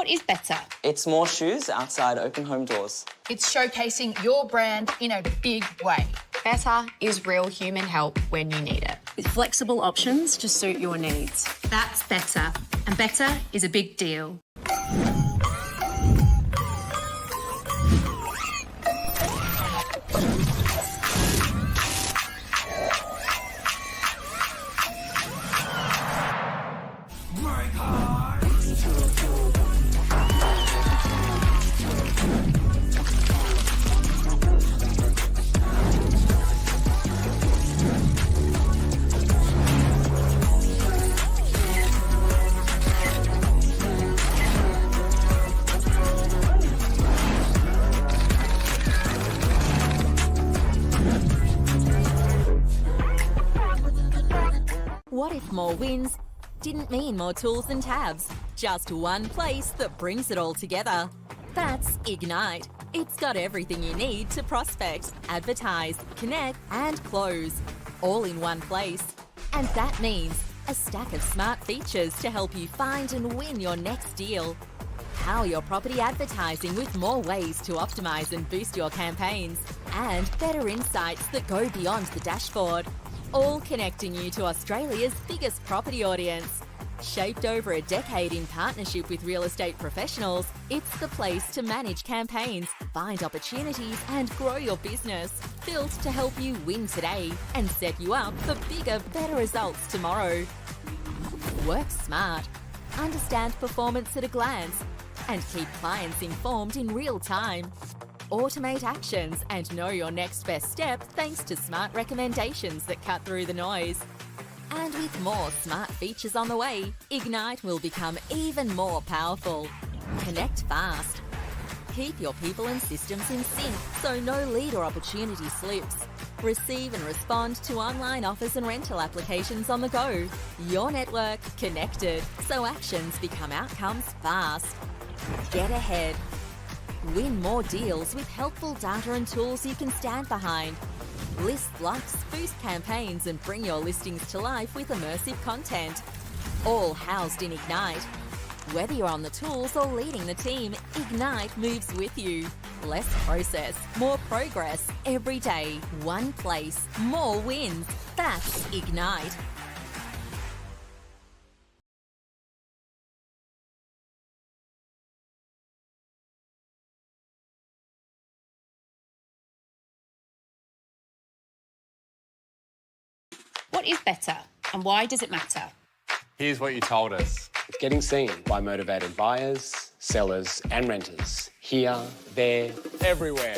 What is better? It's more shoes outside open home doors. It's showcasing your brand in a big way. Better is real human help when you need it. With flexible options to suit your needs. That's better. And better is a big deal. What if more wins didn't mean more tools and tabs? Just one place that brings it all together. That's Ignite. It's got everything you need to prospect, advertise, connect, and close, all in one place. And that means a stack of smart features to help you find and win your next deal. Power your property advertising with more ways to optimize and boost your campaigns, and better insights that go beyond the dashboard. All connecting you to Australia's biggest property audience. Shaped over a decade in partnership with real estate professionals, it's the place to manage campaigns, find opportunities, and grow your business. Built to help you win today and set you up for bigger, better results tomorrow. Work smart. Understand performance at a glance and keep clients informed in real time. Automate actions and know your next best step thanks to smart recommendations that cut through the noise. And with more smart features on the way, Ignite will become even more powerful. Connect fast. Keep your people and systems in sync so no lead or opportunity slips. Receive and respond to online offers and rental applications on the go. Your network connected so actions become outcomes fast. Get ahead. Win more deals with helpful data and tools you can stand behind. List likes, boost campaigns and bring your listings to life with immersive content. All housed in Ignite. Whether you're on the tools or leading the team, Ignite moves with you. Less process, more progress every day. One place, more wins. That's Ignite. What is better and why does it matter? Here's what you told us. It's getting seen by motivated buyers, sellers and renters. Here, there, Everywhere.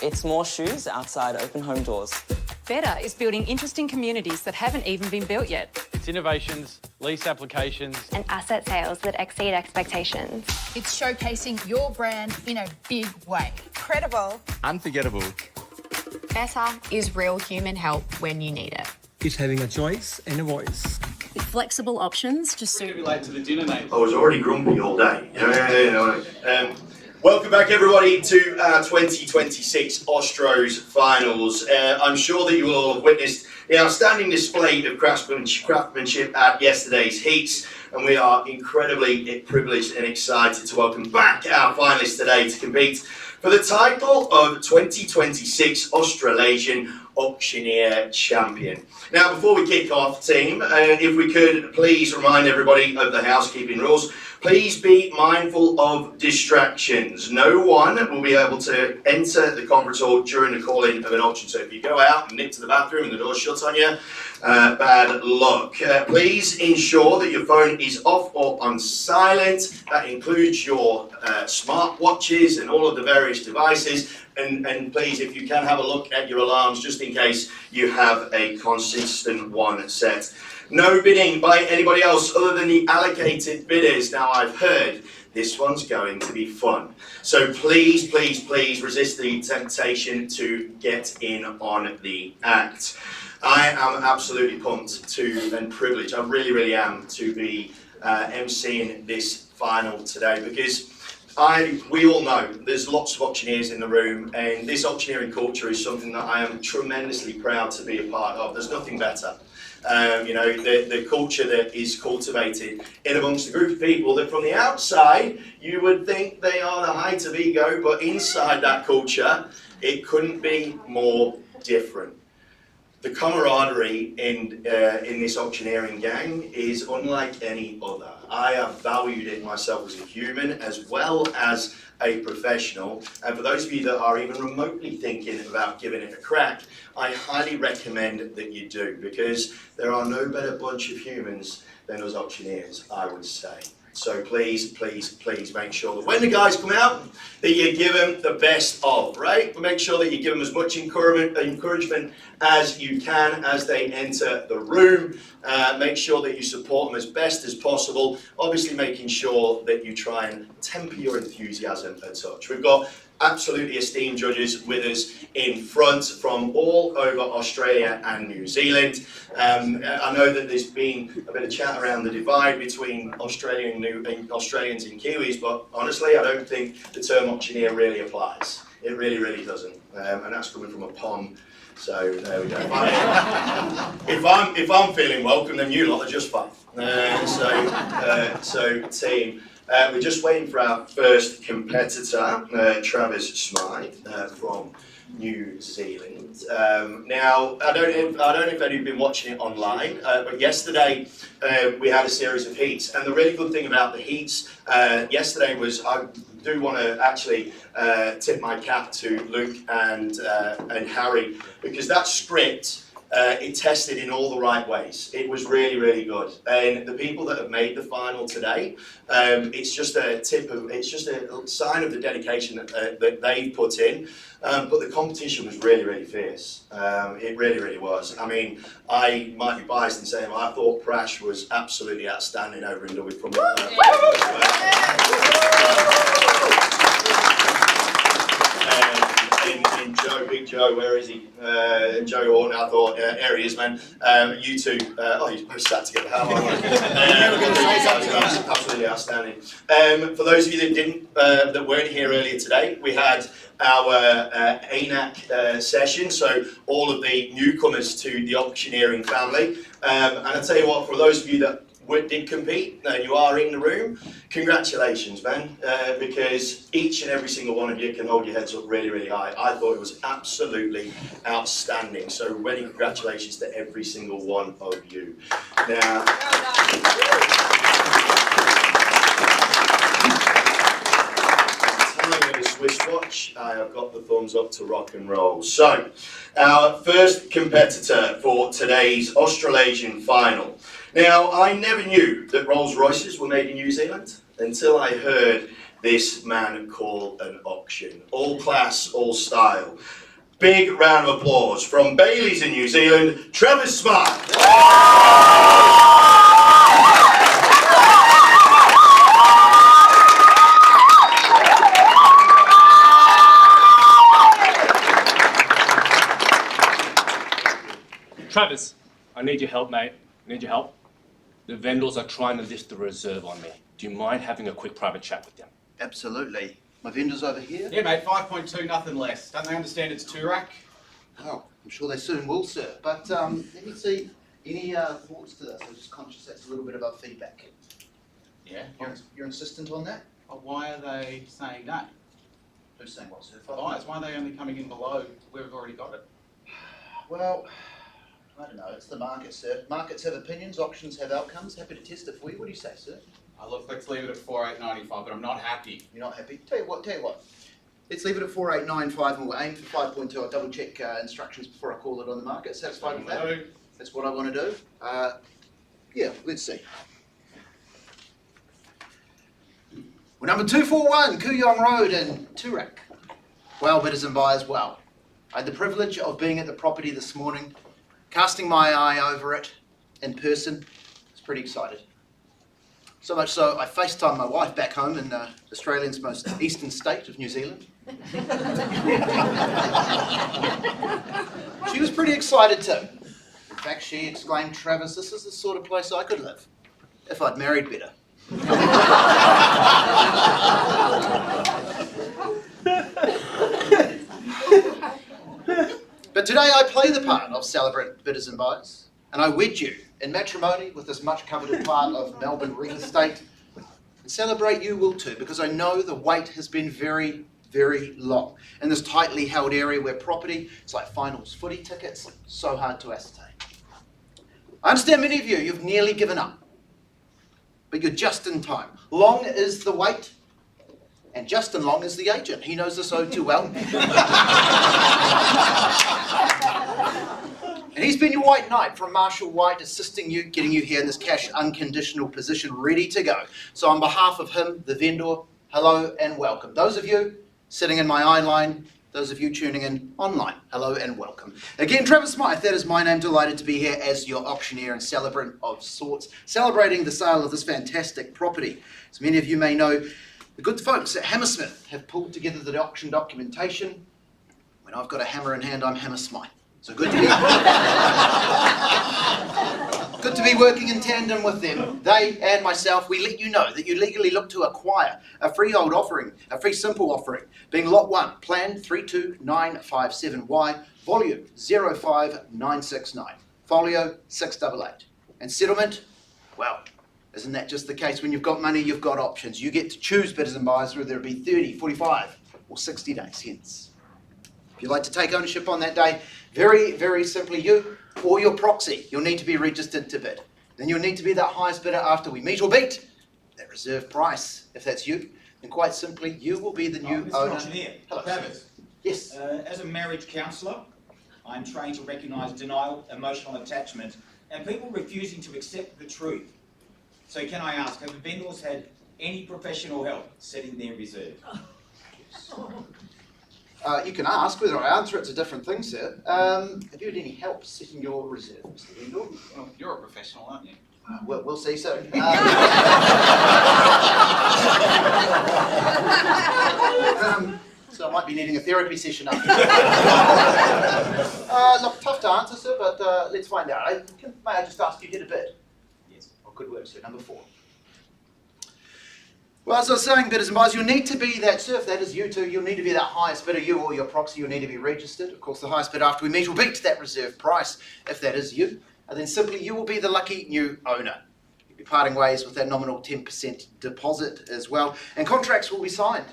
It's more shoes outside open home doors. Better is building interesting communities that haven't even been built yet. It's innovations, lease applications. And asset sales that exceed expectations. It's showcasing your brand in a big way. Credible. Unforgettable. Better is real human help when you need it. It's having a choice and a voice. With flexible options to suit. Late to the dinner, mate. I was already grumpy all day. Welcome back, everybody, to our 2026 Ostros finals. I'm sure that you will all have witnessed the outstanding display of craftsmanship at yesterday's heats, and we are incredibly privileged and excited to welcome back our finalists today to compete for the title of 2026 Australasian Auctioneer Champion. Now, before we kick off, team, if we could please remind everybody of the housekeeping rules. Please be mindful of distractions. No one will be able to enter the conference hall during the call-in of an auction. So if you go out and nip to the bathroom and the door's shut on you, bad luck. Please ensure that your phone is off or on silent. That includes your smart watches and all of the various devices. And please, if you can, have a look at your alarms just in case you have a consistent one set. No bidding by anybody else other than the allocated bidders. Now, I've heard this one's going to be fun. So please, please, please resist the temptation to get in on the act. I am absolutely pumped and privileged. I really, really am to be emceeing this final today because we all know there's lots of auctioneers in the room, and this auctioneering culture is something that I am tremendously proud to be a part of. There's nothing better. the culture that is cultivated in amongst a group of people that from the outside you would think they are the height of ego, but inside that culture it couldn't be more different. The camaraderie in this auctioneering gang is unlike any other. I have valued it myself as a human as well as a professional, and for those of you that are even remotely thinking about giving it a crack, I highly recommend that you do, because there are no better bunch of humans than us auctioneers, I would say. So please, please, please make sure that when the guys come out, that you give them the best of, right? Make sure that you give them as much encouragement as you can as they enter the room. Make sure that you support them as best as possible. Obviously making sure that you try and temper your enthusiasm a touch. We've got absolutely esteemed judges with us in front from all over Australia and New Zealand. I know that there's been a bit of chat around the divide between Australians and Kiwis, but honestly I don't think the term auctioneer really applies. It really, really doesn't. And that's coming from a POM. So there we go. If I'm feeling welcome, then you lot are just fine. So team. We're just waiting for our first competitor, Travis Smythe from New Zealand. Now, I don't know if any of you have been watching it online, but yesterday we had a series of heats, and the really good thing about the heats yesterday was I do want to actually tip my cap to Luke and Harry, because that script it tested in all the right ways. It was really, really good. And the people that have made the final today, it's just a sign of the dedication that they put in. But the competition was really, really fierce. It really, really was. I mean, I might be biased in saying I thought Prash was absolutely outstanding over in Derby from Joe, Big Joe, where is he? Joe Horton, I thought, here he is, man. You two, you both sat together. How long? Absolutely outstanding. For those of you that weren't here earlier today, we had our ANAC session, so all of the newcomers to the auctioneering family. And I tell you what, for those of you that did compete and you are in the room, congratulations, man, because each and every single one of you can hold your heads up really, really high. I thought it was absolutely outstanding, so many congratulations to every single one of you. Now, time of a Swiss watch, I have got the thumbs up to rock and roll. So, our first competitor for today's Australasian final. Now, I never knew that Rolls Royces were made in New Zealand until I heard this man call an auction. All class, all style. Big round of applause from Bailey's in New Zealand, Travis Smythe. Travis, I need your help, mate. I need your help. The vendors are trying to lift the reserve on me. Do you mind having a quick private chat with them? Absolutely. My vendors over here? Yeah, mate, 5.2, nothing less. Don't they understand it's Toorak? Oh, I'm sure they soon will, sir. But let me see, any thoughts to this? I'm just conscious that's a little bit of our feedback. Yeah. You're insistent on that? Why are they saying no? Who's saying what, sir? Buyers, why are they only coming in below where we've already got it? Well, I don't know, it's the market, sir. Markets have opinions, auctions have outcomes. Happy to test it for you. What do you say, sir? Look, let's leave it at 4,895, but I'm not happy. You're not happy? Tell you what. Let's leave it at 4,895 and we'll aim for 5.2. I'll double check instructions before I call it on the market. Satisfied with that? That's what I want to do. Yeah, let's see. We're number 241, Kooyong Road in Toorak. Well, bidders and buyers, well. I had the privilege of being at the property this morning, casting my eye over it in person. I was pretty excited. So much so, I FaceTimed my wife back home in Australia's most eastern state of New Zealand. She was pretty excited too. In fact, she exclaimed, Travis, this is the sort of place I could live, if I'd married better. But today I play the part of celebrant bidders and buyers. and I wed you in matrimony with this much coveted part of Melbourne real estate, and celebrate you will too, because I know the wait has been very, very long in this tightly held area where property is like finals footy tickets, so hard to ascertain. I understand many of you, you've nearly given up, but you're just in time. Long is the wait, and Justin Long is the agent. He knows this oh too well. And he's been your white knight from Marshall White, assisting you, getting you here in this cash unconditional position, ready to go. So on behalf of him, the vendor, hello and welcome. Those of you sitting in my eye line, those of you tuning in online, hello and welcome. Again, Travis Smythe, that is my name. Delighted to be here as your auctioneer and celebrant of sorts, celebrating the sale of this fantastic property. As many of you may know, the good folks at Hammersmith have pulled together the auction documentation. When I've got a hammer in hand, I'm Hammer Smythe. So good to be working in tandem with them. They and myself, we let you know that you legally look to acquire a freehold offering, a free simple offering, being Lot 1, Plan 32957Y, Volume 05969, Folio 688. And settlement, well, isn't that just the case? When you've got money, you've got options. You get to choose, bidders and buyers, whether it be 30, 45 or 60 days hence. If you'd like to take ownership on that day, very, very simply, you or your proxy, you'll need to be registered to bid. Then you'll need to be that highest bidder after we meet or beat that reserve price. If that's you, then quite simply, you will be the new owner. Auctioneer. Hello. Travis. Yes. As a marriage counsellor, I'm trained to recognise denial, emotional attachment, and people refusing to accept the truth. So can I ask, have the vendors had any professional help setting their reserve? You can ask. Whether I answer it's a different thing, sir. Have you had any help setting your reserve, Mr. Vendor? Well, you're a professional, aren't you? We'll see soon. So I might be needing a therapy session after. Look, tough to answer, sir, but let's find out. May I just ask you, hit a bid? Yes. Oh, good work, sir. Number 4. Well, as I was saying, bidders and buyers, you'll need to be that, sir, if that is you too, you'll need to be that highest bidder, you or your proxy, you'll need to be registered. Of course, the highest bidder after we meet will beat that reserve price, if that is you. And then simply, you will be the lucky new owner. You'll be parting ways with that nominal 10% deposit as well, and contracts will be signed.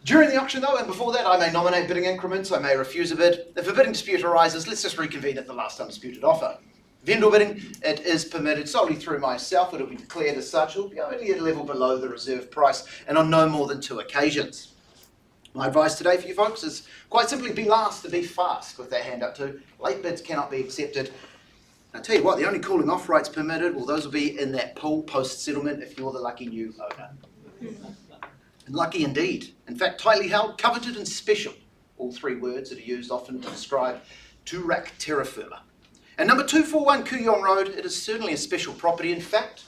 During the auction, though, and before that, I may nominate bidding increments, I may refuse a bid. If a bidding dispute arises, let's just reconvene at the last undisputed offer. Vendor bidding, it is permitted solely through myself. It will be declared as such. It will be only at a level below the reserve price and on no more than 2 occasions. My advice today for you folks is quite simply be last to be fast with that hand up too. Late bids cannot be accepted. And I tell you what, the only cooling off rights permitted, well, those will be in that pool post-settlement if you're the lucky new owner. And lucky indeed. In fact, tightly held, coveted and special. All 3 words that are used often to describe Toorak terra firma. And number 241 Kooyong Road, it is certainly a special property. In fact,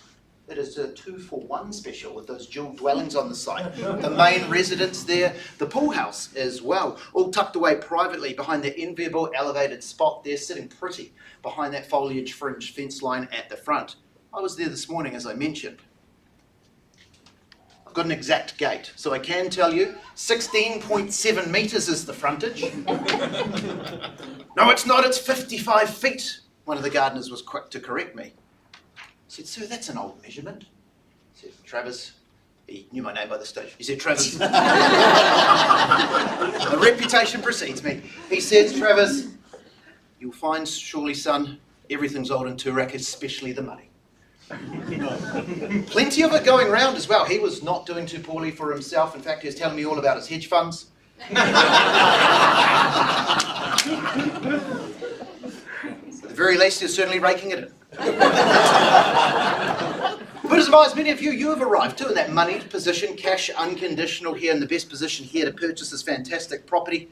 it is a 2-for-1 special with those dual dwellings on the site. The main residence there, the pool house as well, all tucked away privately behind the enviable elevated spot there, sitting pretty behind that foliage fringe fence line at the front. I was there this morning, as I mentioned. I've got an exact gate, so I can tell you 16.7 metres is the frontage. No, it's not, it's 55 feet. One of the gardeners was quick to correct me. I said, sir, that's an old measurement. I said, Travis, he knew my name by this stage. He said, Travis. The reputation precedes me. He says, Travis, you'll find, surely, son, everything's old in Toorak, especially the money. Plenty of it going round as well. He was not doing too poorly for himself. In fact, he was telling me all about his hedge funds. At the very least, he's certainly raking it in. But as far as many of you have arrived too in that moneyed position, cash unconditional here in the best position here to purchase this fantastic property.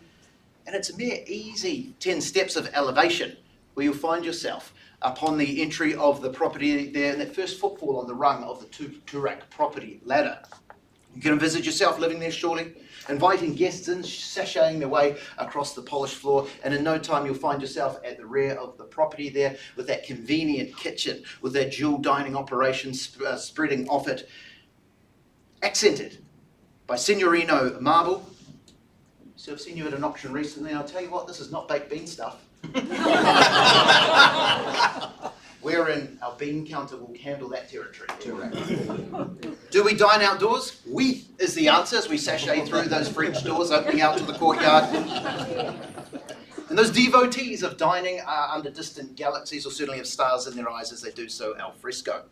And it's a mere easy 10 steps of elevation where you'll find yourself upon the entry of the property there in that first footfall on the rung of the Toorak property ladder. You can envisage yourself living there surely, inviting guests in, sashaying their way across the polished floor, and in no time you'll find yourself at the rear of the property there with that convenient kitchen, with that dual dining operation spreading off it, accented by Signorino marble, So I've seen you at an auction recently, and I'll tell you what, this is not baked bean stuff. Wherein our bean counter will handle that territory. Do we dine outdoors? Oui is the answer as we sashay through those French doors opening out to the courtyard. And those devotees of dining are under distant galaxies, or certainly have stars in their eyes as they do so al fresco.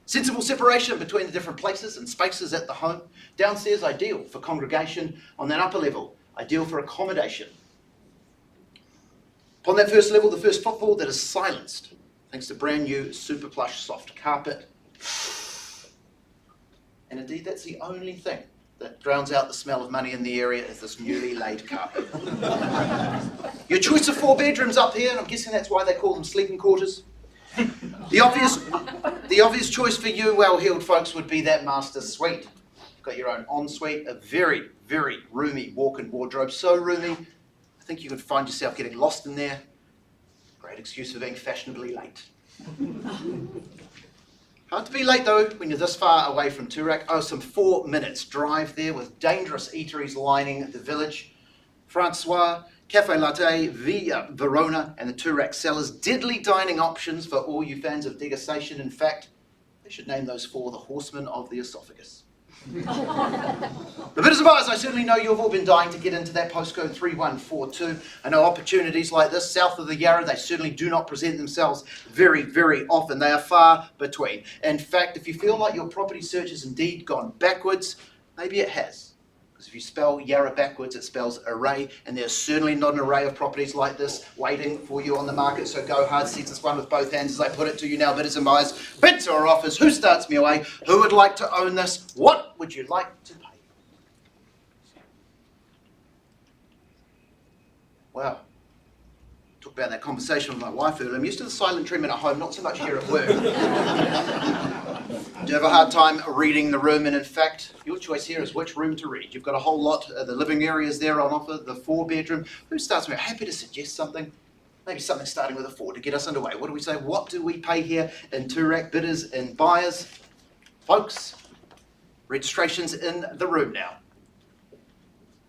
Sensible separation between the different places and spaces at the home. Downstairs, ideal for congregation. On that upper level, ideal for accommodation. Upon that first level, the first footfall that is silenced, thanks to brand new super plush soft carpet. And indeed, that's the only thing that drowns out the smell of money in the area is this newly laid carpet. Your choice of 4 bedrooms up here, and I'm guessing that's why they call them sleeping quarters. The obvious choice for you well-heeled folks would be that master suite. You've got your own ensuite, a very, very roomy walk-in wardrobe, so roomy, I think you could find yourself getting lost in there. Great excuse for being fashionably late. Hard to be late though when you're this far away from Toorak. Oh, some 4 minutes drive there with dangerous eateries lining the village. Francois, Cafe Latte, Via Verona and the Toorak Cellars. Deadly dining options for all you fans of degustation. In fact, they should name those 4 the horsemen of the esophagus. But bidders and buyers, I certainly know you've all been dying to get into that postcode 3142. I know opportunities like this south of the Yarra, they certainly do not present themselves very, very often. They are far between. In fact, if you feel like your property search has indeed gone backwards, maybe it has. Because if you spell Yarra backwards, it spells array, and there's certainly not an array of properties like this waiting for you on the market. So go hard, seize this one with both hands as I put it to you now, bidders and buyers. Bids or offers, who starts me away? Who would like to own this? What would you like to pay? Wow. Talk about that conversation with my wife earlier. I'm used to the silent treatment at home, not so much here at work. Do you have a hard time reading the room? And in fact, your choice here is which room to read. You've got a whole lot. The living area is there on offer, the 4 bedroom. Who starts me? Happy to suggest something. Maybe something starting with a 4 to get us underway. What do we say? What do we pay here in Toorak, bidders and buyers? Folks, registration's in the room now.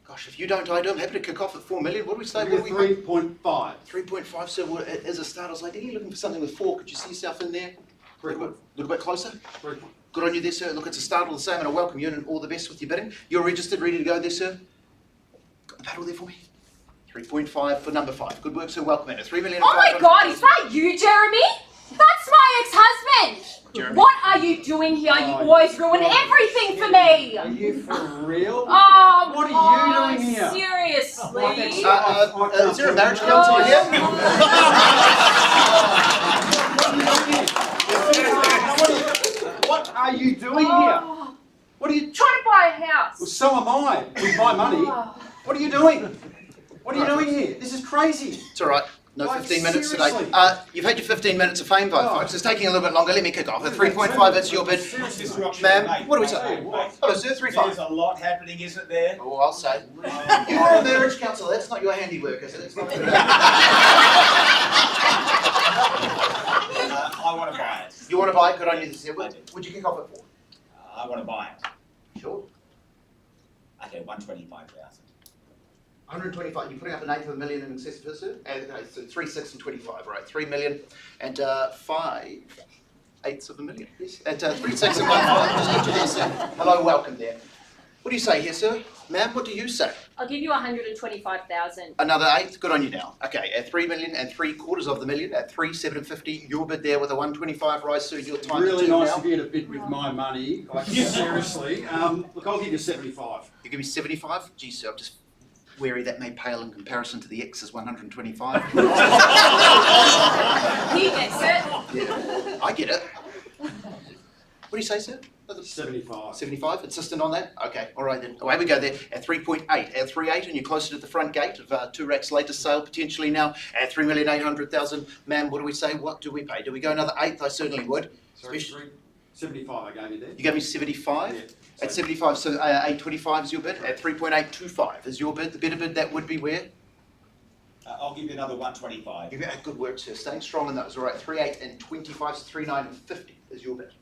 Gosh, if you don't, I do. I'm happy to kick off at 4 million. What do we say? 3.5. 3.5, so as a start, I was like, ideally looking for something with 4. Could you see yourself in there? Look a bit closer. Good on you there, sir. Look, it's a start all the same, and I welcome you and all the best with your bidding. You're registered, ready to go there, sir? Got the paddle there for me? 3.5 for number 5. Good work, sir. Welcome in. 3 million. Oh my God, is that you, Jeremy? That's my ex-husband. Jeremy. What are you doing here? You always ruin everything for me. Are you for real? Oh, what are you doing here? Seriously? Is there a marriage counsellor here? What are you doing here? What are you trying to buy a house? Well, so am I. With my money. What are you doing? What are you doing here? This is crazy. It's all right. No, Like, 15 minutes seriously? today. You've had your 15 minutes of fame, folks. It's taking a little bit longer. Let me kick off. At 3.5, it's your bid. Ma'am, what do we say? Hello, sir, 3.5. There's a lot happening, isn't there? Oh, I'll say. You're a marriage counsellor. That's not your handiwork, is it? It's not I want to buy it. You want to buy it? Good on you this year. Would you kick off at 4? I want to buy it. Sure. Okay, 125,000. 125. You're putting up an eighth of a million in excess of this, sir? So 3, 6 and 25, right? 3 million and 5 eighths of a million. Yes. At 3, 6 and 1, 5. Just get you there, sir. Hello, welcome there. What do you say here, sir? Ma'am, what do you say? I'll give you 125,000. Another eighth. Good on you now. Okay, at 3 million and 3/4 of the million, at 3, 7 and 50, your bid there with a 125 rise, sir. Your time Really to nice now. of you to bid with my money. Like, seriously. Look, I'll give you 75. You give me 75? Gee, sir, I'm just wary that may pale in comparison to the X's 125. He gets it. Yeah, I get it. What do you say, sir? 75. 75, insistent on that? Okay, all right then. Away we go there at 3.8. At 3.8, and you're closer to the front gate of Toorak's latest sale, potentially now at 3,800,000. Ma'am, what do we say? What do we pay? Do we go another eighth? I certainly would. Sorry, 75 I gave you there. You gave me 75? Yeah. At 75, so 825 is your bid. At 3.825 is your bid. The better bid, that would be where? I'll give you another 125. Give you a good work, sir. Staying strong in those. All right, 3.8 and 25, so 3.9 and 50 is your bid.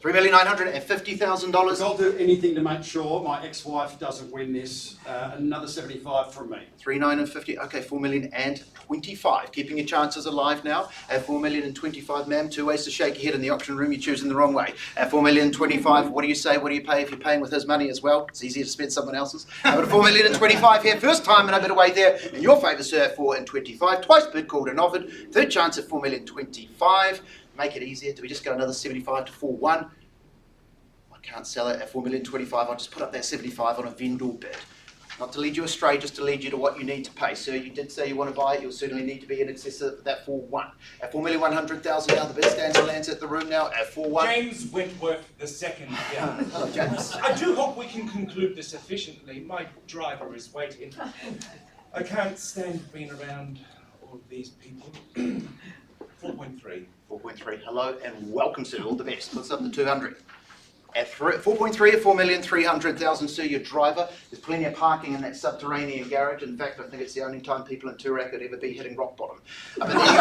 $3,950,000. I'll do anything to make sure my ex-wife doesn't win this. Another 75 from me. 3,950. Okay, 4,025,000. Keeping your chances alive now. At 4,025,000, ma'am. Two ways to shake your head in the auction room. You're choosing the wrong way. At 4,025,000, what do you say? What do you pay if you're paying with his money as well? It's easier to spend someone else's. But 4,025,000 here. First time and a bit away there. In your favour, sir, at 4,025,000. Twice bid called and offered. Third chance at 4,025,000. Make it easier. Do we just go another 75 to 4-1? I can't sell it at 4,025,000. I'll just put up that 75 on a vendor bid. Not to lead you astray, just to lead you to what you need to pay. Sir, you did say you want to buy it. You'll certainly need to be in excess of that 4-1. At 4,100,000 now, the bid stands and lands at the room now at 4-1. James Wentworth II here. Hello, James. I do hope we can conclude this efficiently. My driver is waiting. I can't stand being around all these people. 4.3. 4.3. Hello and welcome, sir. All the best. What's up to 200? At 4.3 at 4,300,000, sir, your driver. There's plenty of parking in that subterranean garage. In fact, I think it's the only time people in Toorak could ever be hitting rock bottom. But there you go.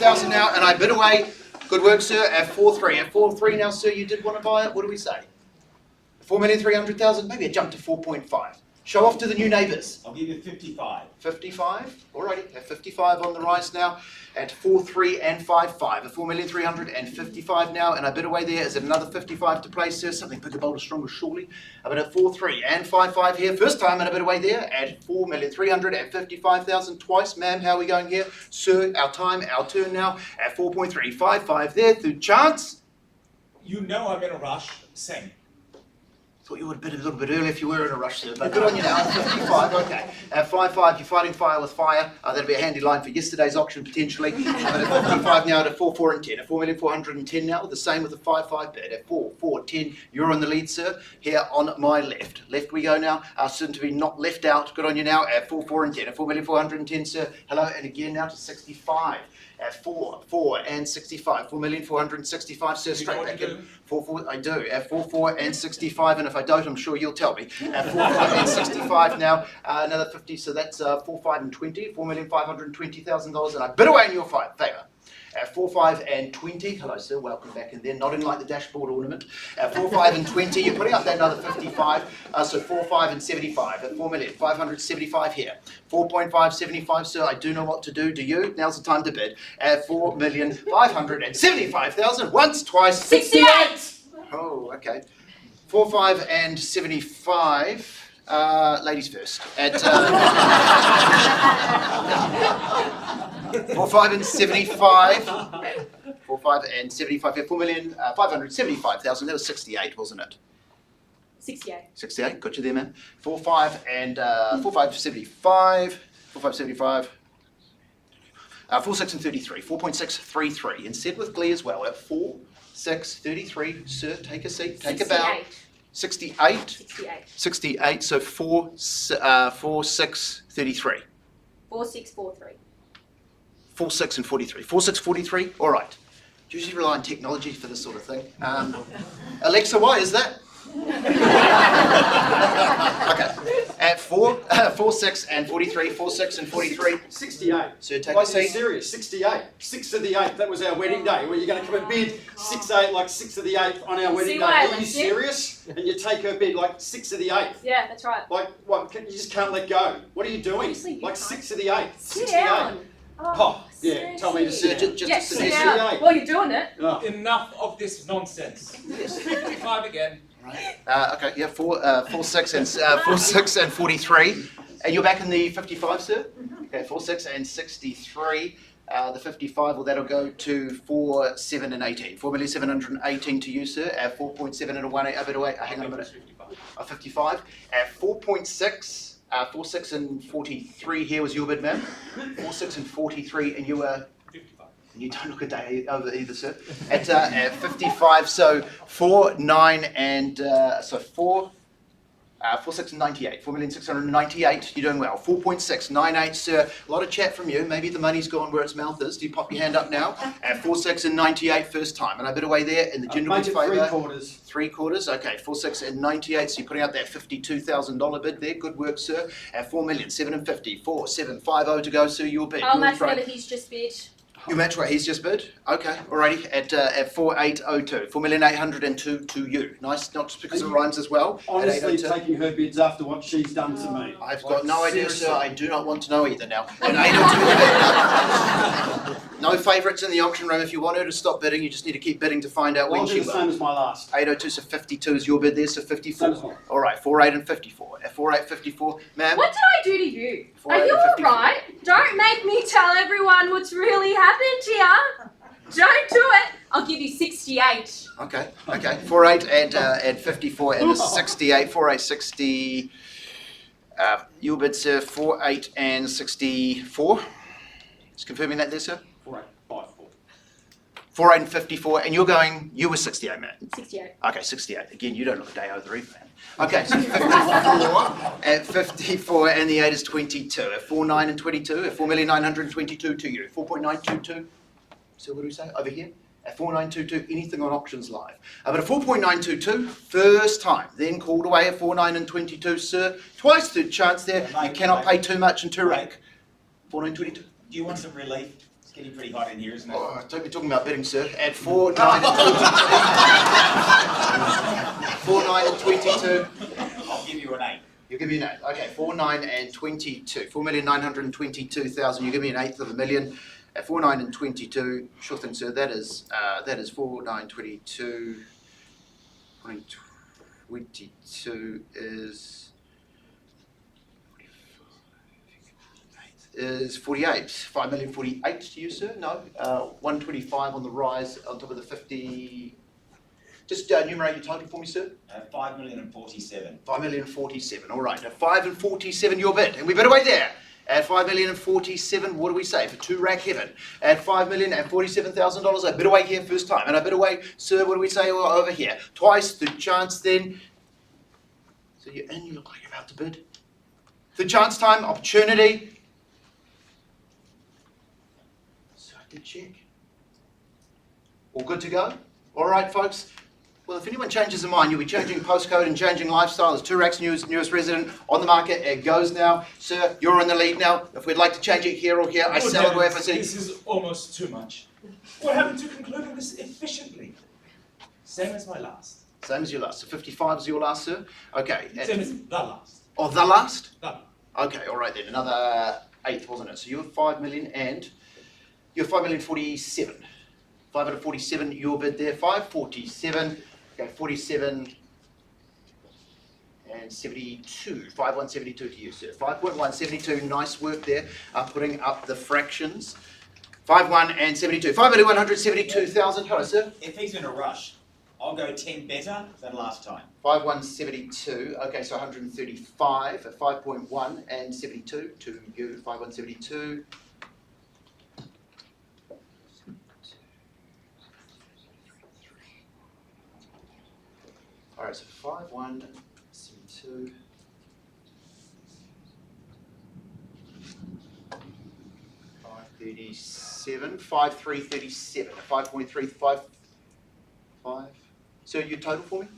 4,300,000 now, and I bid away. Good work, sir. At 4.3. At 4.3 now, sir, you did want to buy it. What do we say? 4,300,000. Maybe a jump to 4.5. Show off to the new neighbours. I'll give you 55. 55? Alrighty, at 55 on the rise now. At 4.3 and 5.5. At 4,355,000 now, and I bid away there. Is it another 55 to play, sir? Something bigger, bolder, stronger, surely. But at 4.3 and 5.5 here. First time and a bid away there. At 4,355,000 twice. Ma'am, how are we going here? Sir, our time, our turn now. At 4.3, 5.5 there. Through chance. You know I'm in a rush. Same. Thought you would have bid a little bit earlier if you were in a rush, sir, but good on you now. 55, okay. At 5.5, you're fighting fire with fire. That'll be a handy line for yesterday's auction, potentially. But at 55 now, at 4.4 and 10. At 4,410 now, the same with the 5.5 bid. At 4.410, you're on the lead, sir. Here on my left. Left we go now. Soon to be not left out. Good on you now. At 4.4 and 10. At 4,410, sir. Hello, and again now to 65. At 4.4 and 65. 4,465, sir, straight back in. 4.4, I do. At 4.4 and 65, and if I don't, I'm sure you'll tell me. At 4.5 and 65 now, another 50, so that's 4.5 and 20, $4,520,000, and I bid away in your favour. At 4.5 and 20, hello sir, welcome back in there, nodding like the dashboard ornament. At 4.5 and 20, you're putting up that another 55, so 4.5 and 75, at 4,575 here. 4.575, sir, I do know what to do, do you? Now's the time to bid. At 4,575,000, once, twice, 68! Oh, okay. 4.5 and 75. Ladies first. At 4.5 and 75. 4.5 and 75. Yeah, 4,575,000. That was 68, wasn't it? 68. 68. Got you there, man. 4.5 and 4.575. 4.575. 4.6 and 33. 4.633. And said with glee as well. At 4.633. Sir, take a seat. Take a bow. 68. 68. 68. So 4.633. 4643. 4.6 and 43. 4.643. All right. Do you usually rely on technology for this sort of thing? Alexa, why is that? Okay. At 4.6 and 43. 4.6 and 43. 68. So take Why a are you seat. serious? 68. 6 of the 8th. That was our wedding day. Were you going to come and bid 6/8 like 6 of the 8th on our wedding day? why I Are you left it? serious? And you take her bid like 6 of the 8th. Yeah, that's right. Like what? You just can't let go. What are you doing? Honestly, you Like can't. 6 of the 8th. Sit 68. down. Oh, yeah. Tell me to sit down. Yes, Just sit sit down. Well, you're doing it. Oh. Enough of this nonsense. 55 again. Okay, yeah, 4.6 and 4.6 and 43. And you're back in the 55, sir? Okay, 4.6 and 63. The 55, well, that'll go to 4.7 and 18. 4,718 to you, sir. At 4.7 and a 1, a bit away. Hang on a minute. 55. At 4.6. 4.6 and 43 here was your bid, ma'am. 4.6 and 43, and you were 55. and you don't look a day over either, sir. At 55, so 4.9 and so 4.6 and 98. 4,698. You're doing well. 4.698, sir. A lot of chat from you. Maybe the money's gone where its mouth is. Do you pop your hand up now? At 4.6 and 98, first time, and I bid away there in the gentleman's Make it favour. 3/4. 3/4, okay, 4.6 and 98, so you're putting out that $52,000 bid there. Good work, sir. At 4,750,000, 4,750 to go, sir, your bid. I'll Your match trade. whatever he's just bid. You match what he's just bid? Okay, alrighty, at 4802, 4,802,000 to you. Nice, not just because it rhymes as well. Honestly, taking her bids after what she's done to me. I've got no idea, sir. I do not want to know either now. At 802, no favourites in the auction room. If you want her to stop bidding, you just need to keep bidding to find out when I'll she do the will. same as my last. 802, so 52 is your bid there, so 54. Alright, 48 and 54. At 48, 54, ma'am. What did I do to you? Are 48 you and 54. alright? Don't make me tell everyone what's really happened here. Don't do it. I'll give you 68. Okay, 48 and 54 and 68, 48, 60. Your bid, sir, 48 and 64. Just confirming that there, sir? 48, 54. 48 and 54, and you were 68, man. 68. Okay, 68. Again, you don't look a day over the REIV, man. Okay, so 54 at 54, and the 8 is 22. At 49 and 22, at 4,922,000 to you. 4.922. So what do we say? Over here? At 4,922, anything on auctions live. But at 4.922, first time. Then called away at 4,9 and 22, sir. Twice the chance there. You cannot pay too much in Turak. 4,922. Do you want some relief? It's getting pretty hot in here, isn't it? Oh, don't be talking about bidding, sir. At 4,9 and 22. 4,9 and 22. I'll give you an 8. You give me an 8. Okay, 4,9 and 22. 4,922,000. You give me an eighth of a million. At 4,9 and 22. Sure thing, sir. That is 4,922. 22 is 48. 5,048,000 to you, sir? No. 125 on the rise on top of the 50. Just enumerate your total for me, sir. 5,047,000. 5,047,000. All right. At 5 and 47, your bid, and we bid away there. At 5,047,000, what do we say for two rack heaven? At $5,047,000, I bid away here first time, and I bid away, sir. What do we say over here? Twice the chance then. So you look like you're about to bid. The chance time, opportunity. So I did check. All good to go? All right, folks. Well, if anyone changes their mind, you'll be changing postcode and changing lifestyle. As Turak's newest resident on the market, it goes now. Sir, you're in the lead now. If we'd like to change it here or here, I sell it wherever I see. This is almost too much. What happened to concluding this efficiently? Same as my last. Same as your last. So 55 is your last, sir? Okay. Same as the last. Oh, the last? The last. Okay, all right then. Another 8th, wasn't it? So you're 5 million and you're 5,047,000. 547, your bid there. 547. Okay, 47 and 72. 5,172 to you, sir. 5.172. Nice work there. Putting up the fractions. 5,1 and 72. 5,172,000. Hello, sir. If he's in a rush, I'll go 10 better than last time. 5,172. Okay, so 135 at 5.1 and 72 to you. 5,172. All right, so 5,172. 537, 5,337, 5.355. So your total for me?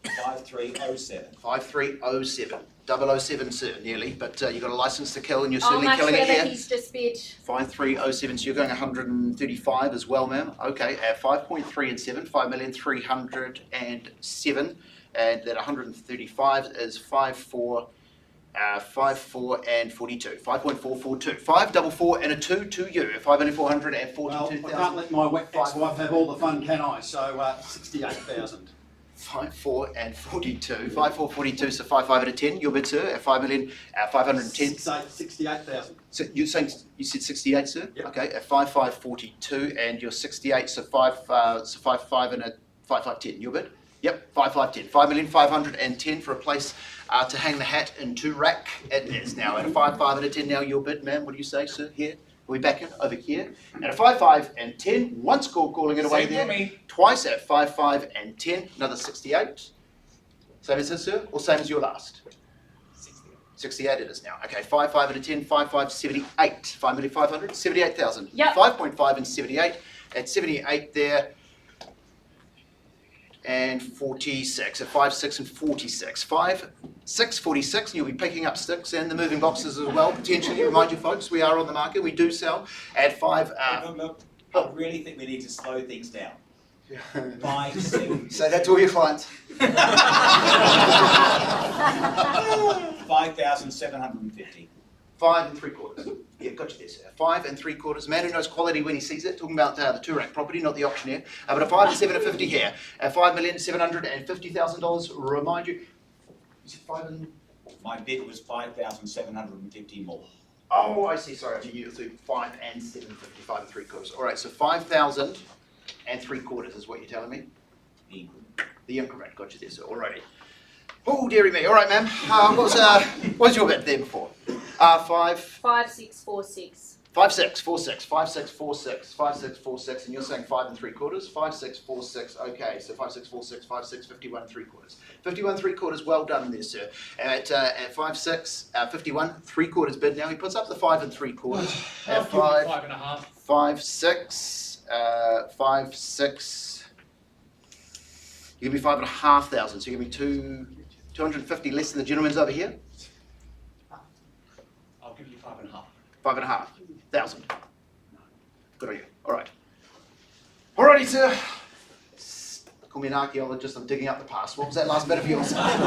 5,307. 5,307. 007, sir, nearly, but you've got a license to kill and you're Oh, certainly much killing it better. here. He's just bid. 5,307, so you're going 135 as well, ma'am. Okay, at 5.3 and 7, 5,307, and that 135 is 5,4 and 42. 5.442. 544 and a 2 to you. 5,442,000. Well, I can't let my wet ex-wife have all the fun, can I? So 68,000. 5,4 and 42. 5,442, so 5,5 and a 10. Your bid, sir, at 5,510. 68,000. So you're saying you said 68, sir? Yep. Okay, at 5,542, and you're 68, so 5,5 and a 5,510. Your bid? Yep, 5,510. 5,510 for a place to hang the hat in Turak. It is now at a 5,5 and a 10. Now your bid, ma'am. What do you say, sir? Here. Are we back in over here? At a 5,5 and 10. Once calling it away Same there. for me. Twice at 5,5 and 10. Another 68. Same as this, sir, or same as your last? 68 it is now. Okay, 5,5 and a 10. 5,5, 78. 5,500. 78,000. Yep. 5.5 and 78. At 78 there. And 46. At 5, 6 and 46. 5. 646, and you'll be picking up sticks and the moving boxes as well, potentially. Remind you folks, we are on the market. We do sell at 5... Look, I really think we need to slow things down. 5, 7... Say that to all your clients. 5,750. 5 3/4. Yeah, got you there, sir. 5 3/4. Man who knows quality when he sees it. Talking about the Toorak property, not the auctioneer. But a 5 750 here. At $5,750,000. Remind you. Is it 5 and... My bid was 5,750 more. Oh, I see. Sorry, I mean you through 5 and 750, 5 3/4. All right, so 5,000 3/4 is what you're telling me. The increment. The increment. Got you there, sir. Alrighty. Oh, dearie me. All right, ma'am. What was your bid there before? 5646. 5646, 5646, 5646, and you're saying 5 3/4, 5646. Okay, so 5646, 5651 3/4, 51 3/4. Well done there, sir. At 51 3/4 bid now. He puts up the 5 3/4. At 5 5.5. 56, 56. You give me 5,500. So you give me 250 less than the gentleman's over here. I'll give you 5.5. 5,500. Good on you. All right. Alrighty, sir. Call me an archaeologist. I'm digging up the past. What was that last bit of yours? Mine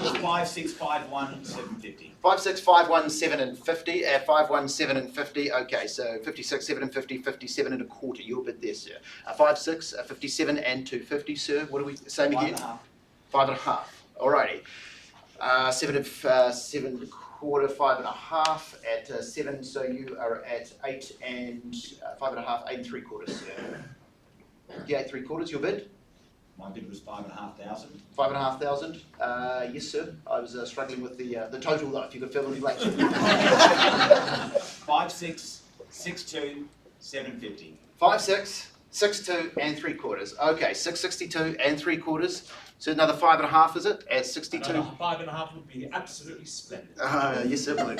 was 5,651 750. 5,651 750 at 517 and 50. Okay, so 56 7 and 50, 57 and a quarter. Your bid there, sir. 56 57 and 250, sir. What are we? Same again. 5.5. Alrighty. 7 quarter, 5.5 at 7. So you are at 8 and 5.5, 8 3/4, sir. Yeah, 8 3/4. Your bid. My bid was 5,500. 5,500. Yes, sir. I was struggling with the total though. If you could fill in the blanks. 5662 750. 5662 and 3/4. Okay, 662 and 3/4. So another 5.5, is it? At 62. Another 5.5 would be absolutely splendid. Yes, sir, Blue. At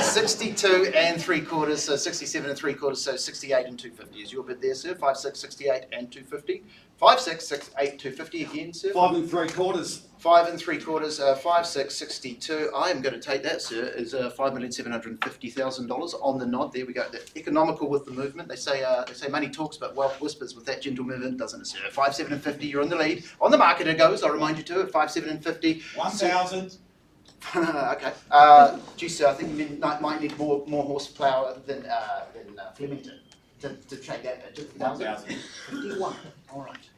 62 and 3/4, so 67 and 3/4, so 68 and 250 is your bid there, sir. 56, 68 and 250. 56, 68, 250 again, sir. 5 3/4. 5 3/4, 56, 62. I am going to take that, sir, is $5,750,000 on the nod. There we go. They're economical with the movement. They say money talks, but wealth whispers with that gentle movement, doesn't it, sir? 5 7 and 50. You're on the lead. On the market it goes. I'll remind you to it. 5 7 and 50. 1,000. Okay. Geez, sir, I think you might need more horsepower than Flemington to change that bit. Just 1,000. 51. All right.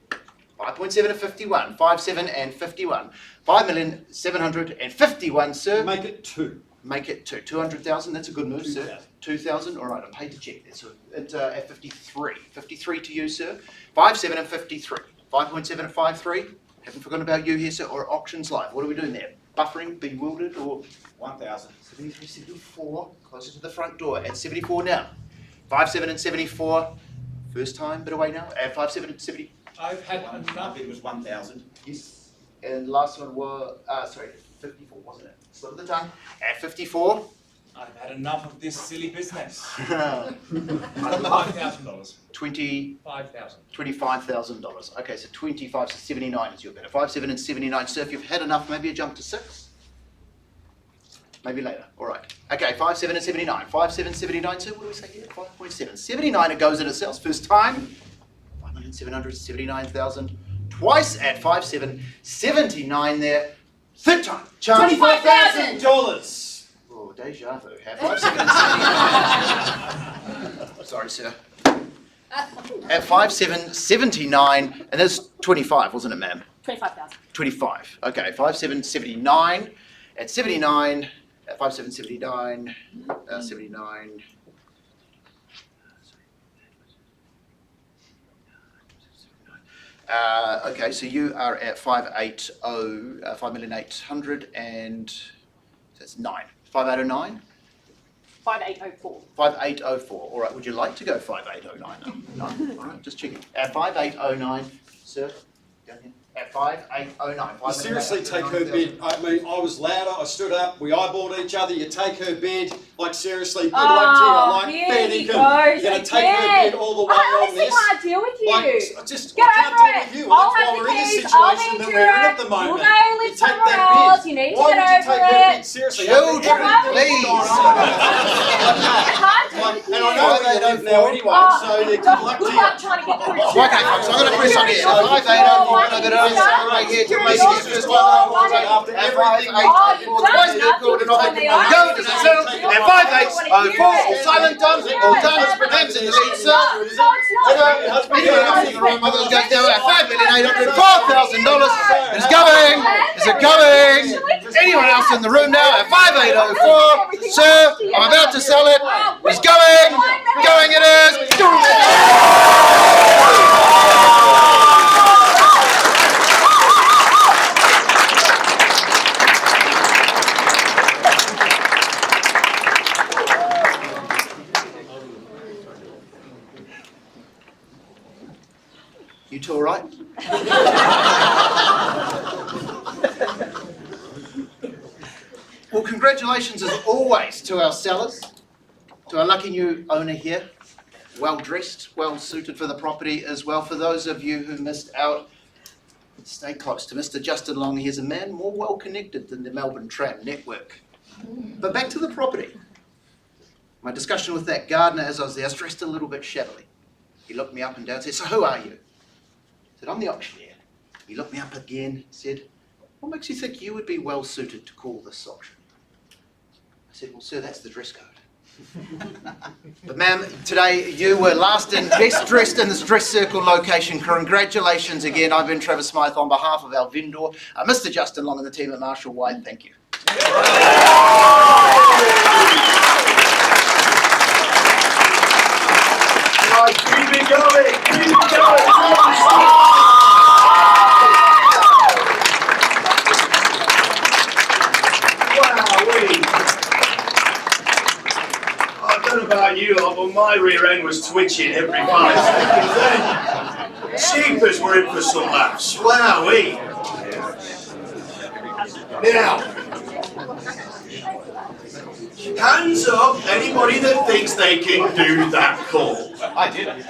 5.7 and 51. 5 7 and 51. 5,751,000, sir. Make it 2. Make it 2. 200,000. That's a good move, sir. 2,000. All right. I'm paid to check that. So at 53. 53 to you, sir. 5 7 and 53. 5.7 and 53. Haven't forgotten about you here, sir. Or auctions live. What are we doing there? Buffering, bewildered, or 1,000. 73, 74. Closer to the front door. At 74 now. 5 7 and 74. First time, bit away now. At 5 7 and 70. I've had My enough. bid was 1,000. Yes. And last one was, 54, wasn't it? Slip of the tongue. At 54. I've had enough of this silly business. $5,000. 5,000. $25,000. Okay, so 25 to 79 is your bid. 5 7 and 79. So if you've had enough, maybe a jump to 6. Maybe later. All right. Okay, 5 7 and 79. 5 7 79. So what do we say here? 5.7. 79 it goes in itself. First time. 5,779,000. Twice at 5 7 79 there. Third time. $25,000. Oh, deja vu. 5 7 79. Sorry, sir. At 5 7 79, and that's 25, wasn't it, ma'am? 25,000. 25. Okay, 5 7 79. At 79, at 5 7 79, 79. Okay, so you are at 580, 5,800,000, and that's 9. 5809? 5804. 5804. All right, would you like to go 5809? No. All right, just checking. At 5809, sir, down here. at 5809. You seriously take her bid. I mean, I was louder, I stood up, we eyeballed each other, you take her bid. Like, seriously, good luck to you. Like, fair dinkum. You're going to take her bid all the way on this. I can't deal with you. Like, I just Get can't over deal it. with you. I'll That's have why we're in this keys. I'll situation be that we're in at the moment. You'll go live You take somewhere that else. bid. You need to Why get would you over take her it. bid? Seriously. Children, please. And I know where you live now anyway, so good luck to you. Trying to get through. Okay, folks, I'm going to press on here. 5804, I'm going to right here to make it first one. After everything, 5804, twice the record and I can go to the cell. And 5804, silent done, all done, hands in the lead, sir. Anyone else in the room, others goes down at $5,804,000. It's going. Is it going? Anyone else in the room now at 5804? Sir, I'm about to sell it. It's going. Going it is. You two all right? Well, congratulations as always to our sellers, to our lucky new owner here. Well dressed, well suited for the property as well. For those of you who missed out, stay close to Mr. Justin Long. He's a man more well connected than the Melbourne Tram network. But back to the property. My discussion with that gardener as I was there, I was dressed a little bit shabbily. He looked me up and down and said, "So who are you?" I said, "I'm the auctioneer." He looked me up again, said, "What makes you think you would be well suited to call this auction?" I said, "Well, sir, that's the dress code." But ma'am, today you were last and best dressed in this dress circle location. Congratulations again. I've been Travis Smythe on behalf of our vendor, Mr. Justin Long and the team at Marshall White. Thank you. Right, keep it going, keep it going. I don't know about you, but my rear end was twitching every 5 seconds then. Sheepers were in for some laughs. Wowee. Now, hands up anybody that thinks they can do that call. I did.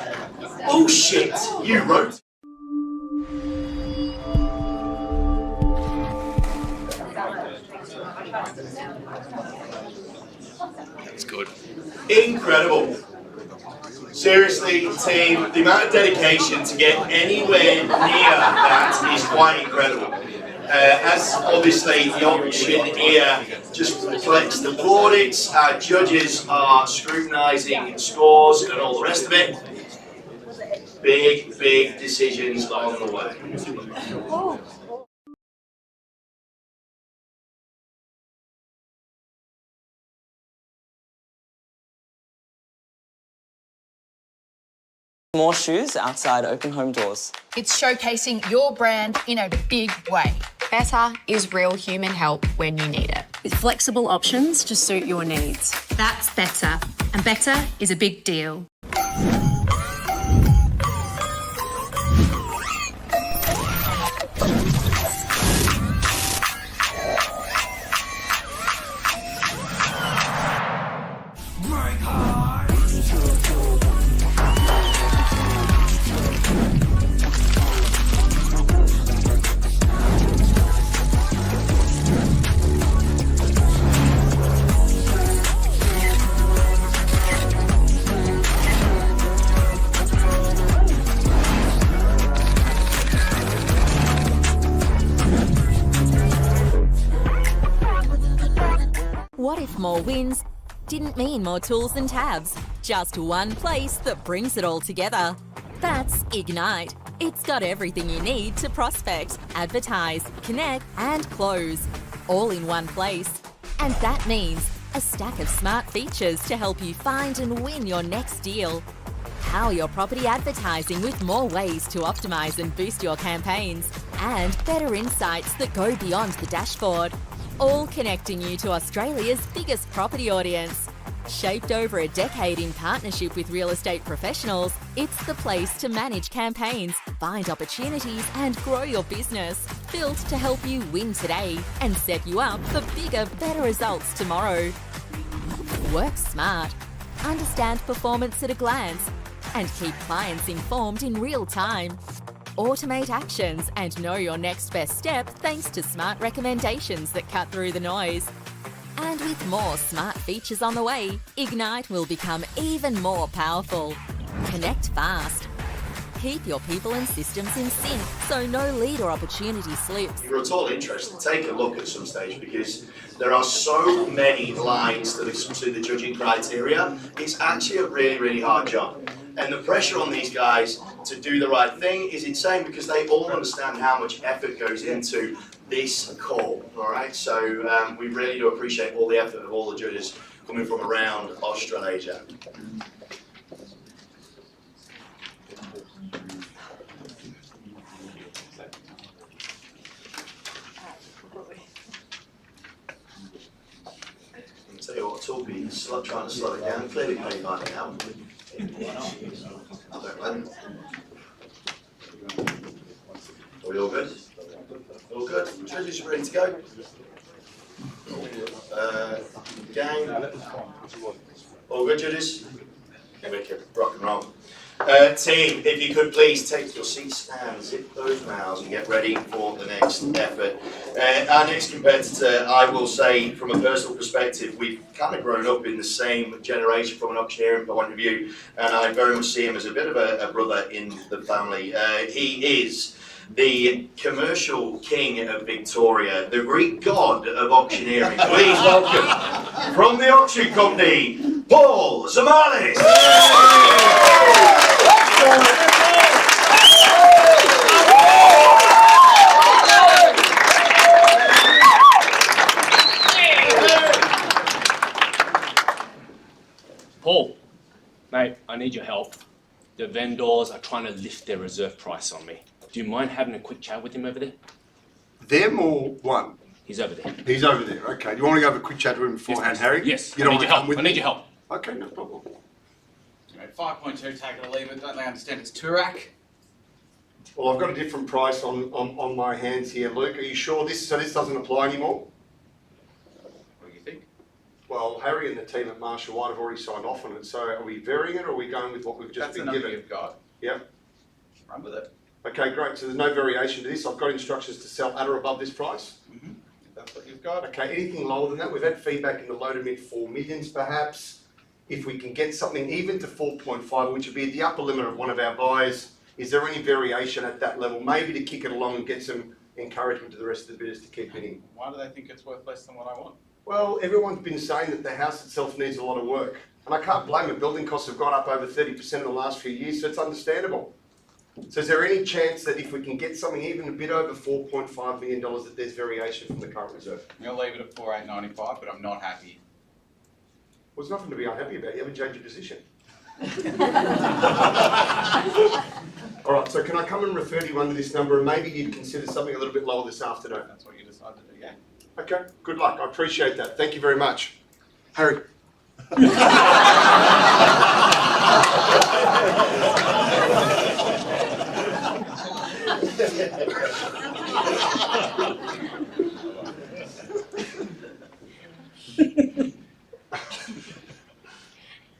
Bullshit, you wrote. That's good. Incredible. Seriously, team, the amount of dedication to get anywhere near that is quite incredible. As obviously the auction here just reflects the plaudits, our judges are scrutinising scores and all the rest of it. Big, big decisions on the way. More shoes outside open home doors. It's showcasing your brand in a big way. Better is real human help when you need it. With flexible options to suit your needs. That's better. And better is a big deal. What if more wins didn't mean more tools and tabs? Just one place that brings it all together. That's Ignite. It's got everything you need to prospect, advertise, connect, and close. All in one place. And that means a stack of smart features to help you find and win your next deal. Power your property advertising with more ways to optimize and boost your campaigns. And better insights that go beyond the dashboard. All connecting you to Australia's biggest property audience. Shaped over a decade in partnership with real estate professionals, it's the place to manage campaigns, find opportunities and grow your business. Built to help you win today and set you up for bigger, better results tomorrow. Work smart. Understand performance at a glance and keep clients informed in real time. Automate actions and know your next best step thanks to smart recommendations that cut through the noise. And with more smart features on the way, Ignite will become even more powerful. Connect fast. Keep your people and systems in sync so no lead or opportunity slips. If you're at all interested, take a look at some stage because there are so many lines to the judging criteria. It's actually a really, really hard job. And the pressure on these guys to do the right thing is insane because they all understand how much effort goes into this call, all right? So we really do appreciate all the effort of all the judges coming from around Australasia. I'll tell you what, Toby's trying to slow it down, clearly can't find it out. Are we all good? All good? Judges ready to go? Gang? All good, judges? Okay, we can rock and roll. Team, if you could please take your seats and zip those mouths and get ready for the next effort. Our next competitor, I will say from a personal perspective, we've kind of grown up in the same generation from an auctioneering point of view, and I very much see him as a bit of a brother in the family. He is the commercial king of Victoria, the Greek god of auctioneering. Please welcome, from the auction company, Paul Zamalis. Paul, mate, I need your help. The vendors are trying to lift their reserve price on me. Do you mind having a quick chat with him over there? Them or one? He's over there. He's over there, okay. Do you want to go have a quick chat with him beforehand, Yes, Harry? yes. You I don't need want your to come help. with I me? need your help. Okay, no problem. 5.2, take it or leave it. Don't they understand it's Turak? Well, I've got a different price on my hands here, Luke. Are you sure this doesn't apply anymore? What do you think? Well, Harry and the team at Marshall White have already signed off on it, so are we varying it or are we going with what we've just been given? That's the number you've got. Yep. Run with it. Okay, great. So there's no variation to this. I've got instructions to sell at or above this price. Mm-hmm. If that's what you've got. Okay, anything lower than that? We've had feedback in the low to mid 4 millions perhaps. If we can get something even to 4.5, which would be at the upper limit of one of our buyers, is there any variation at that level? Maybe to kick it along and get some encouragement to the rest of the bidders to keep bidding. Why do they think it's worth less than what I want? Well, everyone's been saying that the house itself needs a lot of work. And I can't blame it. Building costs have gone up over 30% in the last few years, so it's understandable. So is there any chance that if we can get something even a bit over $4.5 million that there's variation from the current reserve? I'm going to leave it at 4,895, but I'm not happy. Well, there's nothing to be unhappy about. You haven't changed your position. All right, so can I come and refer you under this number and maybe you'd consider something a little bit lower this afternoon? That's what you decided to do, yeah. Okay, good luck. I appreciate that. Thank you very much. Harry.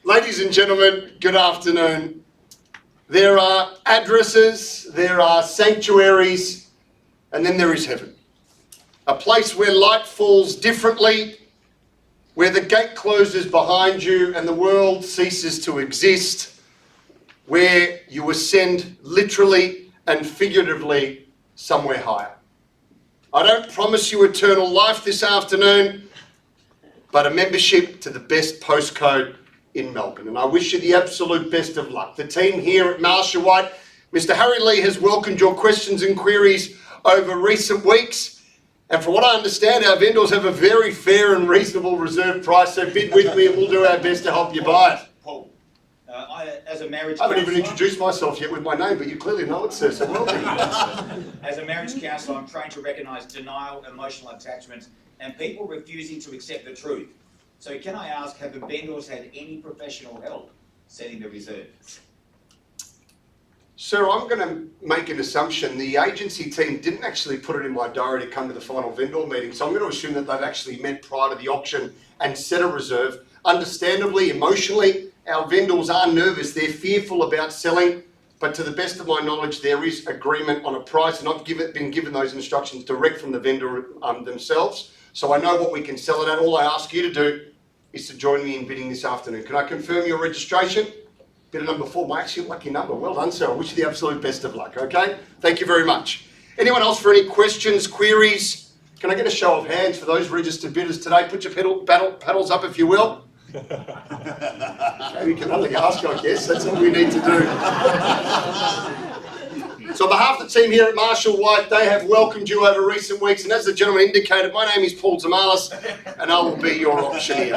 Ladies and gentlemen, good afternoon. There are addresses, there are sanctuaries, and then there is heaven. A place where light falls differently, where the gate closes behind you and the world ceases to exist, where you ascend literally and figuratively somewhere higher. I don't promise you eternal life this afternoon, but a membership to the best postcode in Melbourne. And I wish you the absolute best of luck. The team here at Marshall White, Mr. Harry Lee has welcomed your questions and queries over recent weeks. And from what I understand, our vendors have a very fair and reasonable reserve price, so bid with me and we'll do our best to help you buy it. Paul, as a marriage I haven't even counsellor- introduced myself yet with my name, but you clearly know it, sir, so welcome. As a marriage counsellor, I'm trained to recognise denial, emotional attachment, and people refusing to accept the truth. So can I ask, have the vendors had any professional help setting the reserve? Sir, I'm going to make an assumption. The agency team didn't actually put it in my diary to come to the final vendor meeting, so I'm going to assume that they've actually met prior to the auction and set a reserve. Understandably, emotionally, our vendors are nervous. They're fearful about selling, but to the best of my knowledge, there is agreement on a price, and I've been given those instructions direct from the vendor themselves. So I know what we can sell it at. All I ask you to do is to join me in bidding this afternoon. Can I confirm your registration? Bidder number 4, my actually lucky number. Well done, sir. I wish you the absolute best of luck, okay? Thank you very much. Anyone else for any questions, queries? Can I get a show of hands for those registered bidders today? Put your paddles up if you will. Okay, we can only ask, I guess. That's all we need to do. So on behalf of the team here at Marshall White, they have welcomed you over recent weeks, and as the gentleman indicated, my name is Paul Zamalis, and I will be your auctioneer.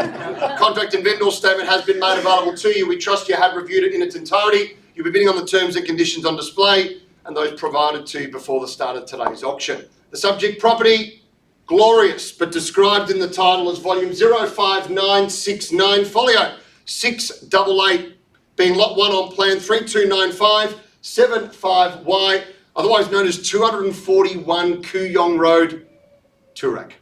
Contract and vendor statement has been made available to you. We trust you have reviewed it in its entirety. You'll be bidding on the terms and conditions on display, and those provided to you before the start of today's auction. The subject property, glorious, but described in the title as volume 05969, folio 688, being lot 1 on plan 329575Y, otherwise known as 241 Kooyong Road, Toorak.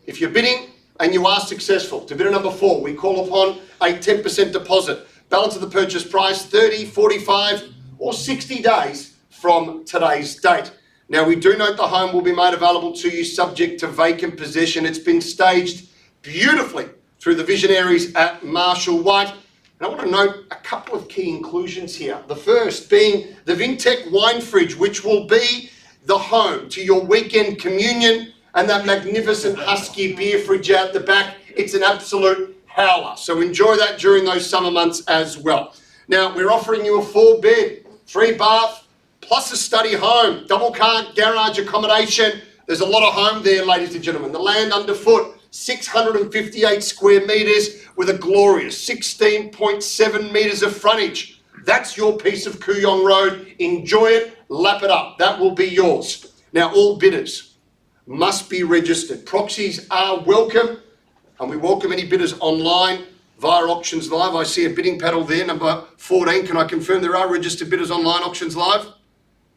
If you're bidding and you are successful, to bidder number 4, we call upon a 10% deposit. Balance of the purchase price 30, 45 or 60 days from today's date. Now, we do note the home will be made available to you subject to vacant possession. It's been staged beautifully through the visionaries at Marshall White. And I want to note a couple of key inclusions here. The first being the Vintec wine fridge, which will be the home to your weekend communion, and that magnificent Husky beer fridge out the back. It's an absolute howler. So enjoy that during those summer months as well. Now, we're offering you a 4-bed, 3-bath, plus a study home, double car garage accommodation. There's a lot of home there, ladies and gentlemen. The land underfoot, 658 square metres with a glorious 16.7 metres of frontage. That's your piece of Kooyong Road. Enjoy it, lap it up. That will be yours. Now, all bidders must be registered. Proxies are welcome, and we welcome any bidders online via Auctions Live. I see a bidding paddle there, number 14. Can I confirm there are registered bidders online, Auctions Live?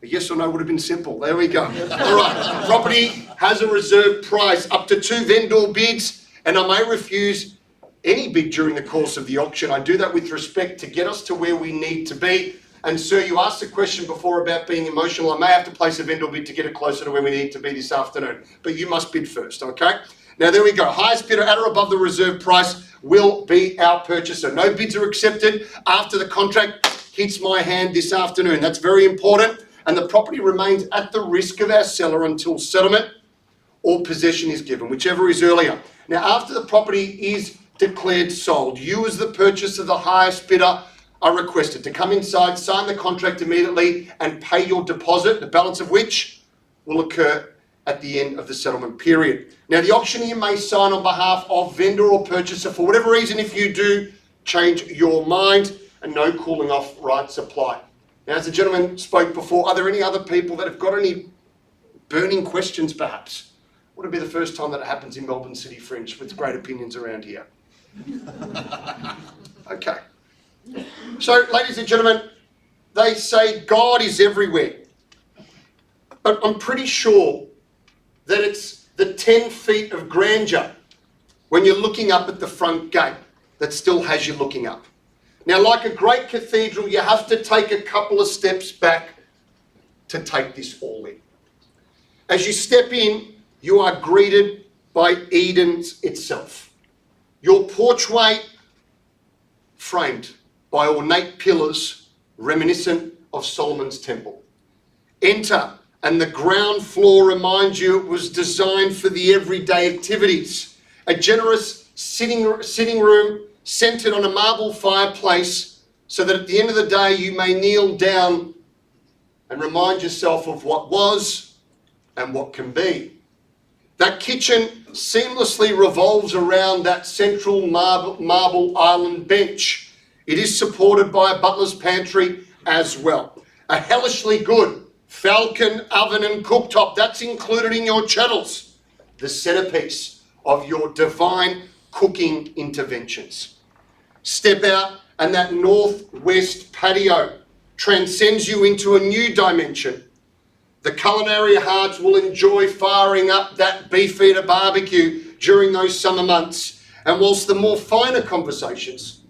A yes or no would have been simple. There we go. All right. Property has a reserve price up to 2 vendor bids, and I may refuse any bid during the course of the auction. I do that with respect to get us to where we need to be. And sir, you asked a question before about being emotional. I may have to place a vendor bid to get it closer to where we need to be this afternoon, but you must bid first, okay? Now there we go. Highest bidder at or above the reserve price will be our purchaser. No bids are accepted after the contract hits my hand this afternoon. That's very important. And the property remains at the risk of our seller until settlement or possession is given, whichever is earlier. Now, after the property is declared sold, you as the purchaser, the highest bidder, are requested to come inside, sign the contract immediately and pay your deposit, the balance of which will occur at the end of the settlement period. Now, the auctioneer may sign on behalf of vendor or purchaser for whatever reason if you do change your mind, and no cooling off rights apply. Now, as the gentleman spoke before, are there any other people that have got any burning questions, perhaps? Would it be the first time that it happens in Melbourne City Fringe with great opinions around here? Okay. So, ladies and gentlemen, they say God is everywhere. But I'm pretty sure that it's the 10 feet of grandeur when you're looking up at the front gate that still has you looking up. Now, like a great cathedral, you have to take a couple of steps back to take this all in. As you step in, you are greeted by Eden's itself. Your porchway framed by ornate pillars reminiscent of Solomon's temple. Enter, and the ground floor reminds you it was designed for the everyday activities. A generous sitting room centered on a marble fireplace so that at the end of the day you may kneel down and remind yourself of what was and what can be. That kitchen seamlessly revolves around that central marble island bench. It is supported by a butler's pantry as well. A hellishly good Falcon oven and cooktop, that's included in your chattels. The centerpiece of your divine cooking interventions. Step out and that northwest patio transcends you into a new dimension. The culinary hearts will enjoy firing up that beef eater barbecue during those summer months. And whilst the more finer conversations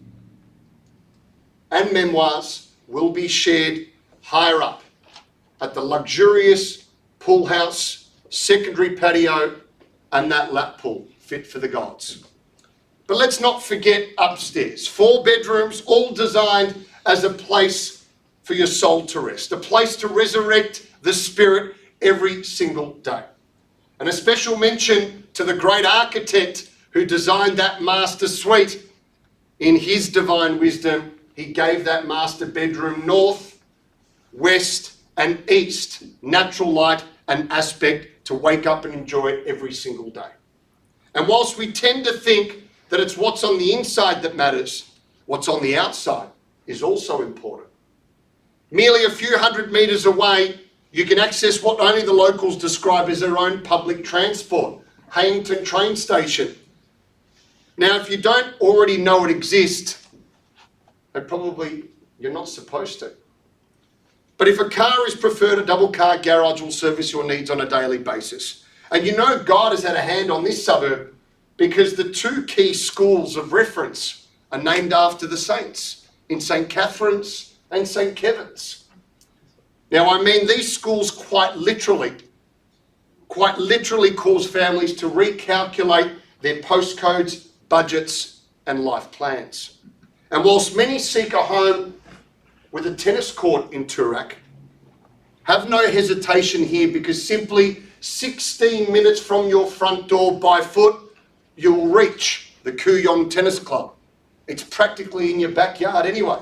and memoirs will be shared higher up at the luxurious pool house, secondary patio, and that lap pool fit for the gods. But let's not forget upstairs. 4 bedrooms, all designed as a place for your soul to rest, a place to resurrect the spirit every single day. And a special mention to the great architect who designed that master suite. In his divine wisdom, he gave that master bedroom north, west, and east natural light and aspect to wake up and enjoy every single day. And whilst we tend to think that it's what's on the inside that matters, what's on the outside is also important. Merely a few hundred metres away, you can access what only the locals describe as their own public transport, Hayington train station. Now, if you don't already know it exists, then probably you're not supposed to. But if a car is preferred, a double car garage will service your needs on a daily basis. And you know God has had a hand on this suburb because the 2 key schools of reference are named after the saints in St. Catherine's and St. Kevin's. Now, I mean, these schools quite literally cause families to recalculate their postcodes, budgets, and life plans. And whilst many seek a home with a tennis court in Toorak, have no hesitation here because simply 16 minutes from your front door by foot, you'll reach the Kooyong Tennis Club. It's practically in your backyard anyway.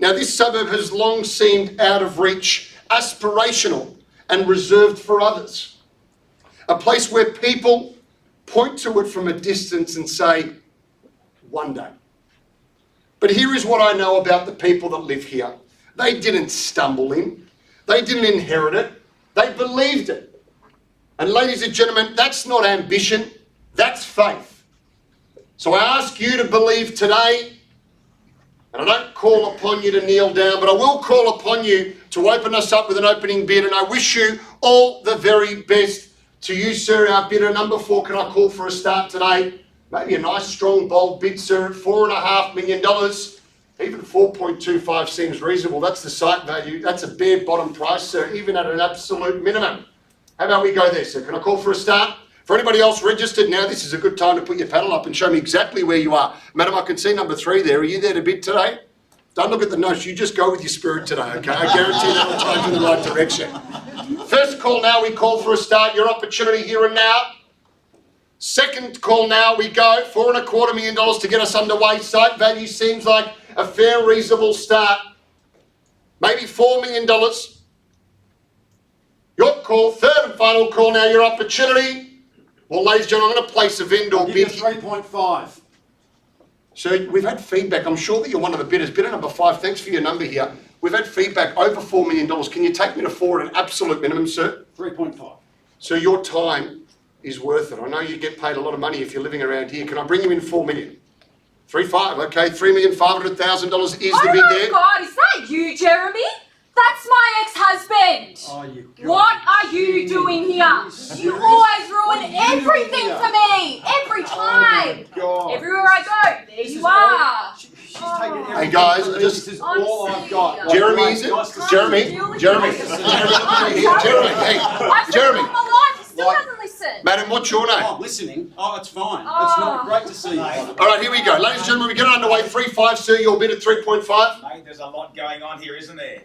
Now, this suburb has long seemed out of reach, aspirational, and reserved for others. A place where people point to it from a distance and say, one day. But here is what I know about the people that live here. They didn't stumble in. They didn't inherit it. They believed it. And ladies and gentlemen, that's not ambition, that's faith. So I ask you to believe today, and I don't call upon you to kneel down, but I will call upon you to open us up with an opening bid, and I wish you all the very best. To you, sir, our bidder number 4, can I call for a start today? Maybe a nice, strong, bold bid, sir, at $4.5 million. Even 4.25 seems reasonable. That's the site value. That's a bare bottom price, sir, even at an absolute minimum. How about we go there, sir? Can I call for a start? For anybody else registered, now this is a good time to put your paddle up and show me exactly where you are. Madam, I can see number 3 there. Are you there to bid today? Don't look at the notes. You just go with your spirit today, okay? I guarantee that will take you in the right direction. First call now, we call for a start. Your opportunity here and now. Second call now, we go. $4.25 million to get us underway. Site value seems like a fair, reasonable start. Maybe $4 million. Your call. Third and final call now, your opportunity. Well, ladies and gentlemen, I'm going to place a vendor bid. 3.5. So we've had feedback. I'm sure that you're one of the bidders. Bidder number 5, thanks for your number here. We've had feedback over $4 million. Can you take me to 4 at an absolute minimum, sir? 3.5. So your time is worth it. I know you get paid a lot of money if you're living around here. Can I bring you in 4 million? 3.5, okay. $3,500,000 is the bid there. Oh my God, is that you, Jeremy? That's my ex-husband. Oh, you What are you doing here? You always ruin everything for me. Every time. Everywhere I go, there you are. She's taking everything. Hey guys, This is all I've got. Jeremy, is it? Jeremy, hey, Jeremy. I've told him my life. He still doesn't listen. Madam, what's your name? Oh, listening? Oh, it's fine. It's not great to see you. All right, here we go. Ladies and gentlemen, we get underway. 3.5, sir. Your bid at 3.5. Mate, there's a lot going on here, isn't there?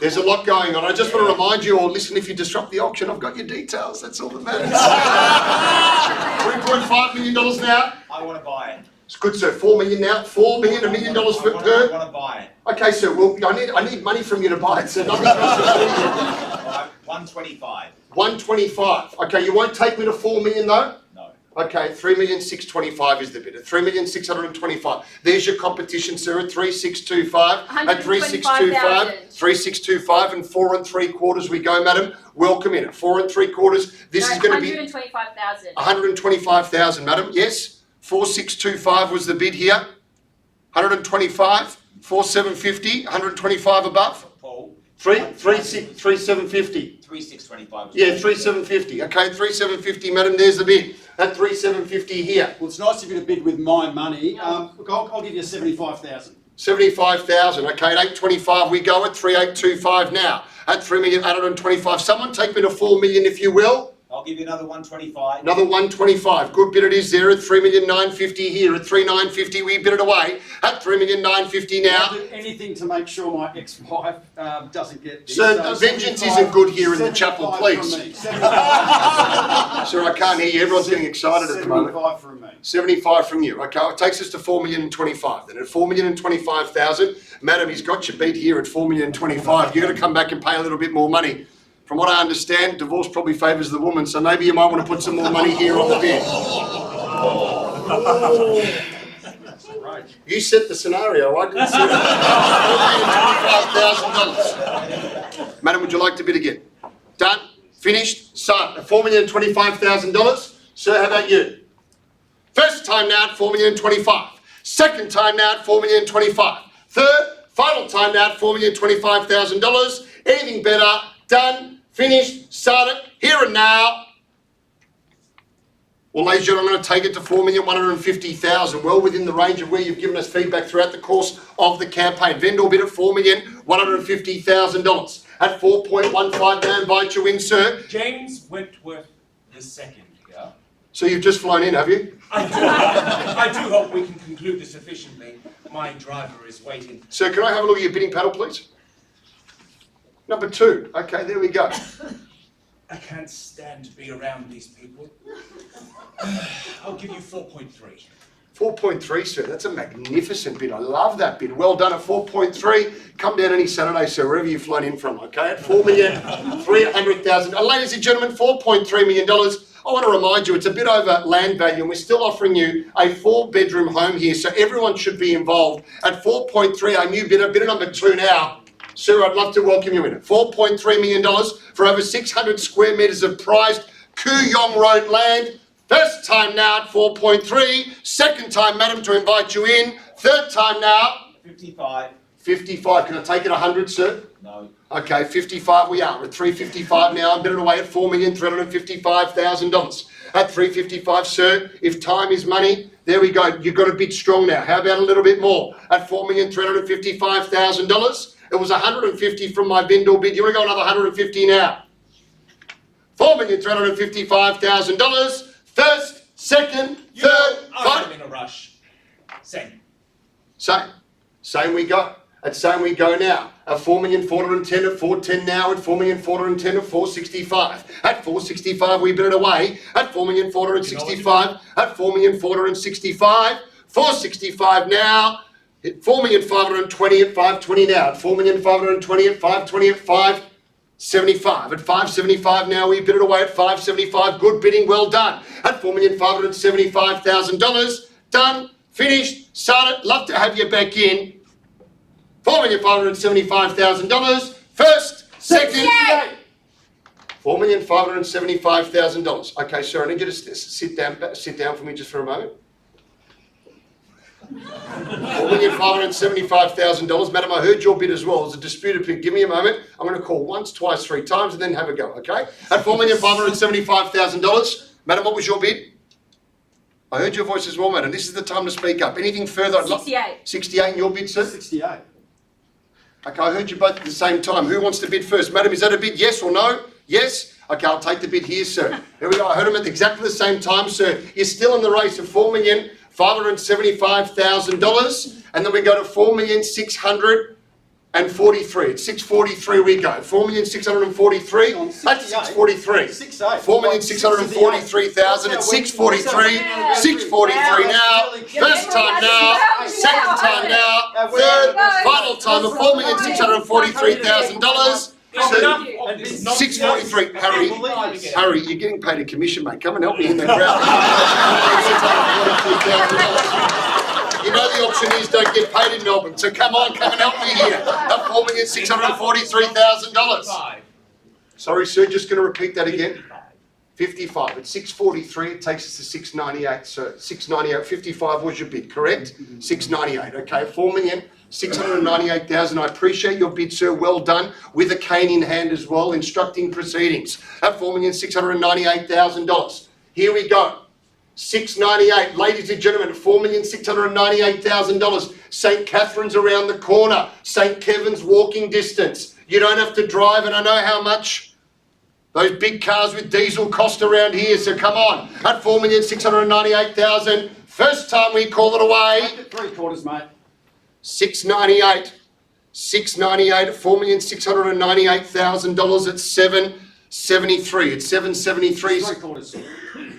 There's a lot going on. I just want to remind you all, listen, if you disrupt the auction, I've got your details. That's all that matters. $3.5 million now. I want to buy it. It's good, sir. 4 million now. 4 million, $1 million for per. I want to buy it. Okay, sir. Well, I need money from you to buy it, sir. Nothing else to do here. 125. 125. Okay, you won't take me to 4 million though? No. Okay, 3,625,000 is the bid. At 3,625,000. There's your competition, sir, at 3,625. At 3,625, 3,625 and 4 3/4 we go, madam. Welcome in. At 4 3/4. This is going to be 125,000. 125,000, madam. Yes. 4625 was the bid here. 125, 4750, 125 above. Paul. 3750. 3625. Yeah, 3750. Okay, 3750, madam. There's the bid. At 3750 here. Well, it's nice of you to bid with my money. Look, I'll give you 75,000. 75,000. Okay, at 825 we go at 3825 now. At 3,825,000. Someone take me to 4 million if you will. I'll give you another 125. Another 125. Good bid it is there at 3,950,000 here. At 3,950 we bid it away. At 3,950,000 now. I'll do anything to make sure my ex-wife doesn't get this. So vengeance isn't good here in the chapel, please. Sir, I can't hear you. Everyone's getting excited at the moment. 75 from me. 75 from you. Okay, it takes us to 4,025,000. Then at 4,025,000, madam, he's got you beat here at 4,025,000. You're going to come back and pay a little bit more money. From what I understand, divorce probably favours the woman, so maybe you might want to put some more money here on the bid. You set the scenario, I didn't set it. $4,025,000. Madam, would you like to bid again? Done? Finished? Signed. At $4,025,000. Sir, how about you? First time now at $4,025,000. Second time now at $4,025,000. Third, final time now at $4,025,000. Anything better? Done? Finished? Started? Here and now. Well, ladies and gentlemen, I'm going to take it to $4,150,000, well within the range of where you've given us feedback throughout the course of the campaign. Vendor bid at $4,150,000. At 4.15, may I invite you in, sir? James Wentworth II here. So you've just flown in, have you? I do hope we can conclude this efficiently. My driver is waiting. Sir, can I have a look at your bidding paddle, please? Number 2. Okay, there we go. I can't stand to be around these people. I'll give you 4.3. 4.3, sir. That's a magnificent bid. I love that bid. Well done at 4.3. Come down any Saturday, sir, wherever you've flown in from, okay? At $4,300,000. Ladies and gentlemen, $4.3 million. I want to remind you, it's a bit over land value, and we're still offering you a 4-bedroom home here, so everyone should be involved. At 4.3, our new bidder number 2 now. Sir, I'd love to welcome you in. At $4.3 million for over 600 square metres of prized Kooyong Road land. First time now at 4.3. Second time, madam, to invite you in. Third time now. 55. 55. Can I take it 100, sir? No. Okay, 55 we are. We're at 355 now. I'm bidding away at $4,355,000. At 355, sir, if time is money, there we go. You've got a bid strong now. How about a little bit more? At $4,355,000. It was 150 from my vendor bid. You want to go another 150 now? $4,355,000. First, second, third, I'm in a rush. Same. Same we go. At same we go now. At $4,410,000 at 410 now. At $4,410,000 at 465. At 465 we bid it away. At $4,465. At $4,465. 465 now. 4,520,000 at 520 now. At 4,520,000 at 520 at 575. At 575 now we bid it away at 575. Good bidding, well done. At $4,575,000. Done, finished, started. Love to have you back in. $4,575,000. First, second, $4,575,000. Okay, sir, I need you to sit down for me just for a moment. $4,575,000. Madam, I heard your bid as well. It's a disputed bid. Give me a moment. I'm going to call once, twice, 3 times, and then have a go, okay? At $4,575,000. Madam, what was your bid? I heard your voice as well, madam. This is the time to speak up. Anything further? 68. 68 in your bid, sir? 68. Okay, I heard you both at the same time. Who wants to bid first? Madam, is that a bid, yes or no? Yes? Okay, I'll take the bid here, sir. Here we go. I heard them at exactly the same time, sir. You're still in the race of $4,575,000, and then we go to $4,643,000. At 643 we go. $4,643,000 at 643. 4,643,000 at 643. 643 now. First time now. Second time now. Third, final time of $4,643,000. 643. Harry, you're getting paid a commission, mate. Come and help me in the crowd. You know the auctioneers don't get paid in Melbourne, so come on, come and help me here. At $4,643,000. Sorry, sir, just going to repeat that again. 55. At 643, it takes us to 698. So 698, 55 was your bid, correct? 698. Okay, 4,698,000. I appreciate your bid, sir. Well done. With a cane in hand as well, instructing proceedings at $4,698,000. Here we go. 698, ladies and gentlemen, $4,698,000. St. Catherine's around the corner. St. Kevin's walking distance. You don't have to drive, and I know how much those big cars with diesel cost around here, so come on. At $4,698,000, first time we call it away. Make it 3/4, mate. 698. 698 at $4,698,000 at 773. It's 773. 3/4.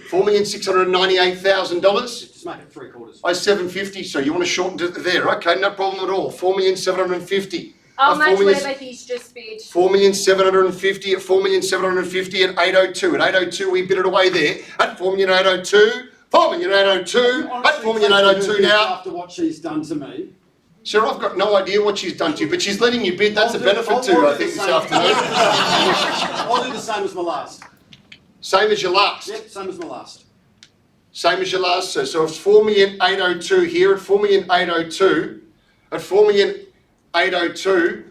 $4,698,000. Just make it 3/4. Oh, 750. So you want to shorten it there? Okay, no problem at all. 4,750. I'll match whatever he's just bid. 4,750 at 4,750 at 802. At 802, we bid it away there. At 4,802. 4,802. At 4,802 now. After what she's done to me. Sir, I've got no idea what she's done to you, but she's letting you bid. That's a benefit to her, I think, this afternoon. I'll do the same as my last. Same as your last? Yep, same as my last. Same as your last, sir. So it's 4,802 here at 4,802. At 4,802.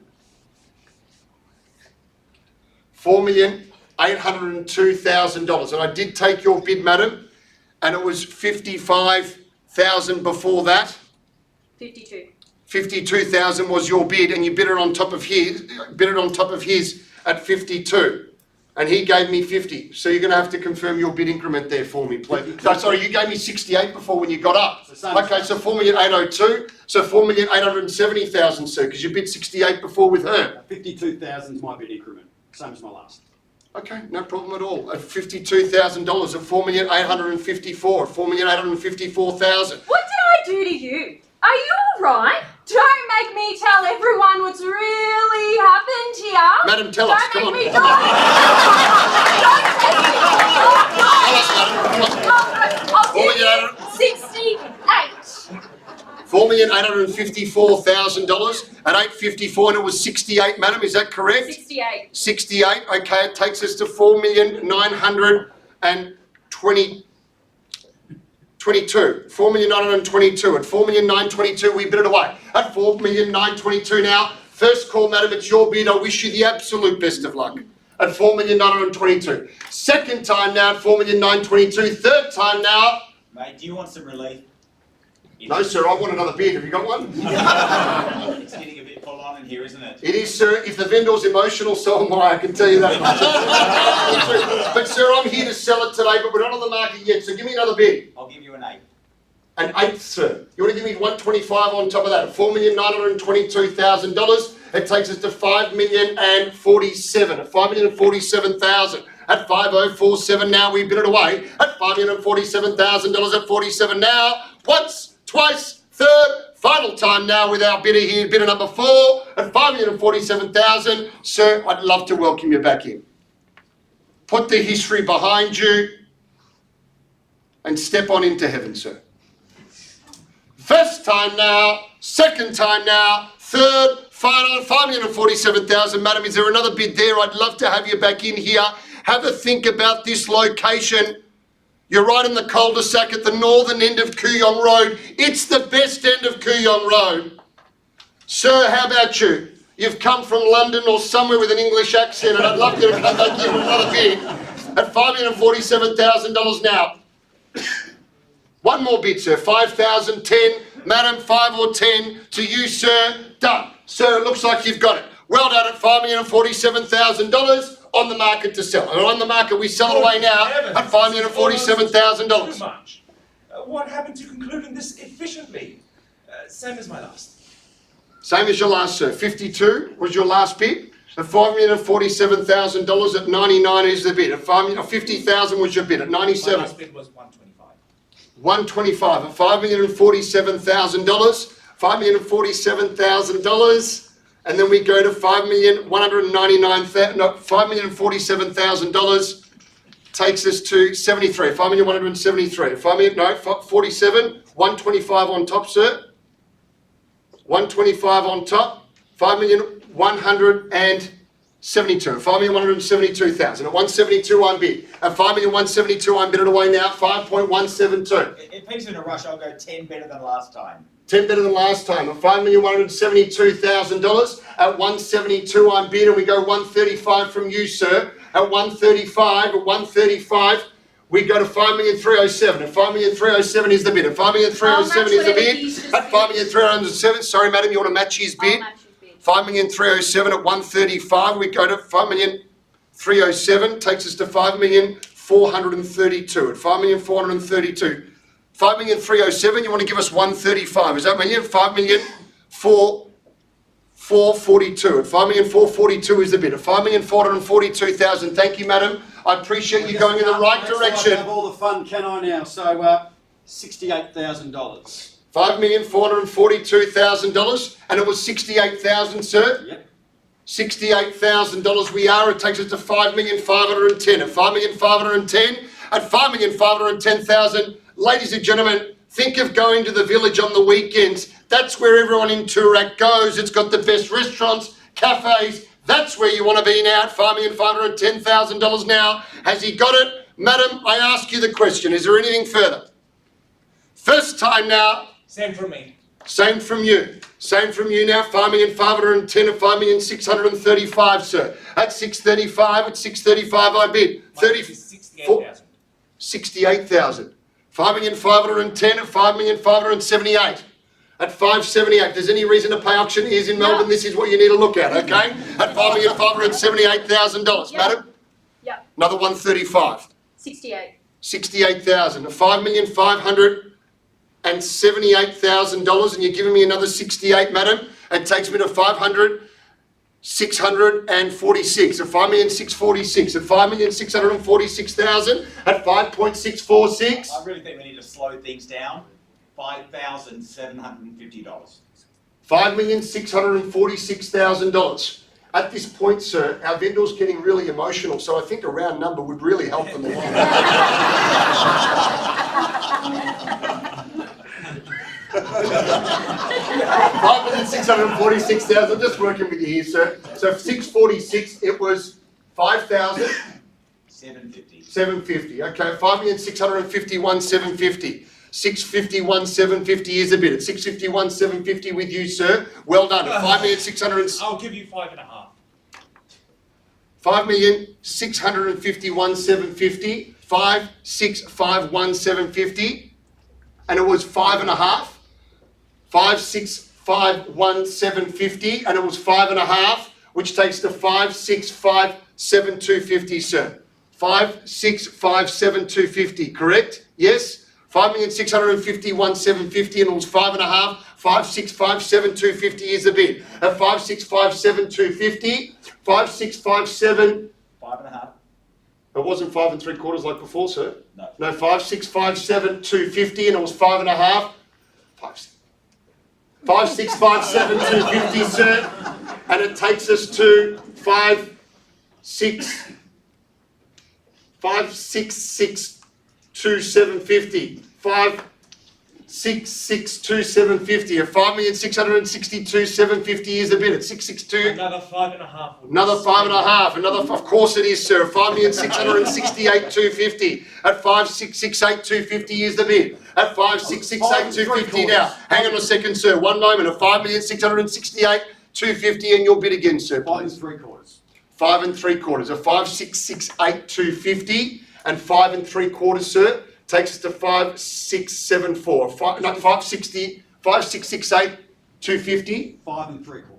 $4,802,000. And I did take your bid, madam, and it was 55,000 before that. 52. 52,000 was your bid, and you bid it on top of his. Bid it on top of his at 52, and he gave me 50. So you're going to have to confirm your bid increment there for me, please. No, sorry, you gave me 68 before when you got up. Okay, so 4,802. So 4,870,000, sir, because you bid 68 before with her. 52,000 is my bid increment, same as my last. Okay, no problem at all. At $52,000 at 4,854. 4,854,000. What did I do to you? Are you alright? Don't make me tell everyone what's really happened here. Madam, tell us, come on. Don't make me I'll give you 68. $4,854,000 at 854, and it was 68, madam, is that correct? 68. 68, okay, it takes us to 4,922. 4,922. At 4,922, we bid it away. At 4,922 now. First call, madam, it's your bid. I wish you the absolute best of luck. At 4,922. Second time now at 4,922. Third time now. Mate, do you want some relief? No, sir, I want another bid. Have you got one? It's getting a bit full on in here, isn't it? It is, sir. If the vendor's emotional, so am I can tell you that much. But, sir, I'm here to sell it today, but we're not on the market yet, so give me another bid. I'll give you an 8. An 8, sir. You want to give me 125 on top of that? $4,922,000. It takes us to $5,047,000. At $5,047,000. At 5,047 now, we bid it away. At $5,047,000 at 47 now. Once, twice, third, final time now with our bidder here, bidder number 4 at $5,047,000. Sir, I'd love to welcome you back in. Put the history behind you and step on into heaven, sir. First time now, second time now, third, final, $5,047,000. Madam, is there another bid there? I'd love to have you back in here. Have a think about this location. You're right in the cul-de-sac at the northern end of Kooyong Road. It's the best end of Kooyong Road. Sir, how about you? You've come from London or somewhere with an English accent, and I'd love you to come back in with another bid at $5,047,000 now. One more bid, sir. 5,010. Madam, 5 or 10 to you, sir. Done. Sir, it looks like you've got it. Well done at $5,047,000 on the market to sell. And on the market, we sell it away now at $5,047,000. Too much. What happened to concluding this efficiently? Same as my last. Same as your last, sir. 52 was your last bid. At $5,047,000 at 99 is the bid. At 50,000 was your bid. At 97. My last bid was 125. 125 at $5,047,000. $5,047,000. And then we go to $5,047,000 takes us to 73. 5,173. 47. 125 on top, sir. 125 on top. 5,173. 72. At 5,172,000. At 172 I'm bid. At 5,172 I'm bidded away now. 5.172. If Pete's in a rush, I'll go 10 better than last time. 10 better than last time. At $5,172,000. At 172 I'm bid, and we go 135 from you, sir. At 135, we go to 5,307,000. At 5,307,000 is the bid. At 5,307,000 is the bid. At 5,307,000, sorry madam, you want to match his bid? 5,307,000 at 135. We go to 5,307,000, takes us to 5,432,000. At 5,432,000. 5,307,000, you want to give us 135. Is that million? 5,442,000. At 5,442,000 is the bid. At 5,442,000. Thank you, madam. I appreciate you going in the right direction. I have all the fun, can I now? So, $68,000. $5,442,000, and it was 68,000, sir. Yep. $68,000 we are. It takes us to 5,510,000. At 5,510,000, at 5,510,000, ladies and gentlemen, think of going to the village on the weekends. That's where everyone in Toorak goes. It's got the best restaurants, cafes. That's where you want to be now. At $5,510,000 now. Has he got it? Madam, I ask you the question. Is there anything further? First time now. Same from me. Same from you. Same from you now. 5,510,000 at 5,635,000, sir. At 635, at 635 I bid. 68,000. 68,000. 5,510,000 at 5,578,000. At 578. There's any reason to pay auctioneers in Melbourne, this is what you need to look at, okay? At $5,578,000, madam. Yep. Another 135. 68. 68,000. At $5,578,000, and you're giving me another 68, madam. It takes me to 5,646. At 5,646. At 5,646,000. At 5.646. I really think we need to slow things down. $5,750. $5,646,000. At this point, sir, our vendor's getting really emotional, so I think a round number would really help them a lot. $5,646,000, just working with you here, sir. So 646, it was 5,000? 750. 750, okay, 5,651,750. 651,750 is a bid. At 651,750 with you, sir. Well done. At 5,600. I'll give you 5.5. 5,651,750. 5,651,750, and it was 5.5. 5,651,750, and it was 5.5, which takes to 5,657,250, sir. 5,657,250, correct? Yes. 5,651,750, and it was 5.5. 5,657,250 is the bid. At 5,657,250, 5,657. 5.5. It wasn't 5 3/4 like before, sir. No. No, 5,657,250, and it was 5.5. 5,657,250, sir, and it takes us to 5,662,750. 5,662,750. At 5,662,750 is the bid. At 662. Another 5.5. Another 5.5. Another, of course it is, sir. 5,668,250. At 5,668,250 is the bid. At 5,668,250 now. Hang on a second, sir. One moment. At 5,668,250, and your bid again, sir. 5 3/4. 5 3/4. At 5,668,250 and 5 3/4, sir. Takes us to 5,674. 5,668,250. 5 3/4.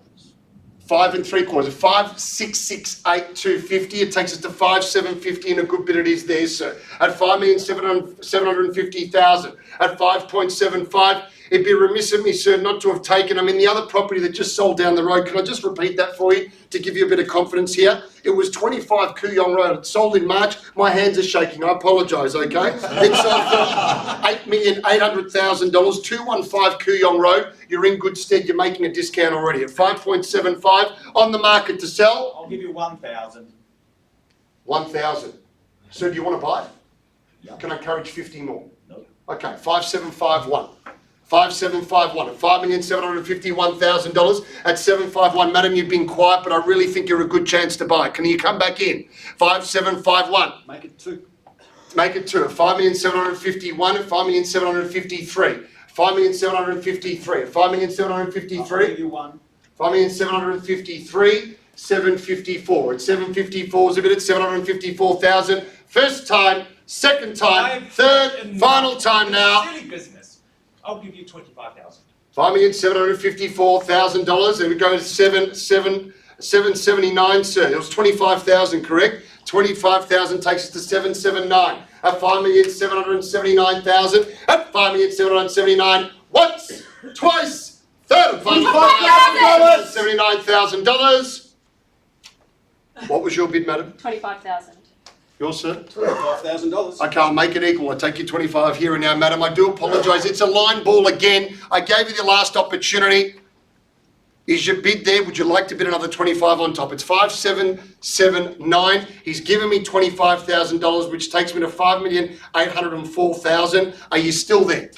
5 3/4. 5,668,250. It takes us to 5,750, and a good bit it is there, sir. At 5,750,000. At 5.75. It'd be remiss of me, sir, not to have taken. I mean, the other property that just sold down the road, can I just repeat that for you to give you a bit of confidence here? It was 25 Kooyong Road. It sold in March. My hands are shaking. I apologise, okay? It sold for $8,800,000, 215 Kooyong Road. You're in good stead. You're making a discount already at 5.75 on the market to sell. I'll give you 1,000. 1,000. So do you want to buy it? Yeah. Can I encourage 50 more? No. Okay, 5,751. 5751 at $5,751,000 at 751. Madam, you've been quiet, but I really think you're a good chance to buy. Can you come back in? 5751. Make it 2. Make it 2 at $5,751 at $5,753. $5,753 at $5,753. 5,753, 754. At 754 is a bit at 754,000. First time, second time, third, final time now. Silly business. I'll give you $25,000. $5,754,000, and we go to 779, sir. It was 25,000, correct? 25,000 takes us to 779 at 5,779,000 at 5,779. Once, twice, third, $5,000, $79,000. What was your bid, madam? 25,000. Yours, sir? $25,000. I can't make it equal. I take you 25 here and now, madam. I do apologise. It's a line ball again. I gave you the last opportunity. Is your bid there? Would you like to bid another 25 on top? It's 5,779. He's given me $25,000, which takes me to 5,804,000. Are you still there?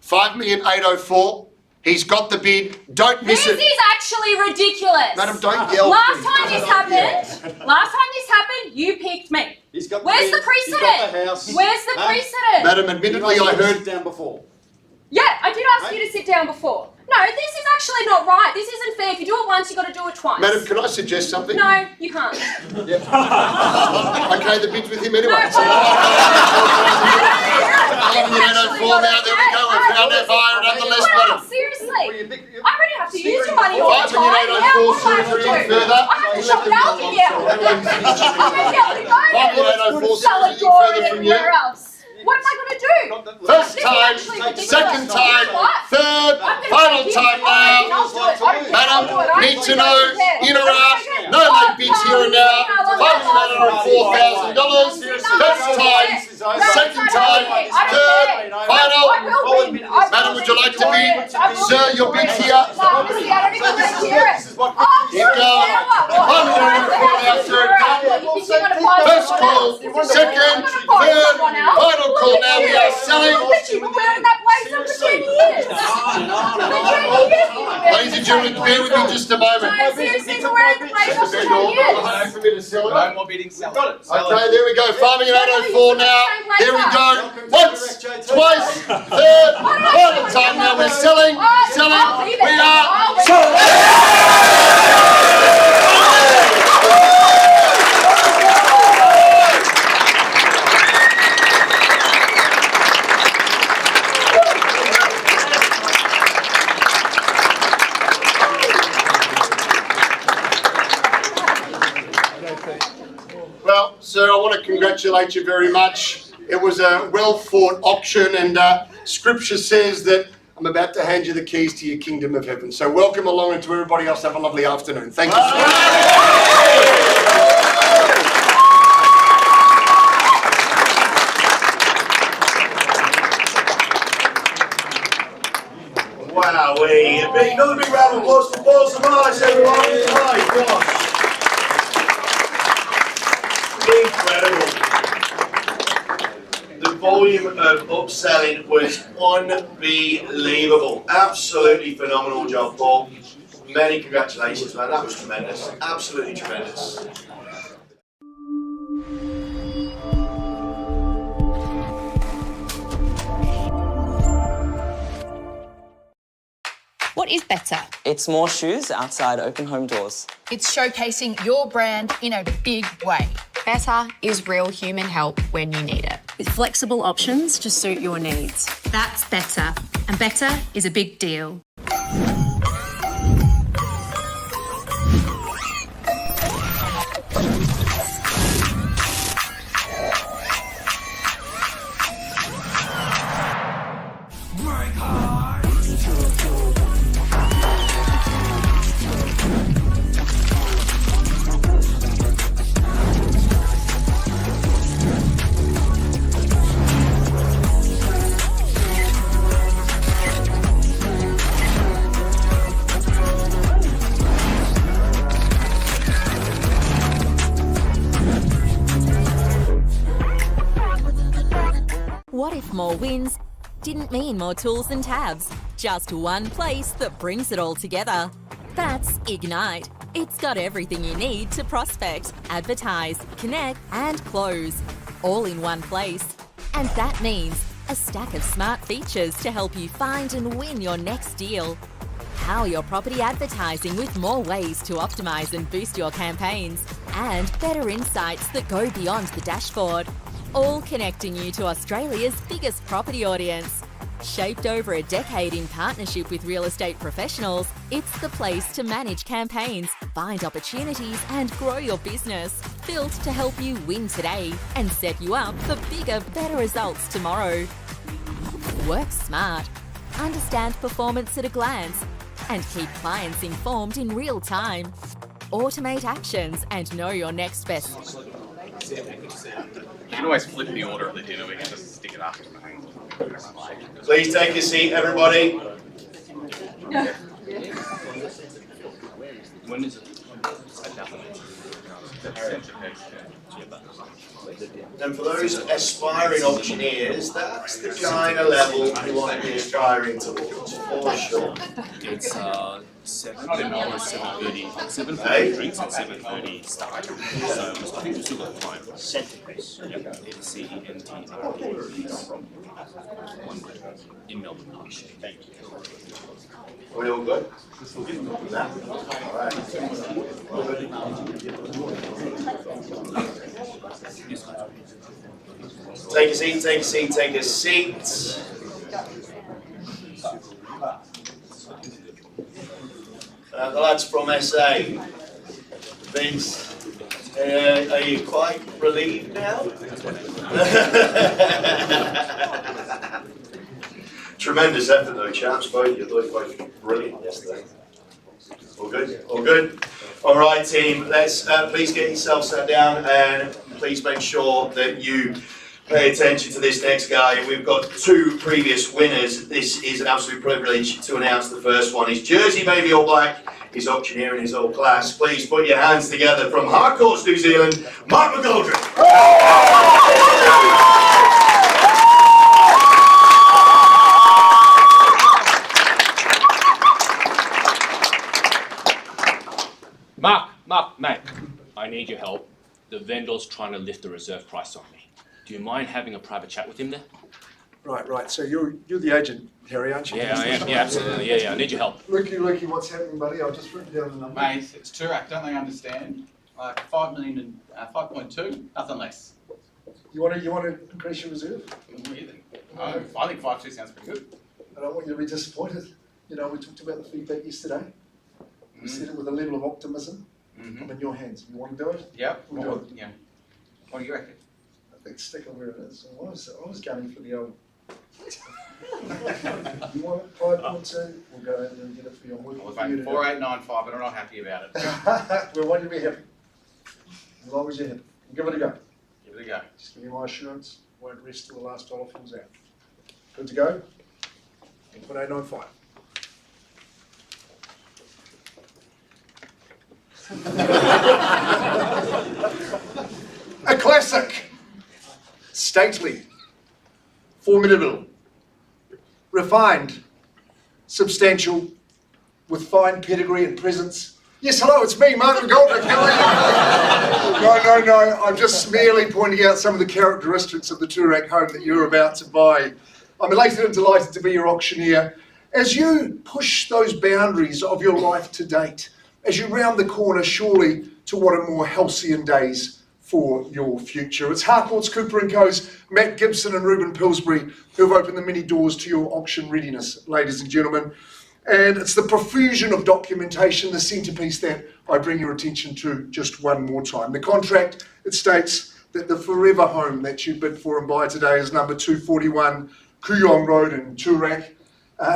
5,804,000. He's got the bid. Don't miss it. This is actually ridiculous. Madam, don't yell. Last time this happened, you picked me. Where's the precedent? Where's the precedent? Madam, admittedly, I heard down before. Yeah, I did ask you to sit down before. No, this is actually not right. This isn't fair. If you do it once, you've got to do it twice. Madam, can I suggest something? No, you can't. Okay, the bid's with him anyway. No, So 5,804 now, there we go. We found our buyer and the list, madam. Seriously. I already have to use your money all the time. Now, what do I have to do? further. I have to shop it out again. I might be able to go to 5,804 Salvador further and from you. everywhere else. What am I going to do? First This is time, actually ridiculous. second time, What? third, I'm gonna final take it. time I'll now. do it. I don't care. Madam, I'll do it. need to I know, don't care. interrupt, no late bids here and now. $5,804,000. First time, second time, third, final. Madam, would you like to bid? Sir, your bid here. I don't even want to hear it. Keep going. First call, second, third, final call. Now we are selling. You've been wearing that blazer for 10 years. Ladies and gentlemen, bear with me just a moment. No, seriously, you've been wearing the blazer for 10 years. For me to sell it. No more bidding, sell it. Okay, there we go. 5,804 now. There we go. Once, twice, third, final time now. We're selling, selling. We are selling. Well, sir, I want to congratulate you very much. It was a well-fought auction, and Scripture says that I'm about to hand you the keys to your kingdom of heaven. So welcome along, and to everybody else, have a lovely afternoon. Thank you so much. Wowee. Another big round of applause for Paul Samaras, everyone. My gosh. Incredible. The volume of upselling was unbelievable. Absolutely phenomenal job, Paul. Many congratulations, man. That was tremendous. Absolutely tremendous. What is better? It's more shoes outside open home doors. It's showcasing your brand in a big way. Better is real human help when you need it. With flexible options to suit your needs. That's better. And better is a big deal. What if more wins didn't mean more tools and tabs. Just one place that brings it all together. That's Ignite. It's got everything you need to prospect, advertise, connect, and close. All in one place. And that means a stack of smart features to help you find and win your next deal. Power your property advertising with more ways to optimize and boost your campaigns. And better insights that go beyond the dashboard. All connecting you to Australia's biggest property audience. Shaped over a decade in partnership with real estate professionals, it's the place to manage campaigns, find opportunities and grow your business. Built to help you win today and set you up for bigger, better results tomorrow. Work smart. Understand performance at a glance and keep clients informed in real time. Automate actions and know your next best. You can always flip the order of the dinner. We can just stick it up. Please take a seat, everybody. When is it? And for those aspiring auctioneers, that's the kind of level you want to be aspiring towards, for sure. It's 7 hours, 7:30. 7:30 drinks and 7:30 start. So I think we've still got time. Centerpiece. Yep. It's CENTR. In Melbourne. Thank you. Are we all good? Nah? All right. Take a seat, take a seat, take a seat. The lads from SA, Vince, are you quite relieved now? Tremendous effort though, chaps, both you looked both brilliant yesterday. All good? All good? All right, team, let's please get yourself sat down and please make sure that you pay attention to this next guy. We've got two previous winners. This is an absolute privilege to announce the first one. He's Jersey Baby All Black. He's auctioneer in his old class. Please put your hands together from Harcourts, New Zealand, Mark McGoldrick. Mark, mate, I need your help. The vendor's trying to lift the reserve price on me. Do you mind having a private chat with him there? Right. So you're the agent, Harry, aren't you? Yeah, I am. Yeah, absolutely. Yeah, I need your help. Lukey, what's happening, buddy? I'll just write down the number. Mate, it's Turak, don't they understand? Like 5 million and 5.2, nothing less. You want to increase your reserve? What do you think? Oh, I think 5.2 sounds pretty good. I don't want you to be disappointed. You know, we talked about the feedback yesterday. We said it with a level of optimism. I'm in your hands. You want to do it? Yep. We'll do it. Yeah. What do you reckon? I think stick it where it is. I was going for the old. You want it 5.2? We'll go ahead and get it for you. I was making 4895, but I'm not happy about it. We want you to be happy. As long as you're happy. We'll give it a go. Give it a go. Just give me my assurance. Won't rest till the last dollar falls out. Good to go? 4895. A classic, stately, formidable, refined, substantial, with fine pedigree and presence. Yes, hello, it's me, Mark McGoldrick. How are you? No, I'm just merely pointing out some of the characteristics of the Turak home that you're about to buy. I'm elated and delighted to be your auctioneer. As you push those boundaries of your life to date, as you round the corner surely to what are more halcyon days for your future. It's Harcourts, Cooper & Co.'s Matt Gibson and Ruben Pillsbury who have opened the many doors to your auction readiness, ladies and gentlemen. And it's the profusion of documentation, the centrepiece that I bring your attention to just one more time. The contract, it states that the forever home that you bid for and buy today is number 241 Kooyong Road in Turak,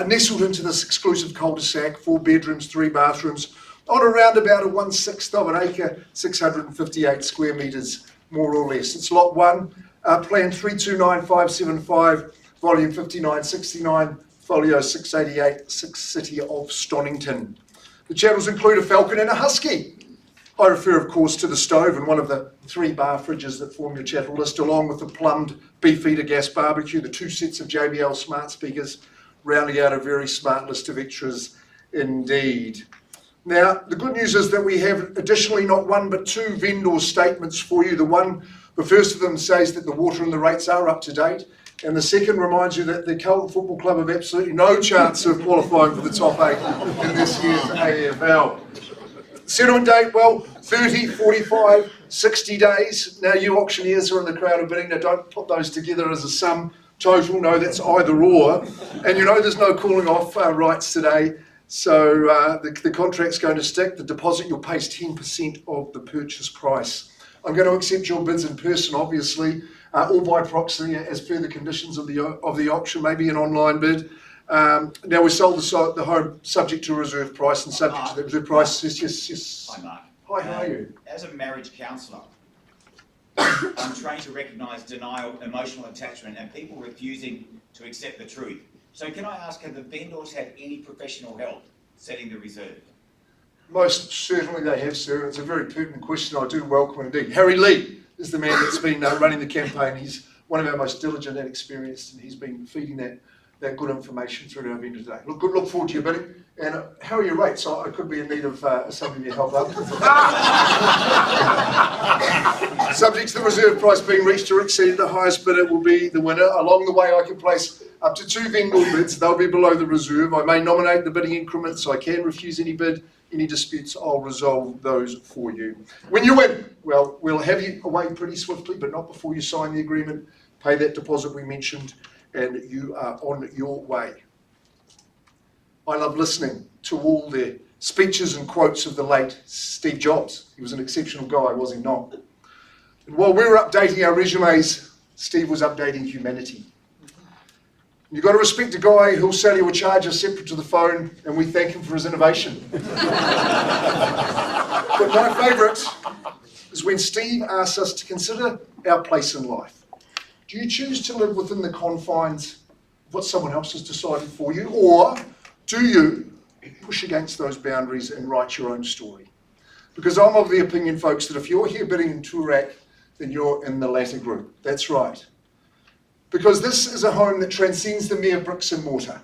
nestled into this exclusive cul-de-sac, 4 bedrooms, 3 bathrooms, on around about a 1/6 of an acre, 658 square metres, more or less. It's lot 1, plan 329575, volume 5969, folio 688, 6 City of Stonington. The channels include a falcon and a husky. I refer, of course, to the stove and one of the 3 bar fridges that form your chattel list, along with the plumbed Beefeater gas barbecue, the 2 sets of JBL smart speakers, rounding out a very smart list of extras indeed. Now, the good news is that we have additionally not 1 but 2 vendor statements for you. The first of them says that the water and the rates are up to date, and the second reminds you that the Carlton Football Club have absolutely no chance of qualifying for the top 8 in this year's AFL. Settlement date, well, 30, 45, 60 days. Now, you auctioneers are in the crowd of bidding. Now, don't put those together as a sum total. No, that's either or. And you know there's no cooling off rights today. So the contract's going to stick. The deposit you'll pay is 10% of the purchase price. I'm going to accept your bids in person, obviously, or by proxy, as per the conditions of the auction, maybe an online bid. Now, we sold the home subject to reserve price and subject to the reserve price. Yes. Hi, Mark. Hi, how are you? As a marriage counsellor, I'm trained to recognise denial, emotional attachment, and people refusing to accept the truth. So can I ask, have the vendors had any professional help setting the reserve? Most certainly they have, sir. It's a very pertinent question. I do welcome it indeed. Harry Lee is the man that's been running the campaign. He's one of our most diligent and experienced, and he's been feeding that good information through to our vendor today. Look forward to your bidding. And how are your rates? I could be in need of some of your help up. Subject to the reserve price being reached or exceeded, the highest bidder will be the winner. Along the way, I can place up to 2 vendor bids. They'll be below the reserve. I may nominate the bidding increments. I can refuse any bid. Any disputes, I'll resolve those for you. When you win, well, we'll have you away pretty swiftly, but not before you sign the agreement, pay that deposit we mentioned, and you are on your way. I love listening to all the speeches and quotes of the late Steve Jobs. He was an exceptional guy, was he not? And while we were updating our resumes, Steve was updating humanity. You've got to respect a guy who'll sell you a charger separate to the phone, and we thank him for his innovation. But my favourite is when Steve asks us to consider our place in life. Do you choose to live within the confines of what someone else has decided for you, or do you push against those boundaries and write your own story? Because I'm of the opinion, folks, that if you're here bidding in Toorak, then you're in the latter group. That's right. Because this is a home that transcends the mere bricks and mortar.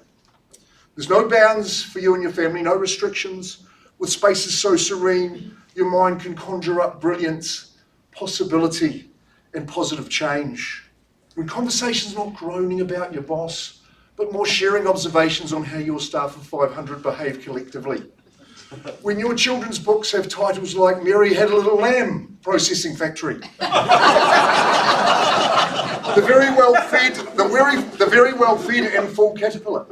There's no bounds for you and your family, no restrictions. With spaces so serene, your mind can conjure up brilliance, possibility, and positive change. When conversation's not groaning about your boss, but more sharing observations on how your staff of 500 behave collectively. When your children's books have titles like Mary Had a Little Lamb Processing Factory. The very well fed and full caterpillar.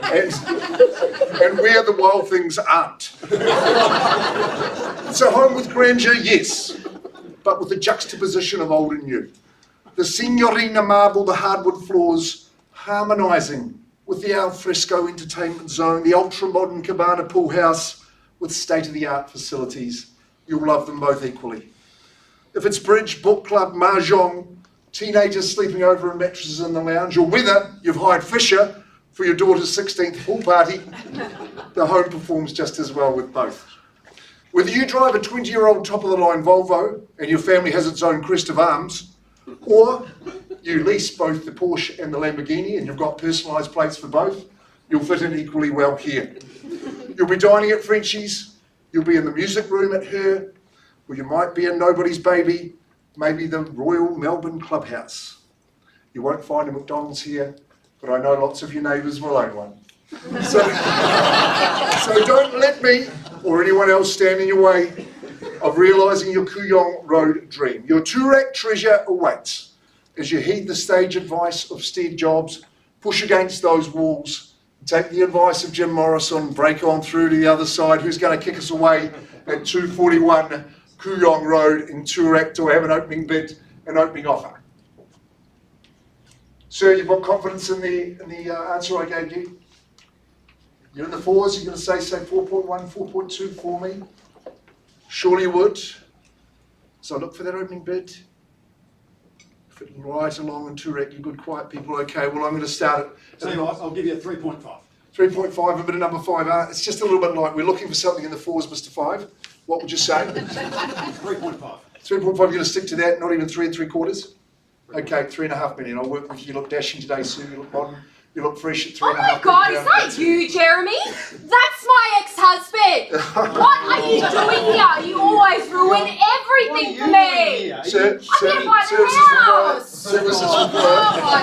And where the wild things aren't. It's a home with grandeur, yes, but with a juxtaposition of old and new. The Signorina marble, the hardwood floors, harmonising with the al fresco entertainment zone, the ultra-modern cabana pool house with state-of-the-art facilities. You'll love them both equally. If it's bridge, book club, mahjong, teenagers sleeping over in mattresses in the lounge, or whether you've hired Fisher for your daughter's 16th pool party, the home performs just as well with both. Whether you drive a 20-year-old top-of-the-line Volvo and your family has its own crest of arms, or you lease both the Porsche and the Lamborghini and you've got personalised plates for both, you'll fit in equally well here. You'll be dining at Frenchie's, you'll be in the music room at Her, or you might be in Nobody's Baby, maybe the Royal Melbourne Clubhouse. You won't find a McDonald's here, but I know lots of your neighbours will own one. So don't let me or anyone else stand in your way of realising your Kooyong Road dream. Your Toorak treasure awaits as you heed the stage advice of Steve Jobs, push against those walls, take the advice of Jim Morrison, break on through to the other side. Who's going to kick us away at 241 Kooyong Road in Toorak to have an opening bid, an opening offer? Sir, you've got confidence in the answer I gave you? You're in the fours, you're going to say 4.1, 4.2 for me? Surely you would. So look for that opening bid. Fitting right along in Toorak, you good, quiet people. Okay, well, I'm going to start it. Tell you what, I'll give you a 3.5. 3.5, a bit of number 5. It's just a little bit light. We're looking for something in the fours, Mr. 5. What would you say? 3.5. 3.5, you're going to stick to that, not even 3 3/4? Okay, 3.5 million. I'll work with you. You look dashing today, Sue. You look modern. You look fresh at 3.5 million. Oh my God, is that you, Jeremy? That's my ex-husband. What are you doing here? You always ruin everything for me. Sir, I'm my house. Services Oh my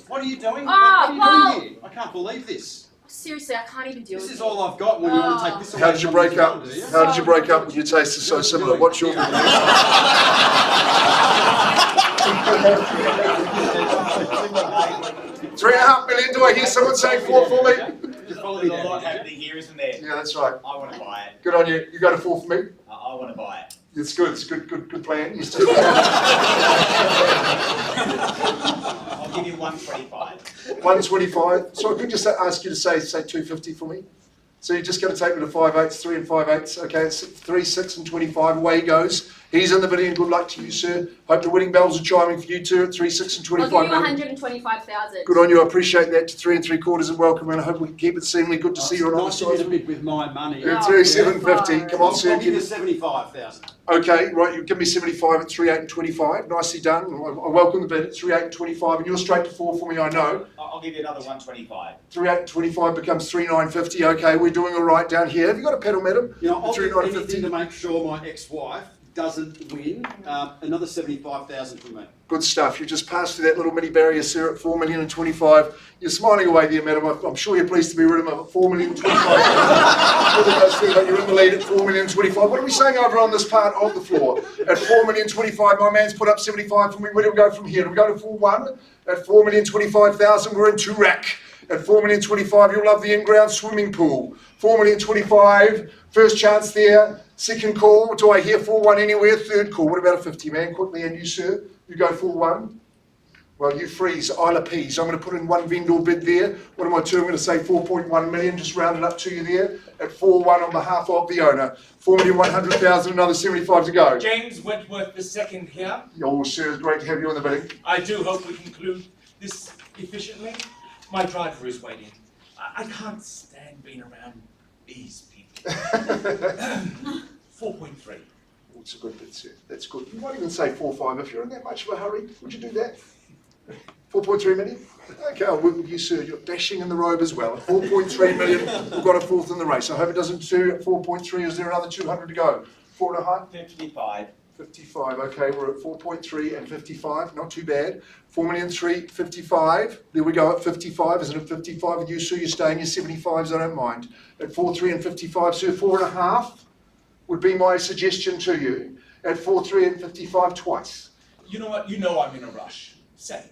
What are you doing? Oh, what are you well- doing here? I can't believe this. Seriously, I can't even deal This with is it. all I've got when you want to take this away. How did you break up? How did you break up when your taste is so similar? What's your... 3.5 million. Do I hear someone say 4 for me? There's a lot happening here, isn't there? Yeah, that's right. I want to buy it. Good on you. You go to 4 for me. I want to buy it. It's good. It's good. Good plan. You still... I'll give you 125. 125. So I could just ask you to say 250 for me. So you're just going to take me to 5/8, 3 and 5/8. Okay, it's 3, 6 and 25. Away he goes. He's in the bidding. Good luck to you, sir. Hope the winning bells are chiming for you too at 3, 6 and 25. I'll give you 125,000. Good on you. I appreciate that. To 3 3/4 and welcome. And I hope we can keep it seemly. Good to see you on the other Nice to get side. a bid with my money. 3, 750. Come on, sir. I'll give you 75,000. Okay, right, you give me 75 at 3, 8 and 25. Nicely done. I welcome the bid at 3, 8 and 25. And you're straight to 4 for me, I know. I'll give you another 125. 3, 8 and 25 becomes 3, 950. Okay, we're doing all right down here. Have you got a pedal, madam? You know, I'll 3, do 950. anything to make sure my ex-wife doesn't win. Another 75,000 from me. Good stuff. You just passed through that little mini barrier, sir, at 4 million and 25. You're smiling away there, madam. I'm sure you're pleased to be rid of him at 4 million and 25. You're in the lead at 4 million and 25. What are we saying over on this part of the floor? At 4 million 25, my man's put up 75 for me. Where do we go from here? Do we go to 4-1? At 4 million 25,000, we're in Turak. At 4 million 25, you'll love the in-ground swimming pool. 4 million 25, first chance there. Second call, do I hear 4-1 anywhere? Third call, what about a 50, man? Quickly, and you, sir? You go 4-1. Well, you freeze, Isla Peas. I'm going to put in one vendor bid there. What am I two? I'm going to say 4.1 million, just round it up to you there. At 4-1 on behalf of the owner. 4,100,000, another 75 to go. James Wentworth II here. Oh, sir, it's great to have you on the bidding. I do hope we conclude this efficiently. My driver is waiting. I can't stand being around these people. 4.3. Oh, it's a good bid, sir. That's good. You might even say 4.5 if you're in that much of a hurry. Would you do that? 4.3 million? Okay, I'll work with you, sir. You're dashing in the robe as well. At 4.3 million, we've got a fourth in the race. I hope it doesn't do at 4.3. Is there another 200 to go? 4.5? 55. 55, okay, we're at 4.3 and 55, not too bad. 4,003,55, there we go at 55, isn't it 55 with you, Sue? You're staying your 75s, I don't mind. At 4.3 and 55, Sue, 4.5 would be my suggestion to you. At 4.3 and 55 twice. You know what? You know I'm in a rush. Say.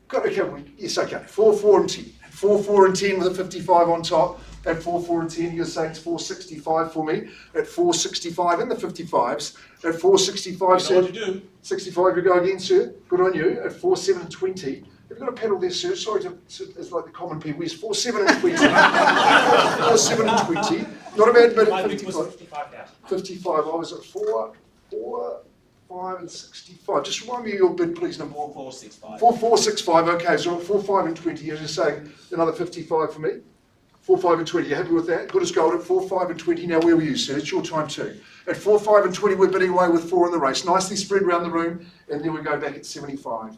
Got okay, yes, okay. 4, 4 and 10. 4, 4 and 10 with a 55 on top. At 4, 4 and 10, you're saying it's 465 for me. At 465 in the 55s. At 465, sir. What to do? 65, you go again, sir. Good on you. At 4, 7 and 20. Have you got a pedal there, sir? Sorry to, it's like the common people. It's 4, 7 and 20. 4, 7 and 20. Not a bad bid at 55. 55, I was at 4, 5 and 65. Just remind me of your bid, please, number 1. 465. 4,465, okay, so at 4, 5 and 20, you're just saying another 55 for me. 4, 5 and 20, you happy with that? Good as gold at 4, 5 and 20. Now where were you, sir? It's your time too. At 4, 5 and 20, we're bidding away with 4 in the race. Nicely spread around the room, and then we go back at 75.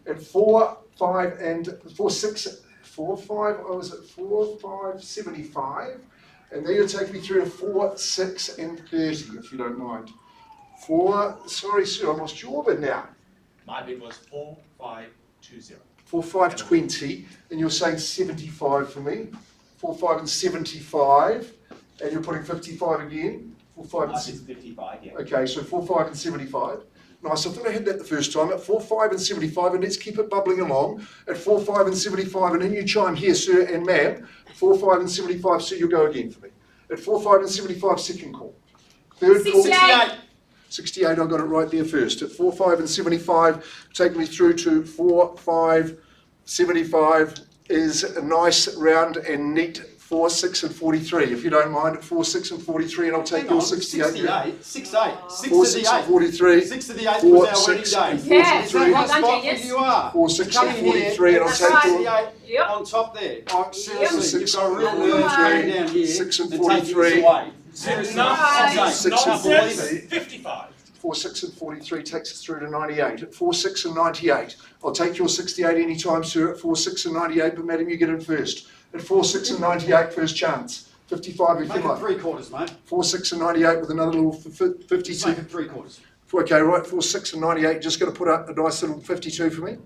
At 4, 5 and 4, 6, 4, 5, I was at 4, 5, 75. And then you'll take me through to 4, 6 and 30, if you don't mind. 4, sorry, sir, I lost your bid now. My bid was 4,520. 4, 5, 20, and you're saying 75 for me. 4, 5 and 75, and you're putting 55 again. 4, 5 and 55, yeah. Okay, so 4, 5 and 75. Nice, I thought I had that the first time. At 4, 5 and 75, and let's keep it bubbling along. At 4, 5 and 75, and then you chime here, sir and ma'am. 4, 5 and 75, so you'll go again for me. At 4, 5 and 75, second call. Third call. 68. 68, I got it right there first. At 4, 5 and 75, take me through to 4, 5, 75 is a nice, round and neat 4, 6 and 43. If you don't mind, at 4, 6 and 43, and I'll take your 68. 68, 6, 8, 6 4, to 6 the and 8. 43. 6 to the 8 4, was our 6 wedding and day. 43. Yeah, Is that how well done, spot genius. you are? 4, 6 Come and in here, 43, and I'll that's take right. your... 68 Yep. on top there. Oh, seriously, 6 you've got a real and nerve 43, going down here 6 and and taking 43. this away. Nonsense. 55. 46 and 43 takes us through to 98. At 46 and 98, I'll take your 68 anytime, sir. At 46 and 98, but madam, you get in first. At 46 and 98, first chance. 55 if you like. 3/4, mate. 46 and 98 with another little 52. Make it 3/4. Okay, right, 46 and 98, just going to put up a nice little 52 for me.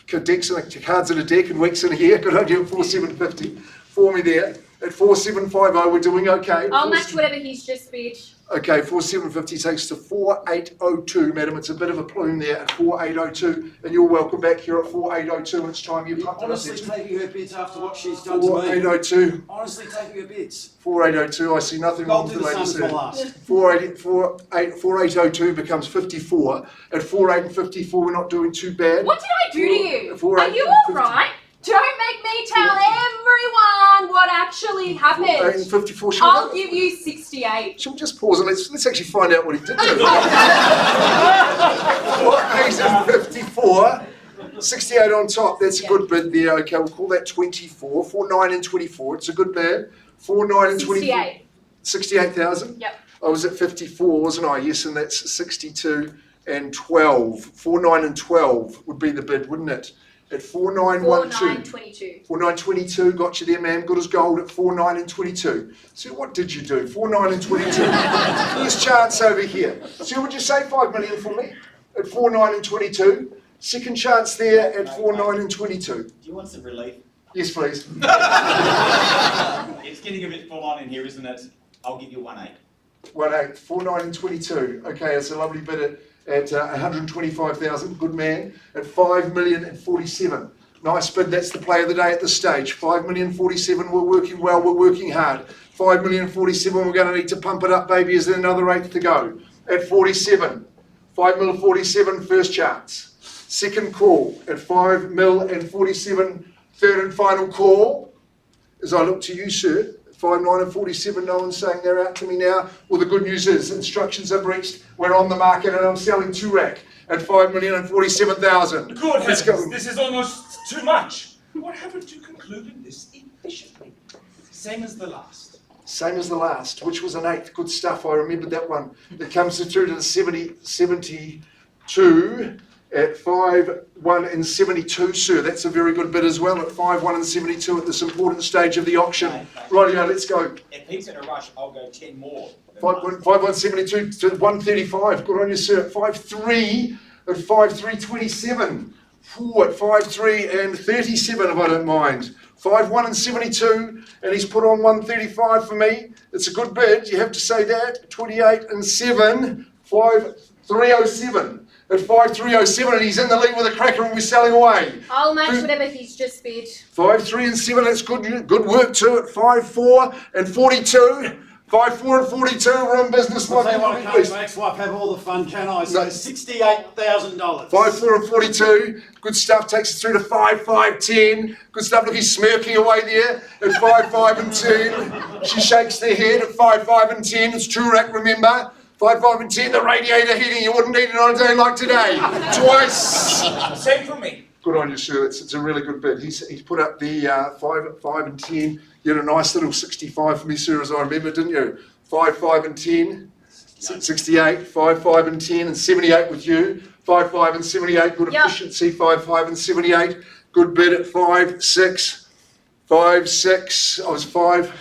Decks and cards in a deck and weeks in a year. Good idea, 4750 for me there. At 4750, we're doing okay. I'll match whatever he's just bid. Okay, 4750 takes to 4802, madam. It's a bit of a plume there at 4802, and you're welcome back here at 4802. And it's time you pumped it up. Honestly taking her bids after what she's done to me. 4802. Honestly taking her bids. 4802. I see nothing wrong with the lady, sir. 4802 becomes 54. At 4854, we're not doing too bad. What did I do to you? Are you alright? Don't make me tell everyone what actually happened. 4854. I'll give you 68. Shall we just pause and let's actually find out what he did. 4854. 68 on top. That's a good bid there. Okay, we'll call that 24. 49 and 24. It's a good bid. 49 and 24. 68. 68,000? Yep. I was at 54, wasn't I? Yes, and that's 62 and 12. 49 and 12 would be the bid, wouldn't it? At 4912. 4922. 4922, got you there, ma'am. Good as gold at 49 and 22. So what did you do? 49 and 22. First chance over here. So would you say 5 million for me? At 49 and 22. Second chance there at 49 and 22. Do you want some relief? Yes, please. It's getting a bit full on in here, isn't it? I'll give you 1.8. 1.8, 49 and 22. Okay, it's a lovely bid at 125,000. Good man. At 5,047,000. Nice bid. That's the play of the day at this stage. 5,047,000. We're working well. We're working hard. 5,047,000. We're going to need to pump it up, baby. Is there another 8 to go? At 47. 5,047,000. First chance. Second call at 5,047,000. Third and final call. As I look to you, sir. 5,9 and 47, no one's saying they're out to me now. Well, the good news is instructions have reached. We're on the market and I'm selling Turak at 5,047,000. Good heavens, this is almost too much. What happened to concluding this efficiently? Same as the last. Same as the last, which was an 8. Good stuff, I remembered that one. It comes through to the 72 at 5,1 and 72, sir. That's a very good bid as well at 5,1 and 72 at this important stage of the auction. Rightio, let's go. If he's in a rush, I'll go 10 more. 5,1 72 to 135. Good on you, sir. At 5,3 at 5,327. At 5,3 and 37, if I don't mind. 5,1 and 72, and he's put on 135 for me. It's a good bid. You have to say that. 28 and 7. 5,307. At 5,307, and he's in the lead with a cracker, and we're selling away. I'll match whatever he's just bid. 5,3 and 7, that's good work too. At 5,4 and 42. 5,4 and 42, we're in business. I'll tell you what, I can't make ex-wife have all the fun, can I? So $68,000. 5,4 and 42, good stuff, takes us through to 5,510. Good stuff, look, he's smirking away there. At 5,5 and 10, she shakes their head. At 5,5 and 10, it's Turak, remember? 5,5 and 10, the radiator heating, you wouldn't need it on a day like today. Twice. Same for me. Good on you, sir. It's a really good bid. He's put up the 5 and 10. You had a nice little 65 for me, sir, as I remember, didn't you? 5, 5 and 10. 68. 5, 5 and 10, and 78 with you. 5, 5 and 78. Good efficiency. 5, 5 and 78. Good bid at 5, 6. 5, 6. I was 5,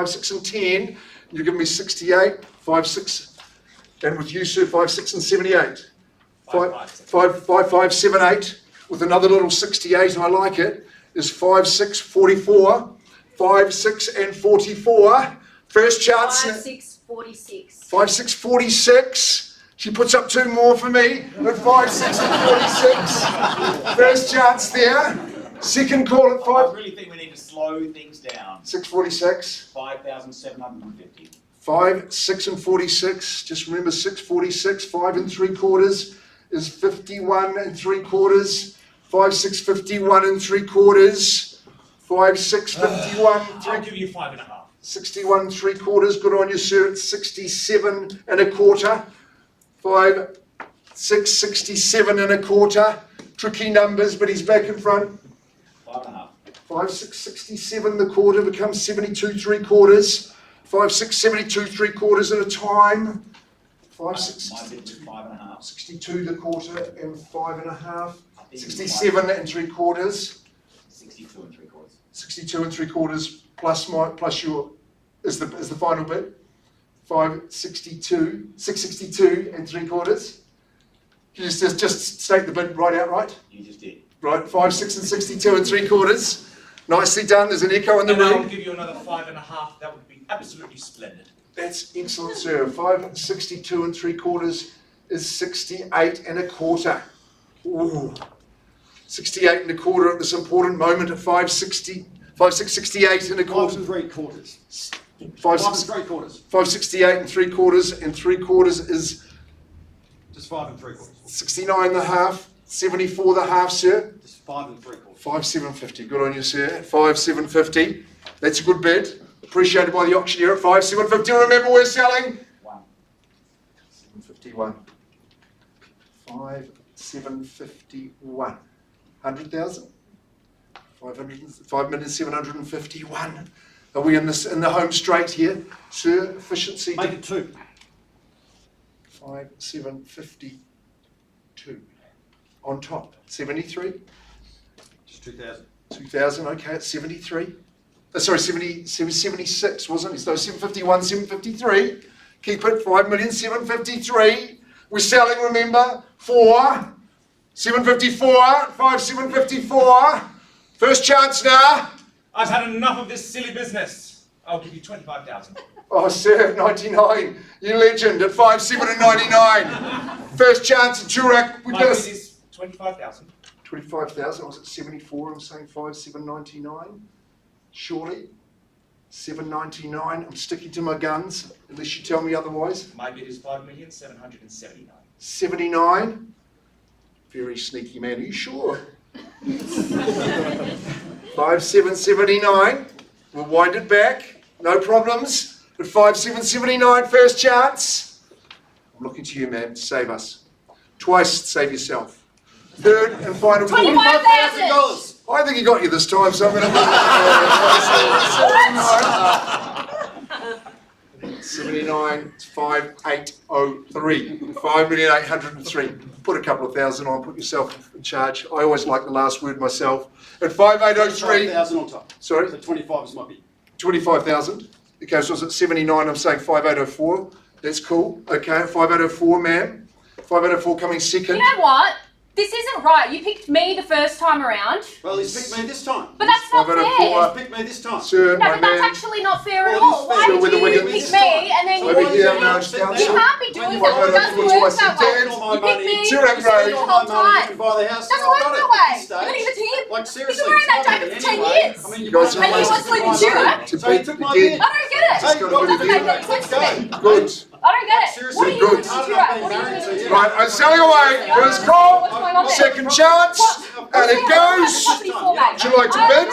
6 and 10. You give me 68. 5, 6. And with you, sir, 5, 6 and 78. 5, 5, 7, 8 with another little 68, I like it, is 5, 6, 44, 5, 6 and 44. First chance. 5, 6, 46. 5, 6, 46. She puts up 2 more for me at 5, 6 and 46. First chance there. Second call at 5. I really think we need to slow things down. 646. 5,750. 5, 6 and 46. Just remember 646, 5 and 3/4 is 51 and 3/4. 5, 6, 51 and 3/4. 5, 6, 51. I'll give you 5.5. 61 3/4. Good on you, sir. It's 67 1/4. 5, 6, 67 1/4. Tricky numbers, but he's back in front. 5.5. 5, 6, 67 1/4 becomes 72 3/4. 5, 6, 72 3/4 at a time. 5, 6, My bid was 5.5. 62 the quarter and 5.5. 67 3/4. 62 3/4. 62 3/4 plus your is the final bid. 662 3/4. Can you just state the bid right outright? You just did. Right, 5, 6 and 62 3/4. Nicely done. There's an echo in the And I'll room. give you another 5.5. That would be absolutely splendid. That's excellent, sir. 5, 62 3/4 is 68 1/4. Ooh. 68 1/4 at this important moment at 5, 6, 68 1/4. 5 3/4. 5, 5 3/4. 568 3/4 and 3/4 is Just 5 3/4. 69 1/2, 74 1/2, sir. Just 5 3/4. 5 750. Good on you, sir. 5 750. That's a good bid. Appreciated by the auctioneer at 5 750. Remember, we're selling 751. 5 751. 100,000. 5,751,000. Are we in the home straight here, sir? Efficiency. Make it 2. 5 752. On top. 73. Just 2,000. 2,000. Okay, it's 73. Sorry, 76, wasn't it? So 751, 753. Keep it. 5,753,000. We're selling, remember, for 754. 5 754. First chance now. I've had enough of this silly business. I'll give you 25,000. Oh, sir, 99. You legend at 5 799. First chance at Turak. My bid is 25,000. 25,000. Was it 74? I'm saying 5 799. Surely. 799. I'm sticking to my guns, unless you tell me otherwise. My bid is 5,779,000. 79. Very sneaky man. Are you sure? 5 779. We'll wind it back. No problems. At 5 779, first chance. I'm looking to you, man. Save us. Twice, save yourself. Third and final. $25,000. I think he got you this time, so I'm going to. 79, 5803. 5,803,000. Put a couple of thousand on, put yourself in charge. I always like the last word myself. At 5803. 5,000 on top. Sorry? So 25 is my bid. 25,000. Okay, so it's at 79, I'm saying 5804. That's cool. Okay, 5804, ma'am. 5804 coming second. You know what? This isn't right. You picked me the first time around. Well, he's picked me this time. But that's not fair. He's picked me this time. Sir, No, my but that's man. actually not fair at Well, all. it's Why fair did with the you Wiggins. pick me and then you Over want here, to March You Council. can't be doing that. It doesn't work that way. You picked me Turak the Road. whole time. Buy the house. Doesn't work that way. You're going to give it to him. Like He's seriously. been wearing that jacket for 10 years. I mean, You guys And he wants to live in Turak. To So he beat took the my dead. bid. I don't get it. Just got a It bit of doesn't make deal. any sense to me. Good. I don't get it. What are you Good. doing to Turak? What are you doing to Turak? Right, I'm selling away. First call, What's going on there? second chance, and it goes. Would you like to bid?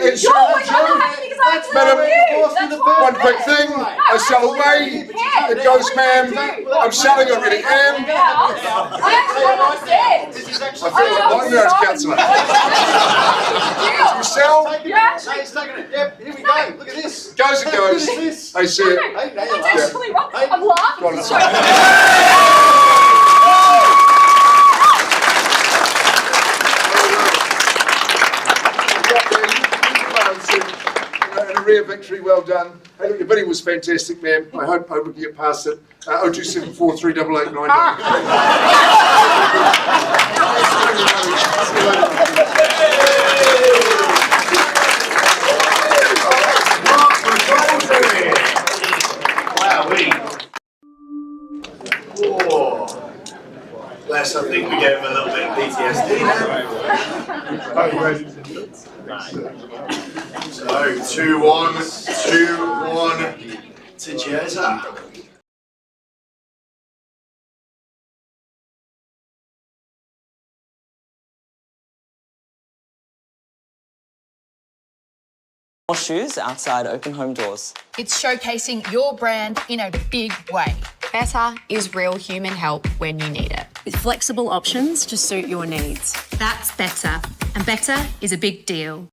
And You're always so, unhappy because I agree Madam, with you. That's why one quick thing. I sell away. It goes, ma'am. I'm selling. I really am. I actually don't understand. I feel like I'm marriage counsellor. You sell? He's taking it. Yep, here we go. Look at this. Goes and goes. Look at this. I see it. Hey, now That's you're actually wrong. I'm laughing. Go on, So And a rare victory, well done. Hey, look, your bidding was fantastic, ma'am. I hope we can get past it. 0274 388 Bless, I think we gave him a little bit of PTSD now. So 2-1 to Jezza. More shoes outside open home doors. It's showcasing your brand in a big way. Better is real human help when you need it. With flexible options to suit your needs. That's better. And better is a big deal.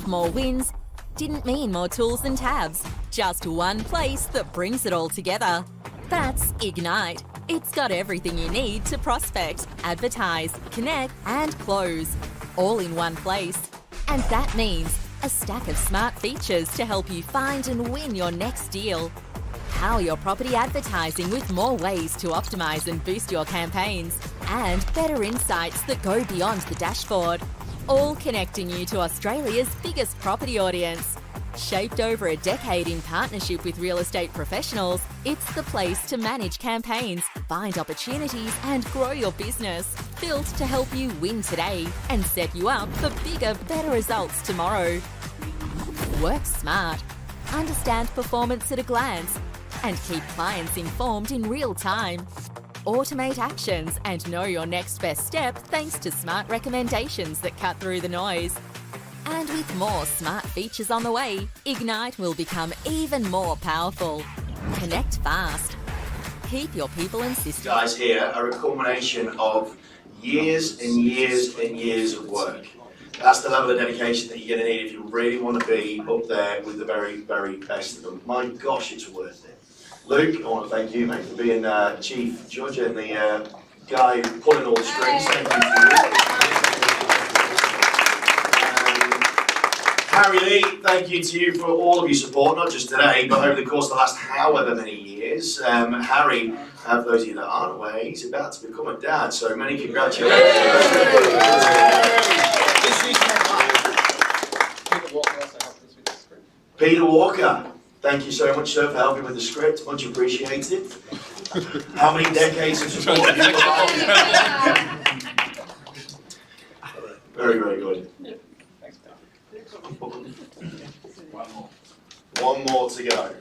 with more wins didn't mean more tools and tabs. Just one place that brings it all together. That's Ignite. It's got everything you need to prospect, advertise, connect, and close. All in one place. And that means a stack of smart features to help you find and win your next deal. Power your property advertising with more ways to optimize and boost your campaigns. And better insights that go beyond the dashboard. All connecting you to Australia's biggest property audience. Shaped over a decade in partnership with real estate professionals, it's the place to manage campaigns, find opportunities and grow your business. Built to help you win today and set you up for bigger, better results tomorrow. Work smart. Understand performance at a glance and keep clients informed in real time. Automate actions and know your next best step thanks to smart recommendations that cut through the noise. And with more smart features on the way, Ignite will become even more powerful. Connect fast. Keep your people and systems. Guys here are a culmination of years and years and years of work. That's the level of dedication that you're going to need if you really want to be up there with the very, very best of them. My gosh, it's worth it. Luke, I want to thank you, mate, for being chief judge and the guy pulling all the strings. Thank you to you. Harry Lee, thank you to you for all of your support, not just today, but over the course of the last however many years. Harry, for those of you that aren't aware, he's about to become a dad, so many congratulations. Peter Walker, thank you so much, sir, for helping with the script. Much appreciated. How many decades of support have you got? Very, very good. One more to go.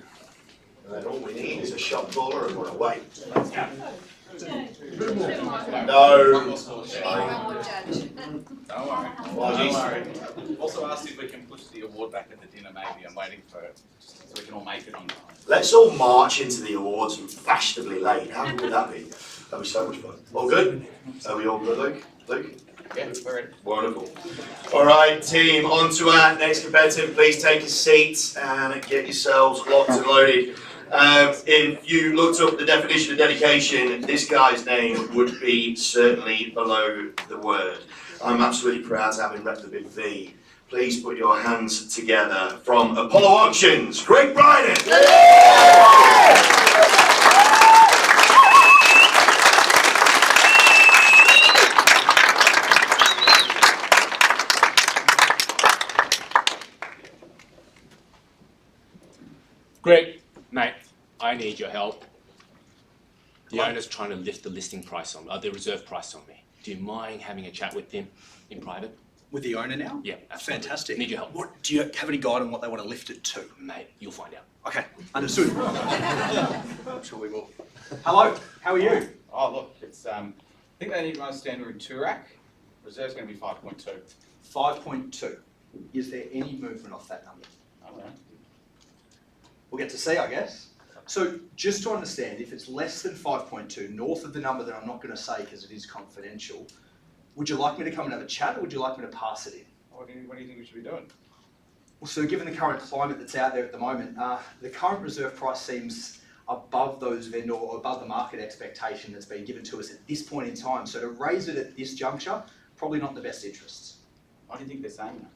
And then all we need is a shot caller and we're away. No. Don't worry. Also asked if we can push the award back at the dinner maybe. I'm waiting for it, so we can all make it on time. Let's all march into the awards fashionably late. How good would that be? That'd be so much fun. All good? Are we all good, Luke? Luke? Yeah, we're ready. Wonderful. All right, team, on to our next competitive. Please take a seat and get yourselves locked and loaded. If you looked up the definition of dedication, this guy's name would be certainly below the word. I'm absolutely proud to have him rep the Big V. Please put your hands together from Apollo Auctions, Greg Bryden. Greg, mate, I need your help. The owner's trying to lift the listing price on the reserve price on me. Do you mind having a chat with him in private? With the owner now? Yeah, absolutely. Fantastic. Need your help. What, do you have any guide on what they want to lift it to? Mate, you'll find out. Okay, understood. I'm sure we will. Hello, how are you? Oh look, it's I think they need to understand we're in Toorak. Reserve's going to be 5.2. 5.2. Is there any movement off that number? I don't know. We'll get to see, I guess. So just to understand, if it's less than 5.2, north of the number that I'm not going to say because it is confidential, would you like me to come and have a chat or would you like me to pass it in? What do you think we should be doing? Well, so given the current climate that's out there at the moment, the current reserve price seems above those vendor or above the market expectation that's been given to us at this point in time. So to raise it at this juncture, probably not in the best interests. Why do you think they're saying that?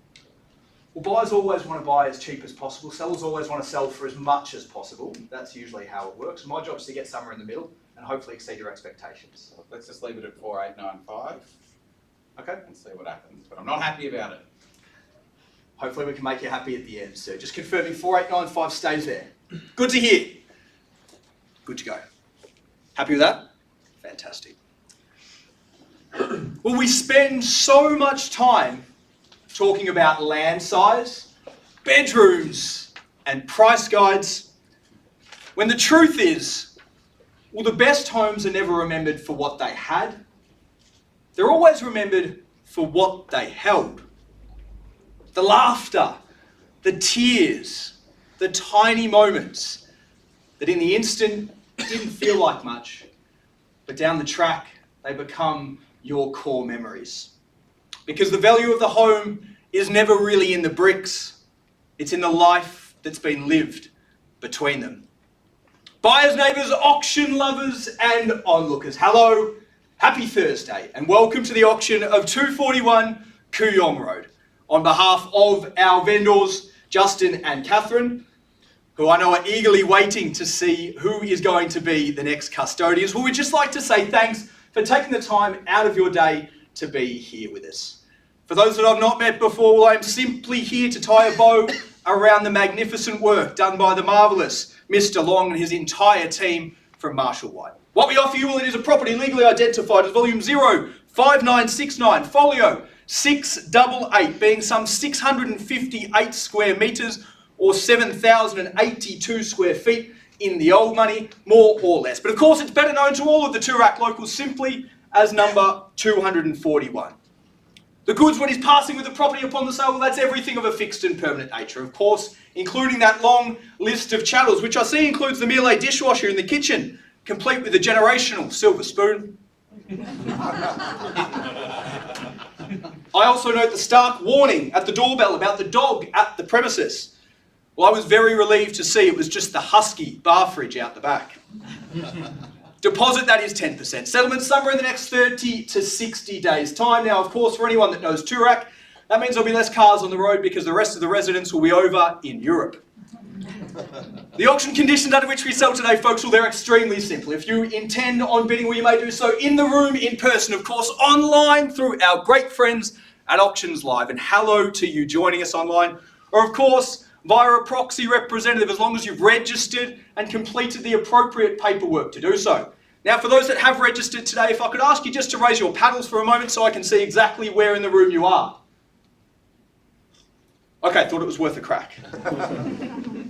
Well, buyers always want to buy as cheap as possible. Sellers always want to sell for as much as possible. That's usually how it works. My job is to get somewhere in the middle and hopefully exceed your expectations. Let's just leave it at 4895. Okay. And see what happens. But I'm not happy about it. Hopefully we can make you happy at the end, sir. Just confirming 4895 stays there. Good to hear. Good to go. Happy with that? Fantastic. Well, we spend so much time talking about land size, bedrooms, and price guides, when the truth is, well, the best homes are never remembered for what they had. They're always remembered for what they held. The laughter, the tears, the tiny moments that in the instant didn't feel like much, but down the track, they become your core memories. Because the value of the home is never really in the bricks. It's in the life that's been lived between them. Buyers, neighbours, auction lovers and onlookers, hello, happy Thursday and welcome to the auction of 241 Kooyong Road. On behalf of our vendors, Justin and Catherine, who I know are eagerly waiting to see who is going to be the next custodians, well, we'd just like to say thanks for taking the time out of your day to be here with us. For those that I've not met before, well, I'm simply here to tie a bow around the magnificent work done by the marvellous Mr. Long and his entire team from Marshall White. What we offer you, well, it is a property legally identified as volume 05969, folio 688, being some 658 square metres or 7,082 square feet in the old money, more or less. But of course, it's better known to all of the Toorak locals simply as number 241. The goods, when he's passing with the property upon the sale, well, that's everything of a fixed and permanent nature, of course, including that long list of chattels, which I see includes the Miele dishwasher in the kitchen, complete with a generational silver spoon. I also note the stark warning at the doorbell about the dog at the premises. Well, I was very relieved to see it was just the husky bar fridge out the back. Deposit, that is 10%. Settlement somewhere in the next 30 to 60 days' time. Now, of course, for anyone that knows Toorak, that means there'll be less cars on the road because the rest of the residents will be over in Europe. The auction conditions under which we sell today, folks, well, they're extremely simple. If you intend on bidding, well, you may do so in the room, in person, of course, online through our great friends at Auctions Live. And hello to you joining us online, or of course, via a proxy representative, as long as you've registered and completed the appropriate paperwork to do so. Now, for those that have registered today, if I could ask you just to raise your paddles for a moment so I can see exactly where in the room you are. Okay, thought it was worth a crack.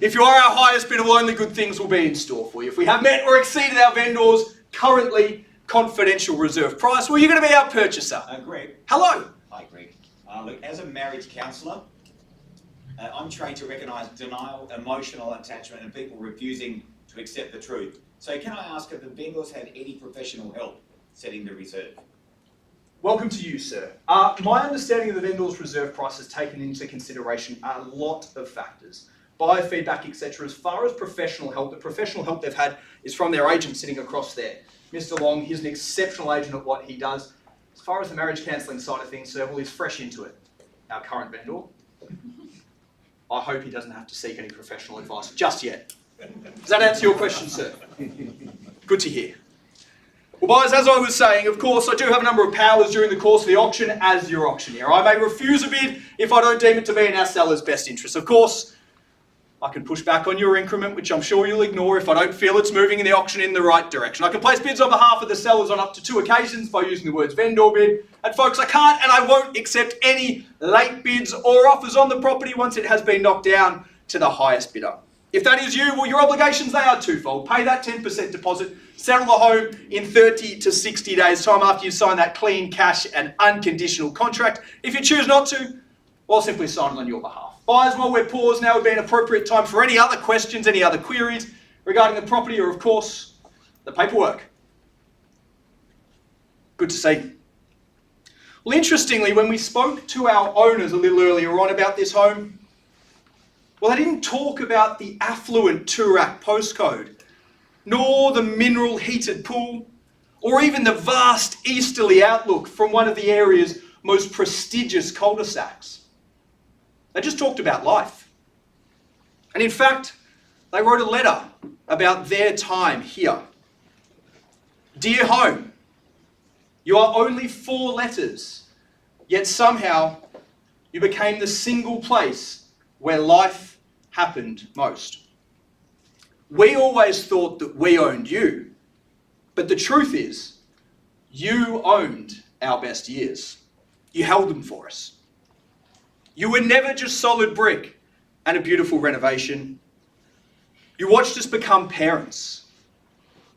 If you are our highest bidder, well, only good things will be in store for you. If we have met or exceeded our vendors' currently confidential reserve price, well, you're going to be our purchaser. Greg. Hello. Hi, Greg. Look, as a marriage counsellor, I'm trained to recognise denial, emotional attachment, and people refusing to accept the truth. So can I ask if the vendors had any professional help setting the reserve? Welcome to you, sir. My understanding of the vendor's reserve price has taken into consideration a lot of factors. Biofeedback, etc. As far as professional help, the professional help they've had is from their agent sitting across there. Mr. Long, he's an exceptional agent at what he does. As far as the marriage cancelling side of things, sir, well, he's fresh into it. Our current vendor. I hope he doesn't have to seek any professional advice just yet. Does that answer your question, sir? Good to hear. Well, boys, as I was saying, of course, I do have a number of powers during the course of the auction as your auctioneer. I may refuse a bid if I don't deem it to be in our seller's best interest. Of course, I can push back on your increment, which I'm sure you'll ignore if I don't feel it's moving in the auction in the right direction. I can place bids on behalf of the sellers on up to 2 occasions by using the words vendor bid. And folks, I can't and I won't accept any late bids or offers on the property once it has been knocked down to the highest bidder. If that is you, well, your obligations, they are twofold. Pay that 10% deposit, settle the home in 30 to 60 days' time after you sign that clean cash and unconditional contract. If you choose not to, well, I'll simply sign it on your behalf. Buyers, while we're paused, now would be an appropriate time for any other questions, any other queries regarding the property or, of course, the paperwork. Good to see. Well, interestingly, when we spoke to our owners a little earlier on about this home, well, they didn't talk about the affluent Toorak postcode, nor the mineral heated pool, or even the vast easterly outlook from one of the area's most prestigious cul-de-sacs. They just talked about life. And in fact, they wrote a letter about their time here. Dear home, you are only 4 letters, yet somehow you became the single place where life happened most. We always thought that we owned you, but the truth is, you owned our best years. You held them for us. You were never just solid brick and a beautiful renovation. You watched us become parents.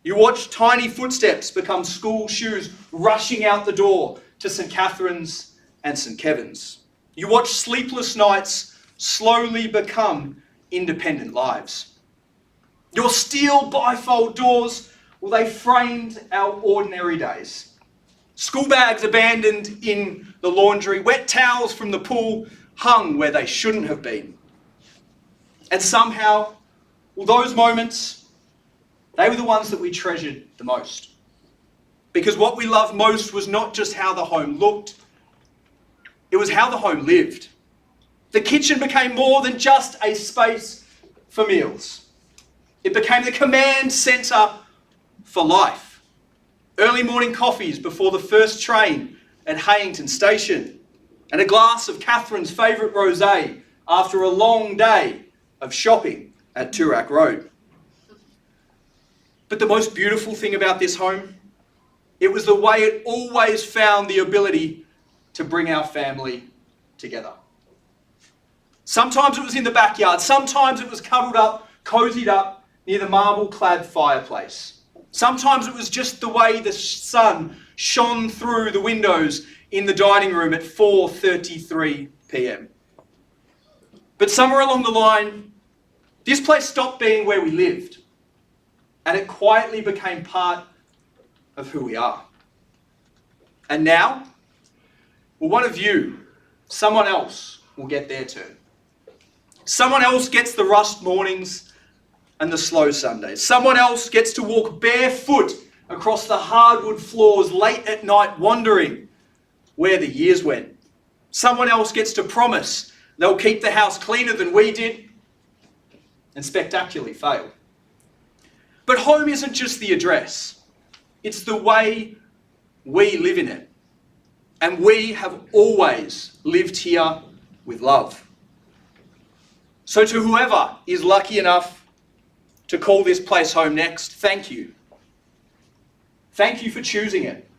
You watched tiny footsteps become school shoes rushing out the door to St. Catherine's and St. Kevin's. You watched sleepless nights slowly become independent lives. Your steel bifold doors, well, they framed our ordinary days. School bags abandoned in the laundry, wet towels from the pool hung where they shouldn't have been. And somehow, well, those moments, they were the ones that we treasured the most. Because what we loved most was not just how the home looked, it was how the home lived. The kitchen became more than just a space for meals. It became the command centre for life. Early morning coffees before the first train at Hayington Station, and a glass of Catherine's favourite rosé after a long day of shopping at Toorak Road. But the most beautiful thing about this home, it was the way it always found the ability to bring our family together. Sometimes it was in the backyard, sometimes it was cuddled up, cosied up near the marble-clad fireplace. Sometimes it was just the way the sun shone through the windows in the dining room at 4:33 p.m. But somewhere along the line, this place stopped being where we lived, and it quietly became part of who we are. And now, well, one of you, someone else, will get their turn. Someone else gets the rust mornings and the slow Sundays. Someone else gets to walk barefoot across the hardwood floors late at night, wondering where the years went. Someone else gets to promise they'll keep the house cleaner than we did and spectacularly fail. But home isn't just the address. It's the way we live in it. And we have always lived here with love. So to whoever is lucky enough to call this place home next, thank you. Thank you for choosing it.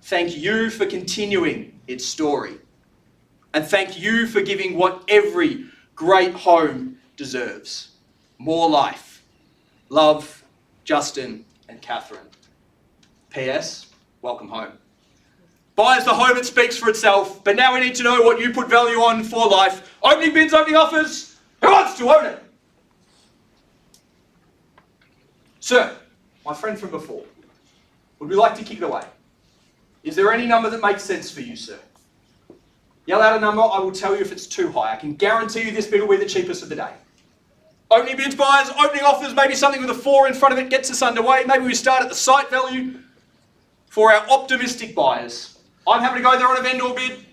Thank you for continuing its story. And thank you for giving what every great home deserves. More life. Love, Justin and Catherine. P.S. Welcome home. Buyers the home, it speaks for itself, but now we need to know what you put value on for life. Opening bids, opening offers. Who wants to own it? Sir, my friend from before, would we like to kick it away? Is there any number that makes sense for you, sir? Yell out a number, I will tell you if it's too high. I can guarantee you this bid will be the cheapest of the day. Opening bids, buyers, opening offers, maybe something with a 4 in front of it gets us underway. Maybe we start at the site value for our optimistic buyers. I'm happy to go there on a vendor bid.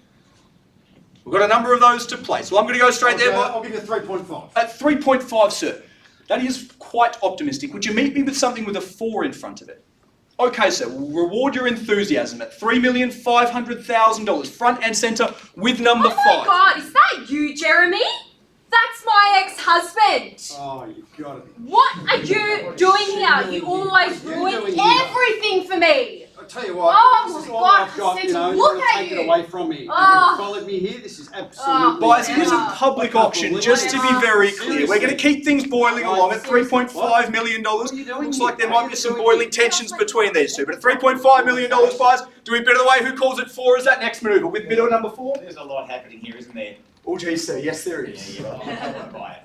We've got a number of those to place. Well, I'm going to go straight there. I'll give you a 3.5. At 3.5, sir. That is quite optimistic. Would you meet me with something with a 4 in front of it? Okay, sir, we'll reward your enthusiasm at $3,500,000, front and centre with number 5. Oh my God, is that you, Jeremy? That's my ex-husband. Oh, you've got to be. What are you doing here? You always ruin everything for me. I'll tell you what, Oh this is my all God, I've got, Jacinta, you look want at to take you. it away from me. Oh. You've followed me here, this is absolutely... Guys, it is a public auction, just to be very clear. We're going to keep things boiling along at $3.5 million. Looks like there might be some boiling tensions between these two, but at $3.5 million, guys, do we bid it away? Who calls it 4 is that next manoeuvre? With bidder number 4? There's a lot happening here, isn't there? Oh, geez, sir, yes there is. Yeah, I want to buy it.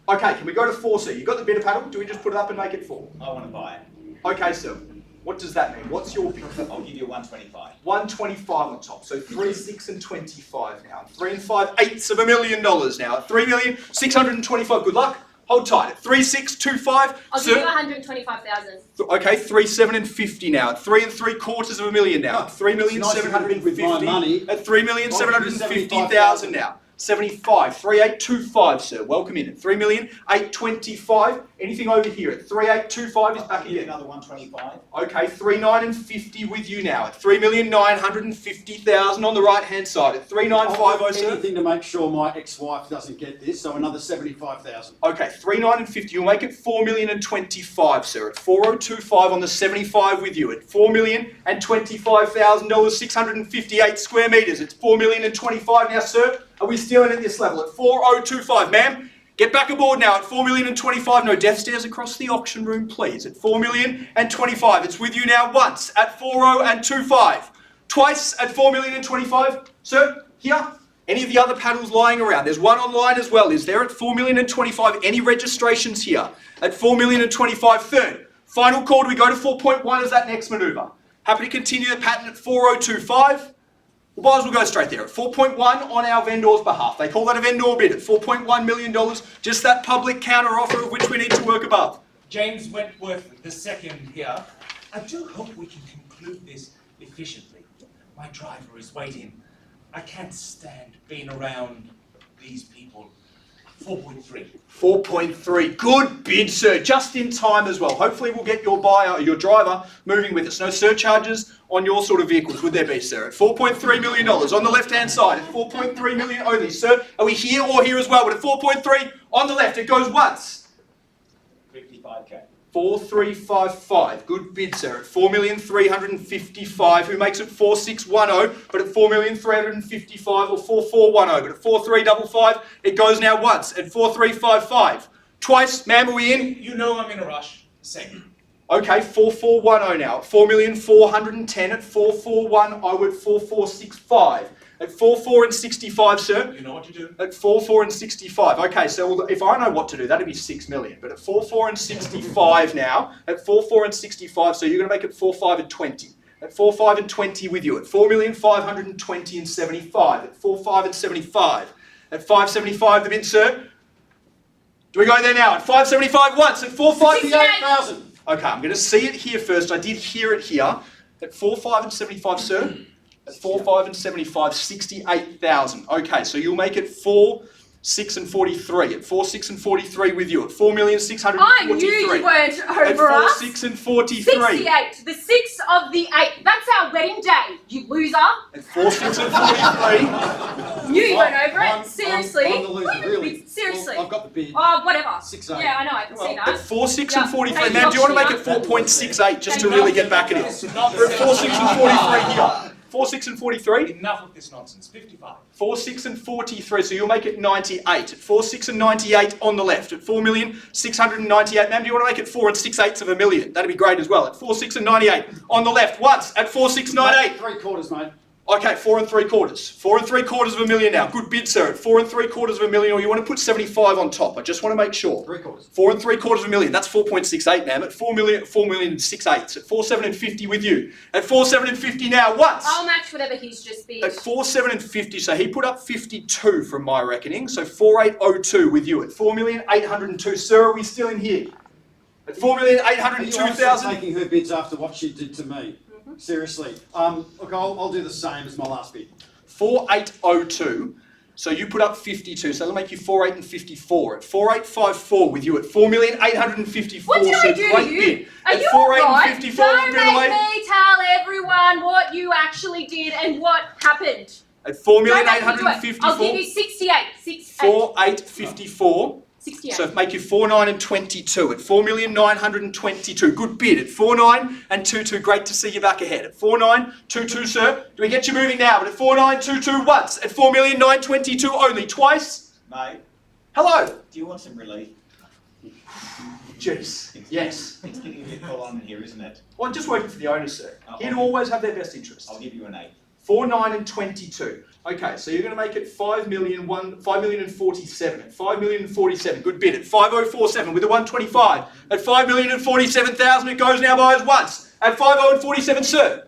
Okay, can we go to 4, sir? You got the bidder paddle? Do we just put it up and make it 4? I want to buy it. Okay, sir. What does that mean? What's your bid? I'll give you 125. 125 on top. So 3, 6 and 25 now. 3 and 5/8 of $1 million now. At 3,625,000. Good luck. Hold tight. At 3,625. I'll give you 125,000. Okay, 3, 7 and 50 now. At 3,75 of $1 million now. At 3,750,000. At 3,750,000 now. 75, 3,825, sir. Welcome in at 3,825,000. Anything over here at 3,825 is back again. Another 125. Okay, 3,950 with you now at 3,950,000 on the right hand side at 3,950, sir. Anything to make sure my ex-wife doesn't get this, so another 75,000. Okay, 3,950. You'll make it 4,025,000, sir. At 4,025 on the 75 with you at $4,025,000, 658 square metres. It's 4,025,000 now, sir. Are we still in at this level at 4,025, ma'am? Get back aboard now at 4,025,000. No death stairs across the auction room, please. At 4,025,000. It's with you now once at 4,025. Twice at 4,025,000. Sir, here. Any of the other paddles lying around? There's one online as well. Is there at 4,025,000? Any registrations here at 4,025,000? Third. Final call. Do we go to 4.1 as that next manoeuvre? Happy to continue the pattern at 4,025. Well, buyers will go straight there at 4.1 on our vendor's behalf. They call that a vendor bid at $4.1 million, just that public counter offer of which we need to work above. James Wentworth II here. I do hope we can conclude this efficiently. My driver is waiting. I can't stand being around these people. 4.3. 4.3. Good bid, sir. Just in time as well. Hopefully we'll get your buyer or your driver moving with us. No surcharges on your sort of vehicles, would there be, sir? At $4.3 million on the left-hand side. At $4.3 million only, sir. Are we here or here as well? But at 4.3 on the left, it goes once. 55k. 4355. Good bid, sir. At 4,355,000. Who makes it 4610? But at 4,355,000 or 4410. But at 4355, it goes now once. At 4355. Twice, ma'am, are we in? You know I'm in a rush. Second. Okay, 4410 now. At 4,410,000. At 441, I would 4465. At 44 and 65, sir. You know what to do. At 44 and 65. Okay, so if I know what to do, that'd be 6 million. But at 44 and 65 now, at 44 and 65, so you're going to make it 45 and 20. At 45 and 20 with you. At 4,520,000 and 75. At 45 and 75. At 575 the bid, sir. Do we go there now? At 575 once. At 458,000. Okay, I'm going to see it here first. I did hear it here. At 45 and 75, sir. At 45 and 75, 68,000. Okay, so you'll make it 4, 6 and 43. At 4, 6 and 43 with you. At 4,643. I knew you weren't over at 4, us. 6 and 43. 68. The 6 of the 8. That's our wedding day, you loser. At 4, 6 and 43. Knew you weren't over it. Seriously. I'm the loser, really. Seriously. Well, I've got the bid. Oh, whatever. 6-8. Yeah, I know. I can see that. At 4, 6 Yeah. and 43. Hey, Ma'am, do you want to make Yoshi, it 4.68 just to really get back at it? We're at 4, 6 and 43 here. 4, 6 and 43. Enough of this nonsense. 55. 4, 6 and 43, so you'll make it 98. At 4, 6 and 98 on the left. At 4,698,000. Ma'am, do you want to make it 4 and 6/8 of a million? That'd be great as well. At 4, 6 and 98 on the left. Once. At 4, 6, 98. 3/4, mate. Okay, 4 3/4. 4 3/4 of a million now. Good bid, sir. At 4 3/4 of a million, or you want to put 75 on top. I just want to make sure. 3/4. 4 3/4 of a million. That's 4.68, ma'am. At 4 million, 4,680,000. At 4, 7 and 50 with you. At 4, 7 and 50 now. Once. I'll match whatever he's just bid. At 4, 7 and 50, so he put up 52 from my reckoning. So 4802 with you. At 4,802, sir, are we still in here? At 4,802,000. Taking her bids after what she did to me. Seriously. Look, I'll do the same as my last bid. 4802. So you put up 52. So that'll make you 48 and 54. At 4854 with you. At 4,854. What did so I do great to you? bid. Are at you 48 alright? and 54. Don't make me tell everyone what you actually did and what happened. At Don't make me do it. 4,854. I'll give you 68. 4854. 68. So make you 49 and 22 at 4,922. Good bid at 49 and 22. Great to see you back ahead at 4922, sir. Do we get you moving now? But at 4922 once at 4,922 only twice. Mate. Hello. Do you want some relief? Jeez. Yes. It's getting a bit full on here, isn't it? Well, I'm just working for the owners, sir. Here to always have their best interests. I'll give you an 8. 4, 9 and 22. Okay, so you're going to make it 5,047. At 5,047, good bid. At 5047 with a 125. At 5,047,000, it goes now by as once. At 5047, sir.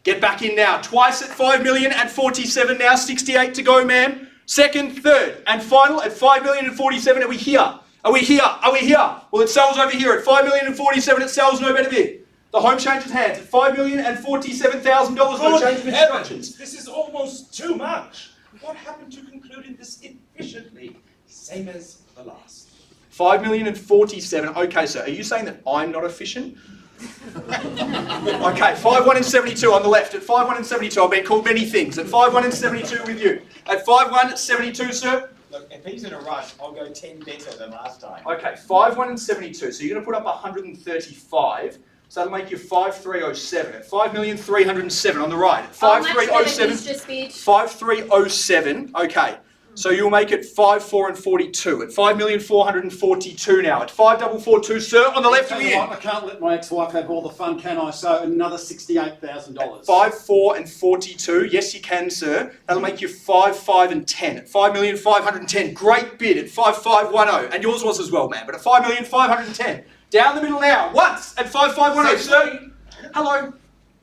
Get back in now. Twice at 5,047 now. 68 to go, ma'am. Second, third, and final at 5,047. Are we here? Are we here? Are we here? Well, it sells over here at 5,047. It sells no better bid. The home changes hands at $5,047,000. No change of instructions. This is almost too much. What happened to concluding this efficiently? Same as the last. 5,047,000. Okay, sir. Are you saying that I'm not efficient? Okay, 5, 1 and 72 on the left. At 5, 1 and 72, I've been called many things. At 5, 1 and 72 with you. At 5, 1, 72, sir. Look, if he's in a rush, I'll go 10 better than last time. Okay, 5, 1 and 72. So you're going to put up 135. So that'll make you 5,307 at 5,307 on the right. At 5,307. 5,307. Okay. So you'll make it 5, 4 and 42 at 5,442 now. At 5,442, sir, on the left of the end. I can't let my ex-wife have all the fun, can I? So another $68,000. 5, 4 and 42. Yes, you can, sir. That'll make you 5, 5 and 10 at 5,510. Great bid at 5,510. And yours was as well, man. But at 5,510. Down the middle now. Once at 5,510, sir. Hello.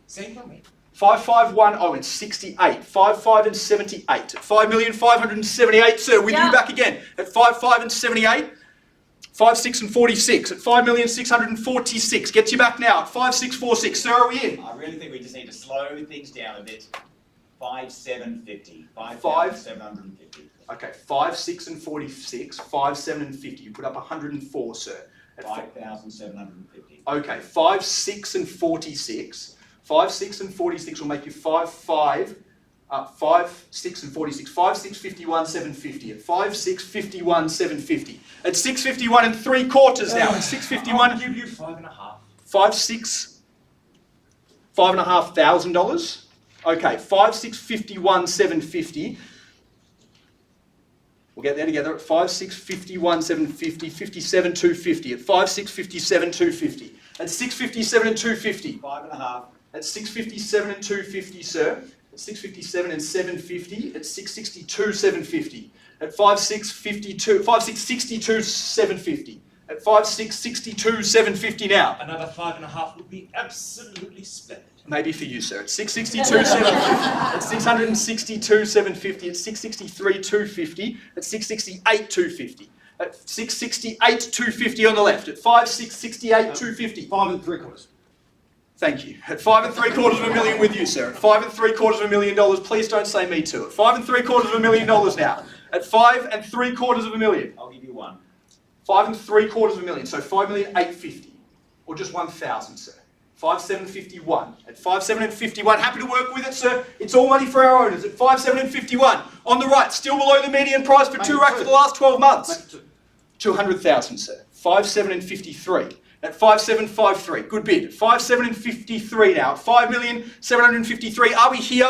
Same for me. 5510 and 68. 55 and 78. At 5,578,000, sir, with you back again. At 55 and 78. 56 and 46. At 5,646,000. Gets you back now. At 5646. Sir, are we in? I really think we just need to slow things down a bit. 5,750. 5,750. Okay, 5, 6 and 46. 5, 7 and 50. You put up 104, sir. At 5,750. Okay, 5, 6 and 46. 5, 6 and 46 will make you 5, 5, 6 and 46. 5, 6, 51, 750. At 5, 6, 51, 750. At 651 and 3/4 now. At 651. I'll give you 5.5. 5, 6, $5,500. Okay, 5, 6, 51, 750. We'll get there together at 5, 6, 51, 750, 57, 250. At 5, 6, 57, 250. At 657 and 250. 5.5. At 657 and 250, sir. At 657 and 750. At 662, 750. At 5652, 5662, 750. At 5662, 750 now. Another 5.5 would be absolutely splendid. Maybe for you, sir. At 662, 750. At 662, 750. At 663, 250. At 668, 250. At 668, 250 on the left. At 5668, 250. 5 3/4. Thank you. At 5 3/4 million with you, sir. At 5 3/4 million, please don't say me too. At 5 3/4 million now. At 5 3/4 million. I'll give you 1. 5 3/4 million. So 5,850,000, or just 1,000, sir. 5,751. At 5,751, happy to work with it, sir. It's all money for our owners. At 5,751, on the right, still below the median price for 2RAC for the last 12 months. 200,000, sir. 5,753. At 5,753, good bid. At 5,753 now. At 5,753,000, are we here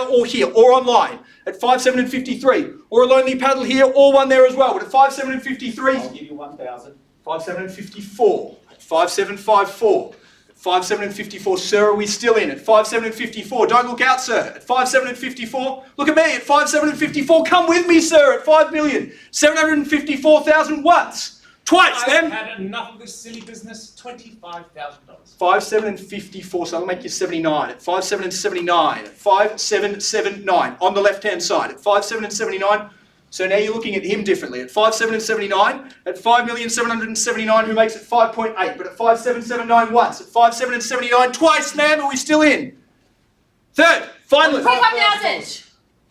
or online? At 5,753, or a lonely paddle here or one there as well. But at 5,753, I'll give you 1,000. 5,754. At 5,754. 5,754, sir, are we still in? At 5,754, don't look out, sir. At 5,754, look at me. At 5,754, come with me, sir. At 5,754,000 once. Twice, then. I've had enough of this silly business. $25,000. 5,754, so that'll make you 79. At 5,779. At 5,779 on the left-hand side. At 5,779. So now you're looking at him differently. At 5,779, at 5,779,000, who makes it 5.8. But at 5,779 once, at 5,779 twice, ma'am, are we still in? Third, finally. 25,000.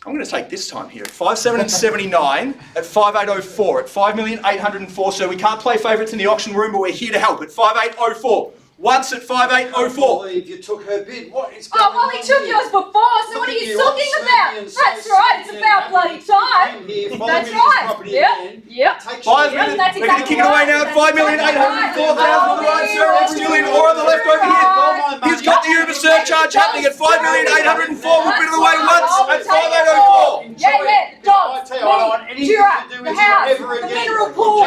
I'm going to take this time here. At 5,779, at 5,804, at 5,804. So we can't play favourites in the auction room, but we're here to help. At 5,804. Once at 5,804. I can't believe you took her bid. What is going on? Well, he took yours before, so what are you talking about? That's right, it's about bloody time. That's right. Yep. 5 minutes. We're going to kick it away now at 5,804,000 on the right, sir. It's still in, or on the left over here. He's got the Uber surcharge happening at 5,804. We'll bid it away once at 5,804. Yeah, dogs, me, Jura, the house, the mineral pool.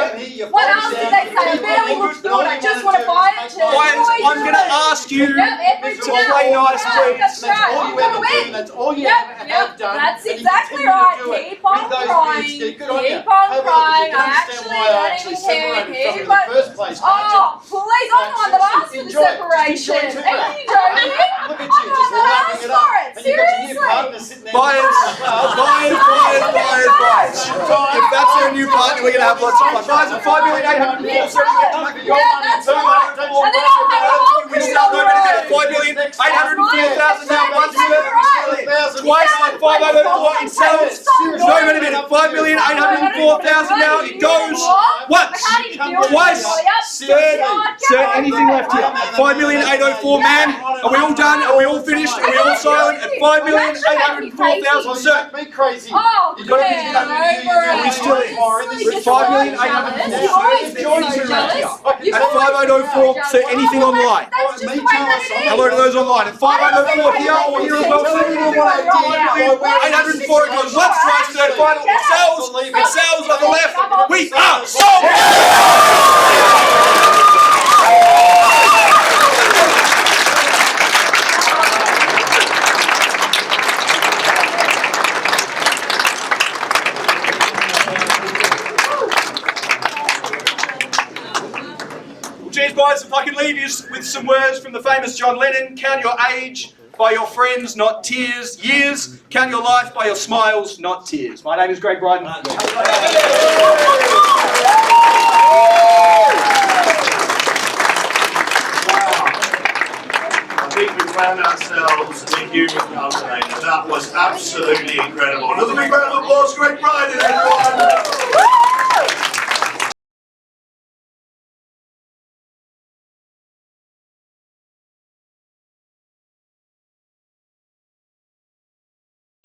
What else did they say? A barely looks good, I just want to buy it too. I'm going to ask you to play nice, please. That's right. That's all you have done. That's exactly right. Keep on crying. Keep on crying. I actually don't even care. Keep on. Oh, please, I'm the one that asked for the separation. And you don't hear? Look at you, just laughing it up. And you've got your new partner sitting there. Buyers. If that's your new partner, we're going to have lots of fun. Guys, at 5,804,000, we start going at 5,804,000 now. Once twice at 5,804 it sells. No minute at 5,804,000 now. It goes once, twice, third. Sir, anything left here? 5,804, man. Are we all done? Are we all finished? Are we all silent? At 5,804,000, sir. Be crazy. You've got to finish it. Are we still in? We're at 5,804,000. At 5,804, so anything online? Hello to those online. At 5,804 here or here as well. 5,804 it goes once, twice, third, final. It sells on the left. We are sold! Cheers, guys. If I can leave you with some words from the famous John Lennon, count your age by your friends, not tears. Years, count your life by your smiles, not tears. My name is Greg Bryden. I think we found ourselves a human calculator. That was absolutely incredible. Another big round of applause, Greg Bryden, everyone!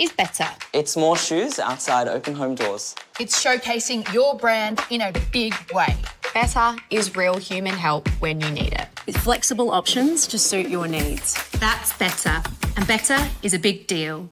Is better. It's more shoes outside open home doors. It's showcasing your brand in a big way. Better is real human help when you need it. With flexible options to suit your needs. That's better. And better is a big deal.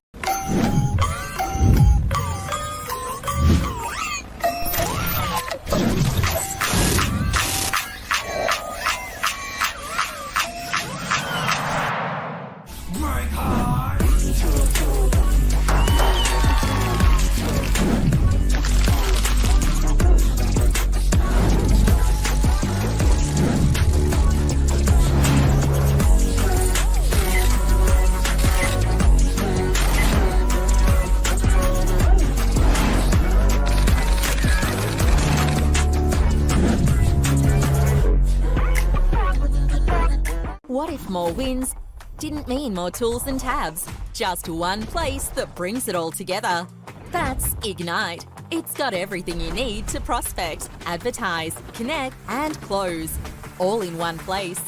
What if more wins didn't mean more tools and tabs? Just one place that brings it all together. That's Ignite. It's got everything you need to prospect, advertise, connect, and close. All in one place.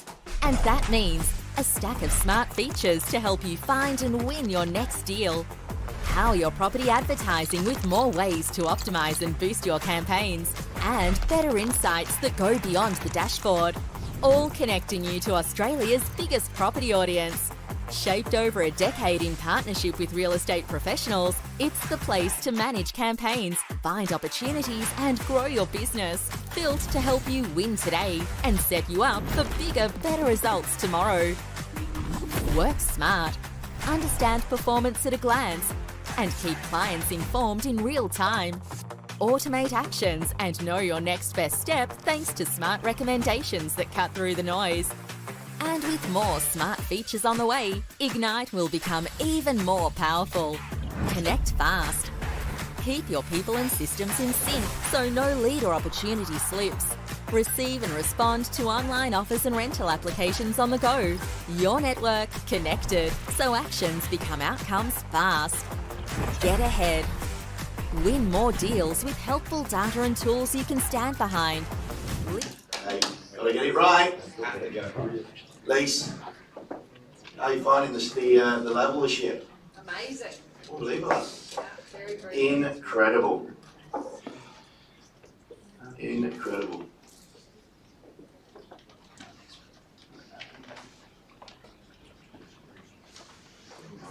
And that means a stack of smart features to help you find and win your next deal. Power your property advertising with more ways to optimize and boost your campaigns. And better insights that go beyond the dashboard. All connecting you to Australia's biggest property audience. Shaped over a decade in partnership with real estate professionals, it's the place to manage campaigns, find opportunities and grow your business. Built to help you win today and set you up for bigger, better results tomorrow. Work smart. Understand performance at a glance and keep clients informed in real time. Automate actions and know your next best step thanks to smart recommendations that cut through the noise. And with more smart features on the way, Ignite will become even more powerful. Connect fast. Keep your people and systems in sync so no lead or opportunity slips. Receive and respond to online offers and rental applications on the go. Your network connected so actions become outcomes fast. Get ahead. Win more deals with helpful data and tools you can stand behind. Hey, gotta get it right. Lise, how are you finding the level this year? Amazing. Unbelievable. Yeah, very, very Incredible. Incredible.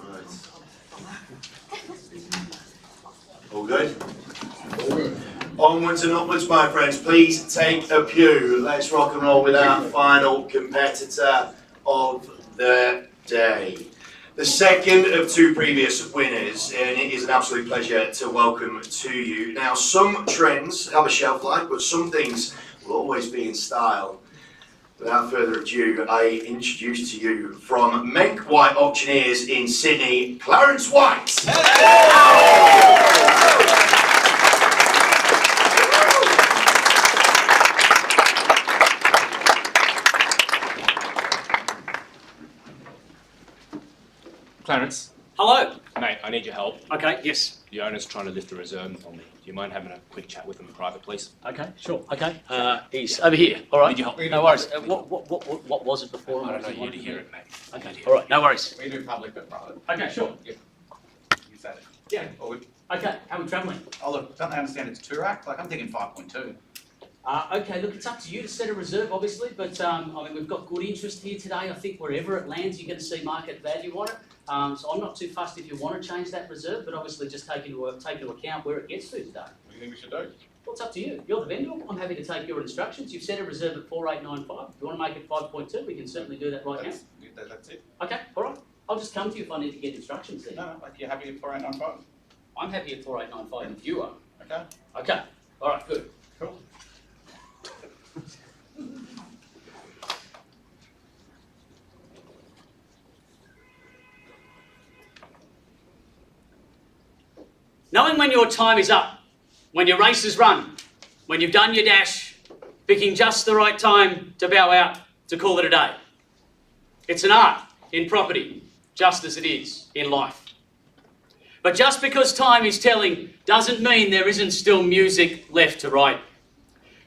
Right. All good? Onwards and upwards, my friends. Please take a pew. Let's rock and roll with our final competitor of the day. The second of two previous winners, and it is an absolute pleasure to welcome to you. Now, some trends have a shelf life, but some things will always be in style. Without further ado, I introduce to you from Menk White Auctioneers in Sydney, Clarence White. Clarence. Hello. Mate, I need your help. Okay, yes. The owner's trying to lift the reserve on me. Do you mind having a quick chat with him in private, please? Okay, sure. Okay. He's over here. All right. Need your help. No worries. What was it before? I don't know. You to hear it, mate. Okay. All right. No worries. We do public but private. Okay, sure. Yeah. You said it. Yeah. All good. Okay. How are we travelling? Oh look, don't they understand it's 2 rack? Like I'm thinking 5.2. Okay, look, it's up to you to set a reserve, obviously, but I mean, we've got good interest here today. I think wherever it lands, you're going to see market value on it. So I'm not too fussed if you want to change that reserve, but obviously just take into account where it gets to today. What do you think we should do? Well, it's up to you. You're the vendor. I'm happy to take your instructions. You've set a reserve at 4895. If you want to make it 5.2, we can certainly do that right now. That's it. Okay, all right. I'll just come to you if I need to get instructions then. No, like you're happy at 4895? I'm happy at 4895 if you are. Okay. Okay, all right, good. Cool. when your time is up, when your race is run, when you've done your dash, picking just the right time to bow out, to call it a day. It's an art in property, just as it is in life. But just because time is telling doesn't mean there isn't still music left to write.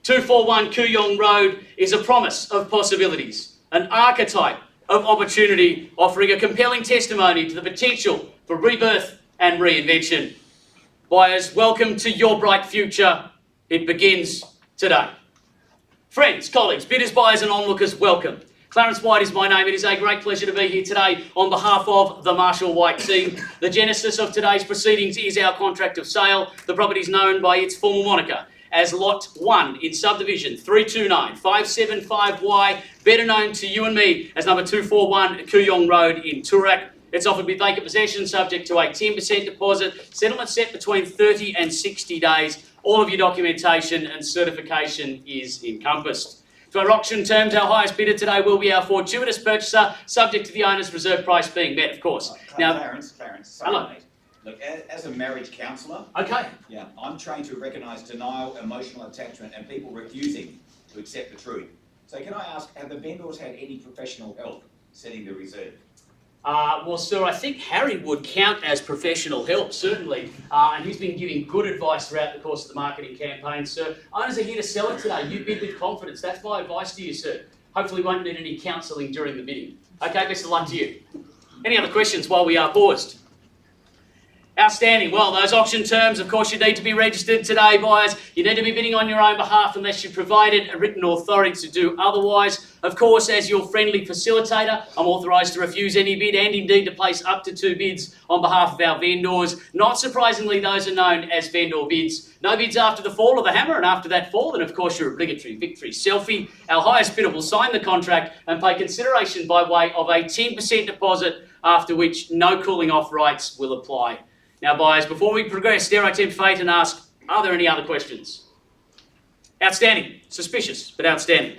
241 Kooyong Road is a promise of possibilities, an archetype of opportunity, offering a compelling testimony to the potential for rebirth and reinvention. Buyers, welcome to your bright future. It begins today. Friends, colleagues, bidders, buyers and onlookers, welcome. Clarence White is my name. It is a great pleasure to be here today on behalf of the Marshall White team. The genesis of today's proceedings is our contract of sale. The property is known by its formal moniker as Lot 1 in subdivision 329-575Y, better known to you and me as number 241 Kooyong Road in Toorak. It's offered with vacant possession subject to a 10% deposit, settlement set between 30 and 60 days. All of your documentation and certification is encompassed. To our auction terms, our highest bidder today will be our fortuitous purchaser, subject to the owner's reserve price being met, of course. Now, Clarence, sorry, hello. mate. Look, as a marriage counsellor, okay. Yeah, I'm trained to recognise denial, emotional attachment, and people refusing to accept the truth. So can I ask, have the vendors had any professional help setting the reserve? Well, sir, I think Harry would count as professional help, certainly, and he's been giving good advice throughout the course of the marketing campaign, sir. Owners are here to sell it today. You bid with confidence. That's my advice to you, sir. Hopefully won't need any counselling during the bidding. Okay, best of luck to you. Any other questions while we are paused? Outstanding. Well, those auction terms, of course, you need to be registered today, buyers. You need to be bidding on your own behalf unless you're provided a written authority to do otherwise. Of course, as your friendly facilitator, I'm authorised to refuse any bid and indeed to place up to 2 bids on behalf of our vendors. Not surprisingly, those are known as vendor bids. No bids after the fall of the hammer, and after that fall, then of course your obligatory victory selfie. Our highest bidder will sign the contract and pay consideration by way of a 10% deposit, after which no cooling off rights will apply. Now, buyers, before we progress, dare I tempt fate and ask, are there any other questions? Outstanding. Suspicious, but outstanding.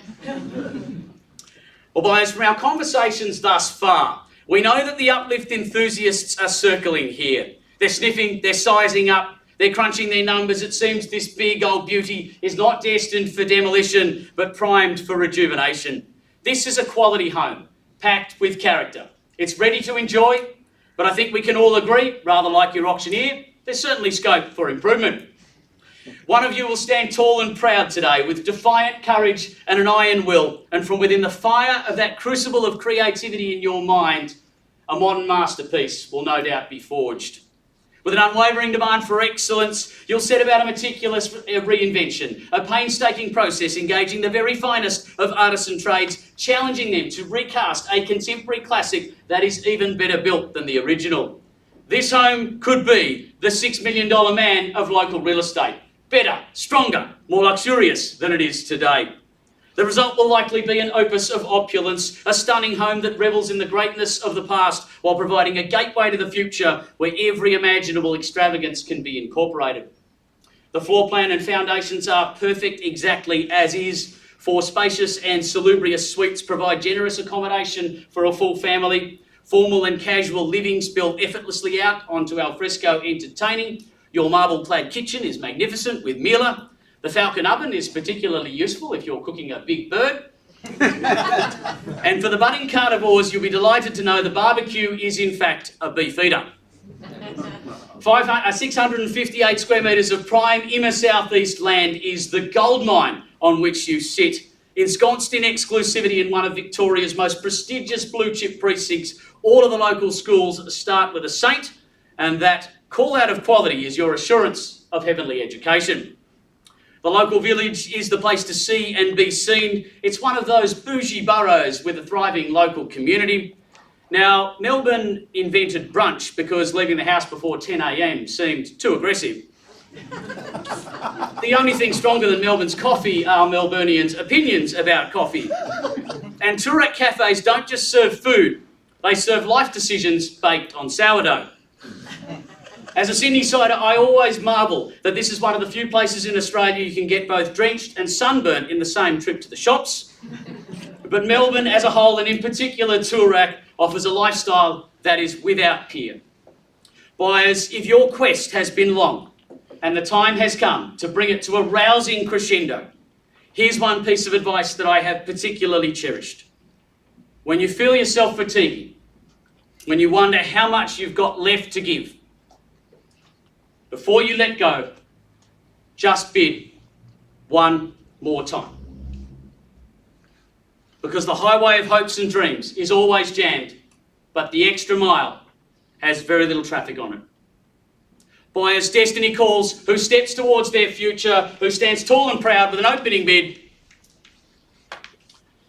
Well, buyers, from our conversations thus far, we know that the uplift enthusiasts are circling here. They're sniffing, they're sizing up, they're crunching their numbers. It seems this big old beauty is not destined for demolition, but primed for rejuvenation. This is a quality home, packed with character. It's ready to enjoy, but I think we can all agree, rather like your auctioneer, there's certainly scope for improvement. One of you will stand tall and proud today with defiant courage and an iron will, and from within the fire of that crucible of creativity in your mind, a modern masterpiece will no doubt be forged. With an unwavering demand for excellence, you'll set about a meticulous reinvention, a painstaking process engaging the very finest of artisan trades, challenging them to recast a contemporary classic that is even better built than the original. This home could be the $6 million man of local real estate. Better, stronger, more luxurious than it is today. The result will likely be an opus of opulence, a stunning home that revels in the greatness of the past while providing a gateway to the future where every imaginable extravagance can be incorporated. The floor plan and foundations are perfect exactly as is. 4 spacious and salubrious suites provide generous accommodation for a full family. Formal and casual living spill effortlessly out onto al fresco entertaining. Your marble-clad kitchen is magnificent with Miele. The Falcon oven is particularly useful if you're cooking a big bird. And for the budding carnivores, you'll be delighted to know the barbecue is in fact a beef eater. 658 square metres of prime inner southeast land is the gold mine on which you sit. Ensconced in exclusivity in one of Victoria's most prestigious blue chip precincts, all of the local schools start with a saint, and that call out of quality is your assurance of heavenly education. The local village is the place to see and be seen. It's one of those bougie boroughs with a thriving local community. Now, Melbourne invented brunch because leaving the house before 10 a.m. seemed too aggressive. The only thing stronger than Melbourne's coffee are Melburnians' opinions about coffee. And Toorak cafes don't just serve food, they serve life decisions baked on sourdough. As a Sydney sider, I always marvel that this is one of the few places in Australia you can get both drenched and sunburnt in the same trip to the shops. But Melbourne as a whole, and in particular Toorak, offers a lifestyle that is without peer. Buyers, if your quest has been long, and the time has come to bring it to a rousing crescendo. Here's one piece of advice that I have particularly cherished. When you feel yourself fatiguing, when you wonder how much you've got left to give, before you let go, just bid one more time. Because the highway of hopes and dreams is always jammed, but the extra mile has very little traffic on it. Buyers destiny calls, who steps towards their future, who stands tall and proud with an opening bid.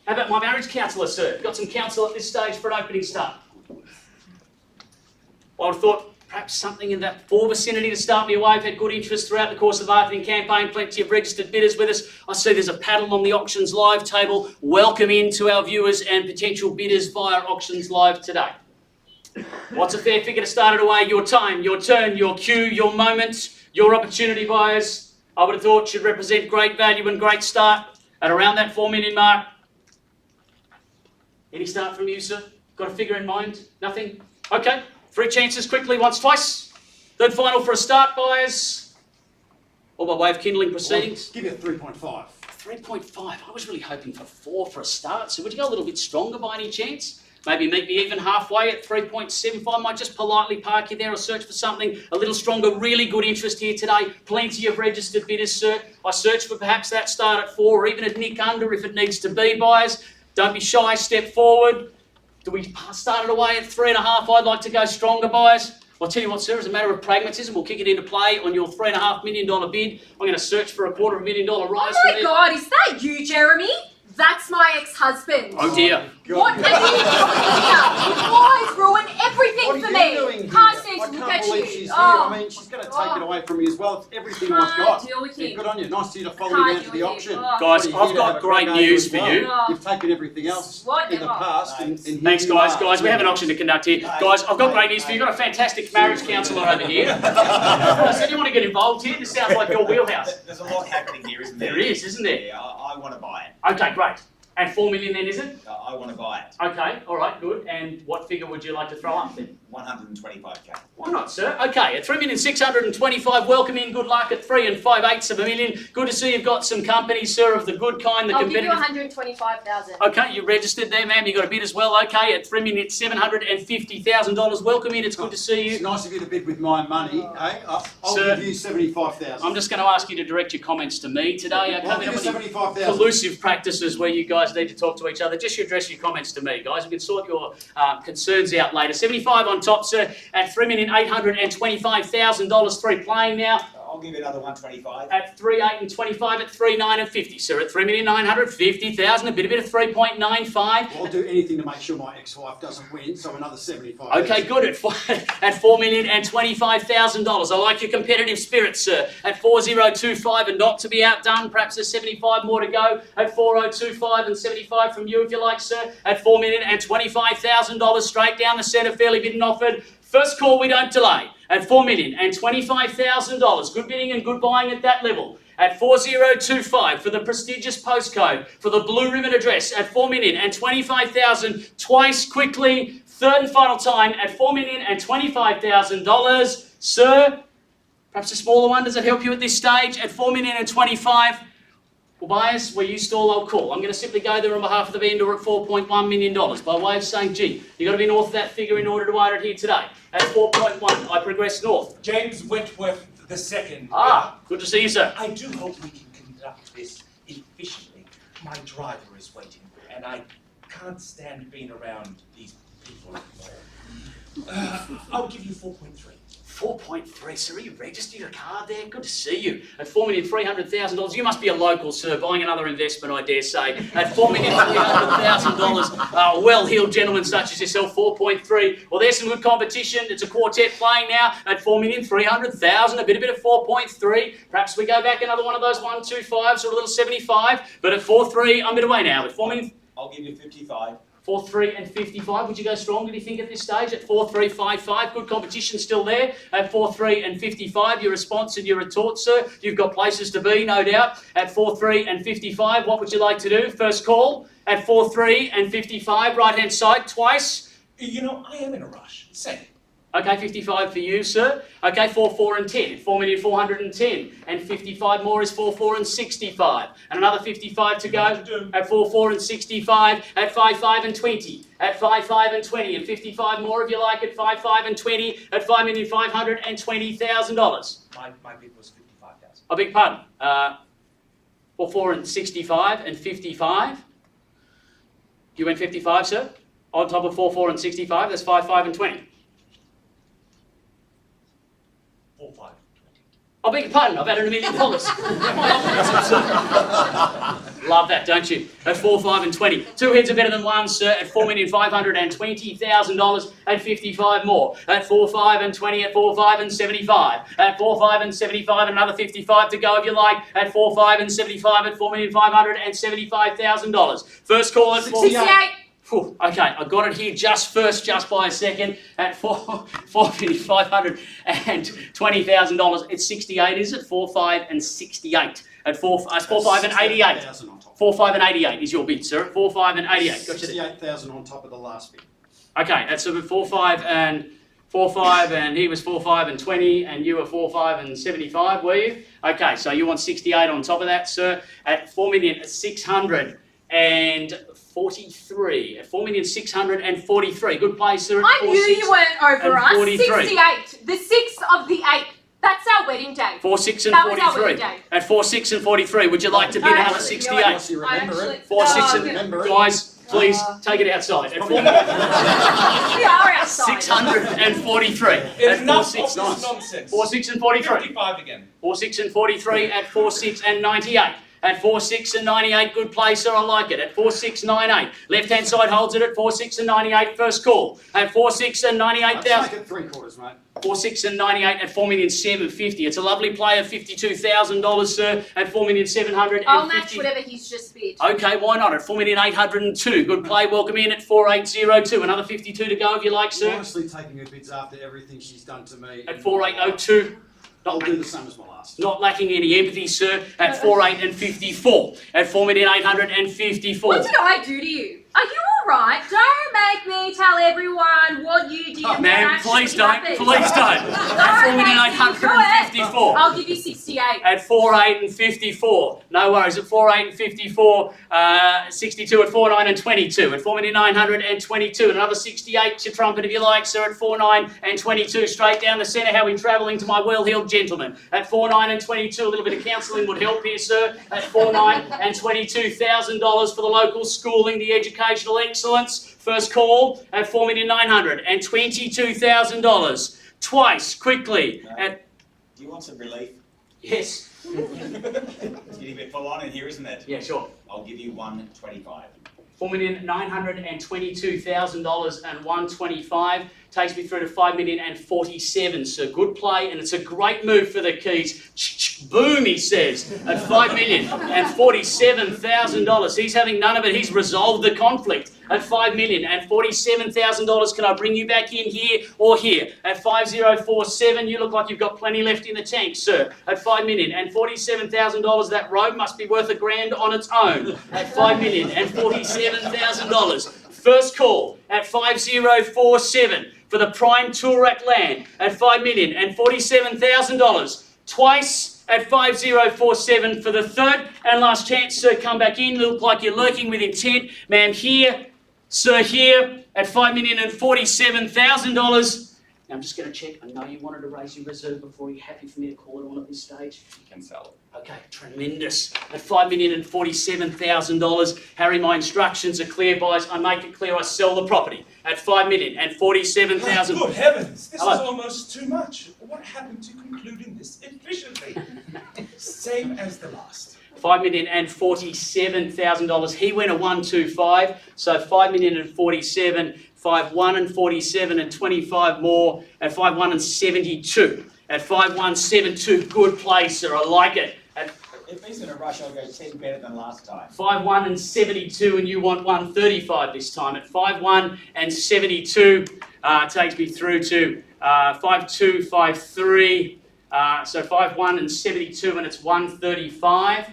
How about my marriage counsellor, sir? Got some counsel at this stage for an opening start. I would have thought perhaps something in that 4 vicinity to start me away. We've had good interest throughout the course of the marketing campaign, plenty of registered bidders with us. I see there's a paddle on the Auctions Live table. Welcome in to our viewers and potential bidders via Auctions Live today. What's a fair figure to start it away? Your time, your turn, your cue, your moment, your opportunity, buyers. I would have thought should represent great value and great start at around that 4 million mark. Any start from you, sir? Got a figure in mind? Nothing? Okay. 3 chances quickly, once, twice. Third final for a start, buyers. All by way of kindling proceedings. Give you a 3.5. 3.5. I was really hoping for 4 for a start. So would you go a little bit stronger by any chance? Maybe meet me even halfway at 3.75. Might just politely park you there or search for something a little stronger. Really good interest here today. Plenty of registered bidders, sir. I search for perhaps that start at 4 or even a nick under if it needs to be, buyers. Don't be shy, step forward. Do we start it away at 3.5? I'd like to go stronger, buyers. I'll tell you what, sir, as a matter of pragmatism, we'll kick it into play on your $3.5 million bid. I'm going to search for a $250,000 rise. Oh my God, is that you, Jeremy? That's my ex-husband. Oh dear. What are you doing here? You guys ruined everything for me. Can't stand to look at you. She's here. I mean, she's going to take it away from me as well. It's everything I've got. Can't deal with you. Yeah, good on you. Nice of you to follow me down to the auction. Guys, I've got great news for you. You've taken everything else in the past. And Thanks, guys. Guys, we have an auction to conduct here. Guys, I've got great news for you. You've got a fantastic marriage counsellor over here. So do you want to get involved here? This sounds like your wheelhouse. There's a lot happening here, isn't there? There is, isn't there? Yeah, I want to buy it. Okay, great. And 4 million then, is it? I want to buy it. Okay, all right, good. And what figure would you like to throw up then? 125k. Why not, sir? Okay, at 3,625,000, welcome in, good luck at 3 5/8 of a million. Good to see you've got some company, sir, of the good kind, the I'll give competitive. you 125,000. Okay, you registered there, ma'am. You got a bid as well. Okay, at $3,750,000, welcome in. It's good to see you. It's nice of you to bid with my money, eh? I'll Sir, give you 75,000. I'm just going to ask you to direct your comments to me today. Well, I'll give you 75,000. Collusive practices where you guys need to talk to each other. Just you address your comments to me, guys. We can sort your concerns out later. 75 on top, sir, at $3,825,000. 3 playing now. I'll give you another 125. At 3,825 at 3,950, sir. At 3,950,000, a bit of 3.95. I'll do anything to make sure my ex-wife doesn't win, so another 75. Okay, good. At $4,025,000. I like your competitive spirit, sir. At 4,025 and not to be outdone. Perhaps there's 75 more to go. At 4,025 and 75 from you, if you like, sir. At $4,025,000, straight down the centre, fairly bid and offered. First call, we don't delay. At $4,025,000. Good bidding and good buying at that level. At 4,025 for the prestigious postcode, for the blue ribbon address. At $4,025,000. Twice quickly. Third and final time at $4,025,000. Sir, perhaps a smaller one. Does it help you at this stage? At $4,025,000. Well, buyers, where you stall, I'll call. I'm going to simply go there on behalf of the vendor at $4.1 million by way of saying, gee, you've got to be north of that figure in order to own it here today. At 4.1, I progress north. James Wentworth II. Good to see you, sir. I do hope we can conduct this efficiently. My driver is waiting, and I can't stand being around these people. I'll give you 4.3. 4.3, sir. You registered your car there? Good to see you. At $4,300,000, you must be a local, sir, buying another investment, I dare say. At $4,300,000, well-heeled gentlemen such as yourself, 4.3. Well, there's some good competition. It's a quartet playing now at $4,300,000, a bit of 4.3. Perhaps we go back another one of those 125s or a little 75. But at 4.3, I'm midway now. At 4 million, I'll give you 55. 4.3 and 55. Would you go stronger, do you think, at this stage? At 4.355, good competition still there. At 4.3 and 55, your response and your retort, sir. You've got places to be, no doubt. At 4.3 and 55, what would you like to do? First call. At 4.3 and 55, right-hand side, twice. You know, I am in a rush. Second. Okay, 55 for you, sir. Okay, 4, 4 and 10. 4,410,000. And 55 more is 4, 4 and 65. And another 55 to go at 4, 4 and 65. At 5, 5 and 20. At 5, 5 and 20. And 55 more if you like at 5, 5 and 20. At $5,520,000. My bid was 55,000. I beg your pardon. 4, 4 and 65 and 55. You went 55, sir? On top of 4, 4 and 65, that's 5, 5 and 20. 4, 5. I beg your pardon, I've added $1 million. Love that, don't you? At 4, 5 and 20. Two heads are better than one, sir, at $4,520,000 and 55 more. At 4, 5 and 20, at 4, 5 and 75. At 4, 5 and 75, another 55 to go if you like. At 4, 5 and 75, at $4,575,000. First call at 68. Okay, I got it here just by a second at $4,520,000. It's 68, is it? 4, 5 and 68. At 4, 5 and 88. 4, 5 and 88 is your bid, sir. 4, 5 and 88. Gotcha. 68,000 on top of the last bid. Okay, that's a 4, 5 and 4, 5, and he was 4, 5 and 20, and you were 4, 5 and 75, were you? Okay, so you want 68 on top of that, sir, at 4,643. At 4,643. Good play, sir. I knew you weren't over us. 43. 68. The 6th of the 8th. That's our wedding day. 4, 6 and That was our 43. wedding day. At 4, 6 and 43, would you like to bid another 68? 4, 6 and guys, please take it outside. At 4, We are outside. 643. At 4, 6, nonsense. 4, 6 and 43. 55 again. 4, 6 and 43 at 4, 6 and 98. At 4, 6 and 98, good play, sir, I like it. At 4, 6, 98. Left-hand side holds it at 4, 6 and 98, first call. At 4, 6 and 98,000. Let's make it 3/4, mate. 4, 6 and 98 at $4,750,000. It's a lovely play of $52,000, sir, at $4,750,000. I'll match whatever he's just bid. Okay, why not? At $4,802,000. Good play, welcome in at 4,802. Another 52 to go if you like, sir. You're honestly taking her bids after everything she's done to me. At 4,802. I'll do the same as my last. Not lacking any empathy, sir, at 4,854. At 4,854. What did I do to you? Are you alright? Don't make me tell everyone what you did. And Ma'am, what please don't. actually Please happened. don't. At 4,854. I'll give you 68. At 4,854. No worries. At 4,854. 62 at 4,9 and 22. At 4,922. Another 68 your trumpet if you like, sir. At 4,9 and 22. Straight down the centre. How are we travelling to my well-heeled gentleman? At 4,9 and 22. A little bit of counselling would help here, sir. At 4,9 and $22,000 for the local schooling, the educational excellence. First call at $4,922,000. Twice, quickly. Do you want some relief? Yes. It's getting a bit full on in here, isn't it? Yeah, sure. I'll give you 125. $4,922,000 and 125 takes me through to $5,047,000. So good play, and it's a great move for the Keys. Boom, he says, at $5,047,000. He's having none of it. He's resolved the conflict at $5,047,000. Can I bring you back in here or here? At 5047, you look like you've got plenty left in the tank, sir. At $5,047,000, that road must be worth $1,000 on its own. At $5,047,000. First call at 5047 for the prime Toorak land at $5,047,000. Twice at 5047 for the third and last chance, sir. Come back in. Look like you're lurking with intent. Ma'am, here. Sir, here at $5,047,000. Now, I'm just going to check. I know you wanted to raise your reserve before. Are you happy for me to call it on at this stage? You can sell it. Okay, tremendous. At $5,047,000, Harry, my instructions are clear, boys. I make it clear I sell the property at $5,047,000. Good heavens, this Hello. is almost too much. What happened to concluding this efficiently? Same as the last. $5,047,000. He went a 125, so $5,047,000, 5,1 and 47 and 25 more at 5,1 and 72. At 5,172, good play, sir. I like it. At If he's in a rush, I'll go 10 better than last time. 5,1 and 72, and you want 135 this time. At 5,1 and 72, takes me through to 5,253. So 5,1 and 72, and it's 135.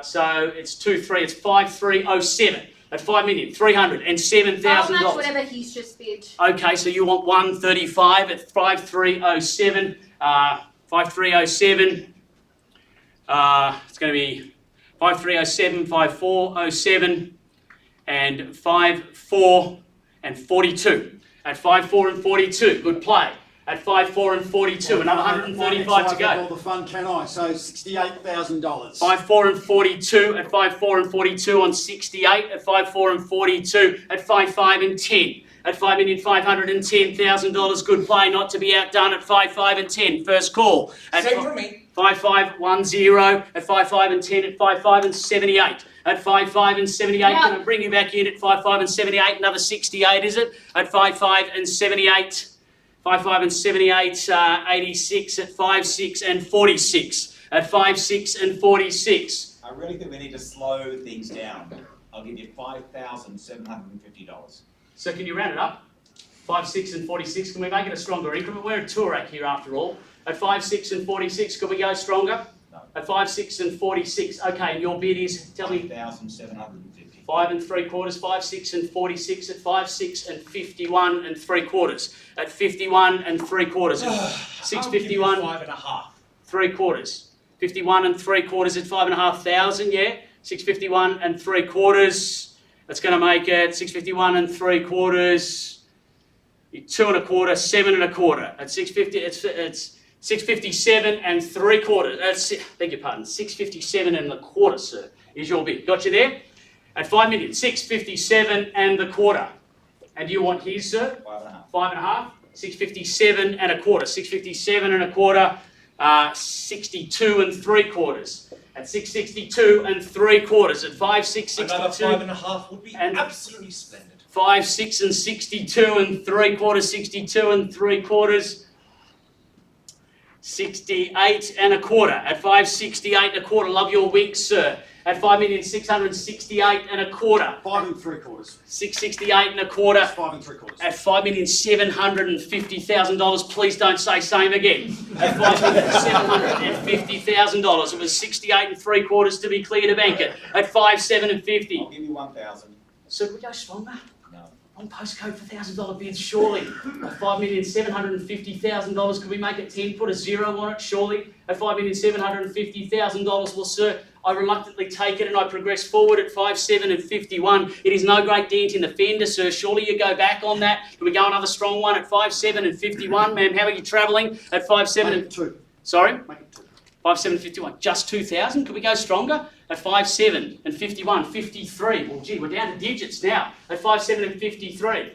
So it's 2,3. It's 5,307. at $5,307,000. I'll match whatever he's just bid. Okay, so you want 135 at 5307. 5307. It's going to be 5307, 5407, and 54 and 42. At 54 and 42, good play. At 54 and 42, another 135 to go. All the fun, can I? So $68,000. 54 and 42 at 54 and 42 on 68 at 54 and 42 at 55 and 10 at $5,510,000. Good play, not to be outdone at 55 and 10. First call. At Same for me. 5510 at 55 and 10 at 55 and 78. At 55 and 78, can I bring you back in at 55 and 78? Another 68, is it? At 55 and 78. 55 and 78, 86 at 56 and 46. At 56 and 46. I really think we need to slow things down. I'll give you $5,750. So can you round it up? 56 and 46, can we make it a stronger increment? We're a Toorak here after all. At 56 and 46, can we go stronger? No. At 56 and 46, okay, and your bid is, tell me. 5,750. 5 3/4, 56 and 46 at 56 and 51 3/4. At 51 3/4. 651 5.5. 3/4. 51 3/4 at 5,500, yeah? 651 3/4. That's going to make it 651 3/4. 2 1/4, 7 1/4. At 650, it's 657 3/4. Beg your pardon, 657 1/4, sir, is your bid. Got you there? At 5,657 1/4. And you want his, sir? 5.5. 5.5. 657 1/4. 657 1/4. 62 3/4. At 662 3/4. At 5,662. Another 5.5 would be absolutely splendid. 5, 6 and 62 3/4. 62 3/4. 68 1/4. At 568 1/4. Love your winks, sir. At 5,668 1/4. 5 3/4. 668 1/4. 5 3/4. At $5,750,000. Please don't say same again. At $5,750,000. It was 68 3/4 to be clear to bank it. At 5,750. I'll give you 1,000. So could we go stronger? No. On postcode for $1,000 bids, surely. At $5,750,000, could we make it 10? Put a 0 on it, surely. At $5,750,000, well, sir, I reluctantly take it and I progress forward at 57 and 51. It is no great dent in the fender, sir. Surely you go back on that. Can we go another strong one at 57 and 51? Ma'am, how are you travelling at 57 and 2? Sorry? Make it 2. 57 and 51. Just 2,000? Could we go stronger? At 57 and 51, 53. Well, gee, we're down to digits now. At 57 and 53.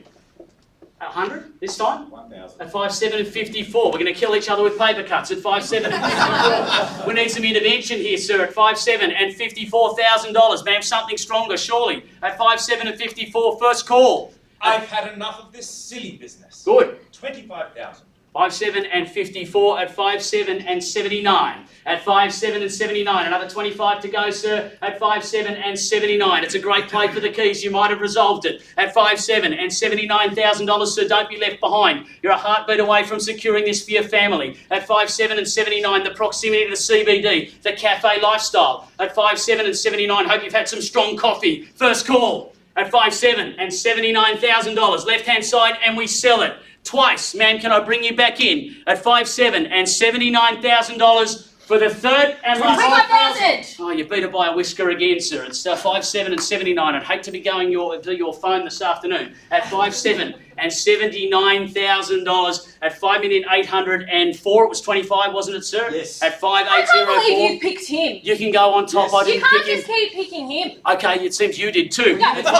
100 this time? 1,000. At 57 and 54. We're going to kill each other with paper cuts at 57 and 54. We need some intervention here, sir, at 57 and $54,000. Ma'am, something stronger, surely. At 57 and 54, first call. I've had enough of this silly business. Good. 25,000. 57 and 54 at 57 and 79. At 57 and 79, another 25 to go, sir. At 57 and 79, it's a great play for the keys. You might have resolved it. At 57 and $79,000, sir, don't be left behind. You're a heartbeat away from securing this for your family. At 57 and 79, the proximity to the CBD, the cafe lifestyle. At 57 and 79, hope you've had some strong coffee. First call. At 57 and $79,000, left-hand side, and we sell it. Twice, ma'am, can I bring you back in at 57 and $79,000 for the third and last? 25,000. Oh, you beat it by a whisker again, sir. It's 57 and 79. I'd hate to be going to your phone this afternoon at 57 and $79,000 at $5,804,000. It was 25, wasn't it, sir? Yes. At I 5804. can't believe you picked him. You can go on top. Yes. I You didn't can't pick just him. keep picking him. Okay, it seems you did too. Yeah. At 5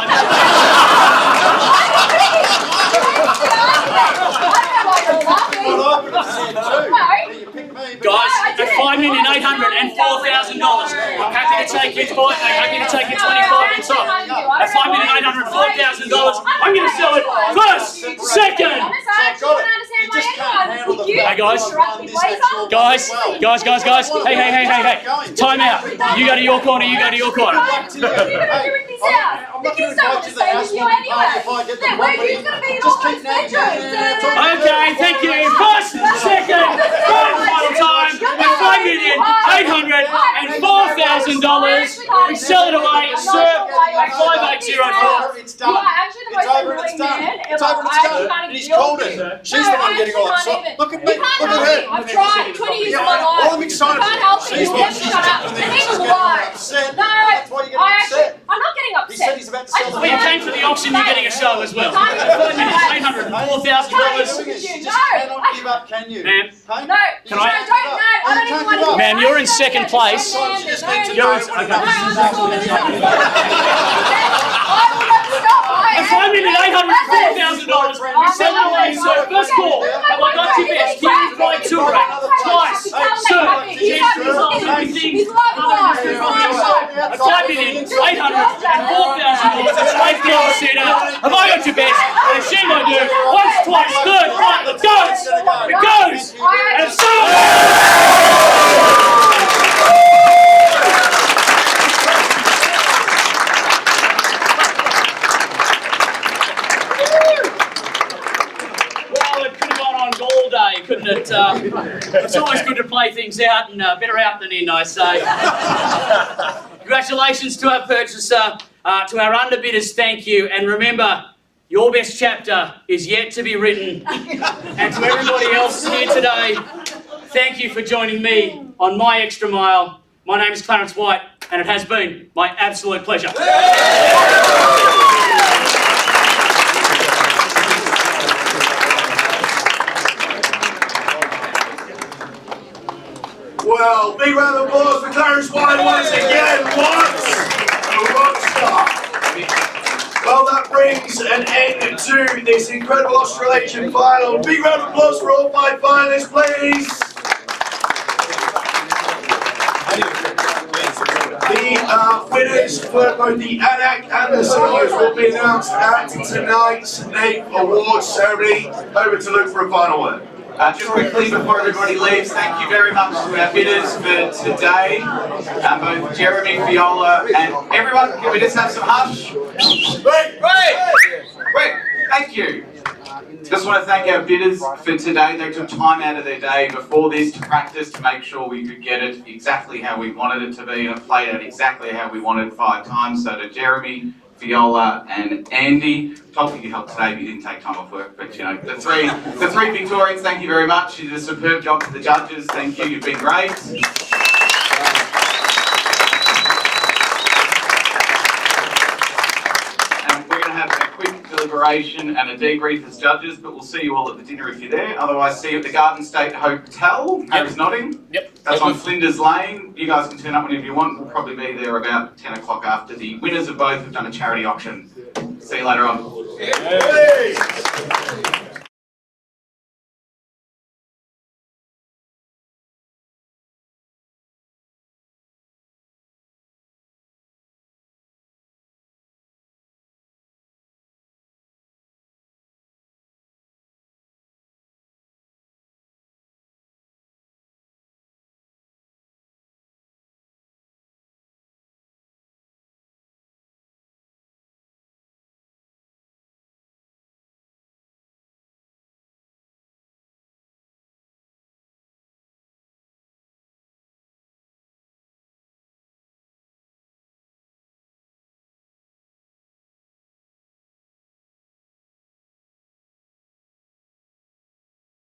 Guys, at $5,804,000, I'm happy to take his point. I'm happy to take your 25 on top. At $5,804,000, I'm going to sell it first, second. Hey guys, hey. Time out. You go to your corner. You go to your corner. I'm not going to invite you to the house if I get the property. Just keep Okay, thank you. First, second, third, final time with $5,804,000. $804,000. We sell it away, sir, at 5804. It's You done. are actually the It's most over and it's annoying done. man It's ever. over and I it's actually done. can't And he's even called deal it. with you. She's the one getting all upset. Look at me. You can't Look help at me. her. I've tried 20 years of my life. All I'm excited You can't help me. She's You'll the one never shut up. and And then even she's getting lies. upset. No, That's why you're getting upset. I'm not getting upset. He said he's about to sell the Well, you came for the auction, you're getting a show as well. 5 minutes, $804,000. You just cannot give up, can you? Ma'am, No, Can I- I don't even want to. ma'am, you're in second place. You're in, okay. The 5,804,000. We sell it away, sir. First call. Have I got you best? Kieran by Turak. Twice. Sir, chance to resolve everything. I type it in. $804,000. Straight down the centre. Have I got your best? I assume I do. Once, twice, third, right, it goes. It goes. And it's Well, it could have gone on all day, couldn't it? It's always good to play things out, and better out than in, I say. Congratulations to our purchaser, to our underbidders, thank you, and remember, your best chapter is yet to be written. And to everybody else here today, thank you for joining me on my extra mile. My name is Clarence White, and it has been my absolute pleasure. Well, big round of applause for Clarence White once again. What a rock star. Well, that brings an end to this incredible Australasian final. Big round of applause for all 5 finalists, please. The winners for both the ANAC and the Solos will be announced at tonight's NAIP Awards ceremony. Over to Luke for a final word. Just quickly before everybody leaves, thank you very much to our bidders for today. Both Jeremy, Viola, and everyone. Can we just have some hush? Wait! Thank you. Just want to thank our bidders for today. They took time out of their day before this to practice to make sure we could get it exactly how we wanted it to be, and it played out exactly how we wanted it 5 times. So to Jeremy, Viola and Andy, told you helped today, but you didn't take time off work, but you know, the three Victorians, thank you very much. You did a superb job to the judges, thank you, you've been great. And we're going to have a quick deliberation and a debrief as judges, but we'll see you all at the dinner if you're there. Otherwise, see you at the Garden State Hotel. Harry's nodding. Yep. That's on Flinders Lane. You guys can turn up whenever you want. We'll probably be there about 10 o'clock after the winners of both have done a charity auction. See you later on.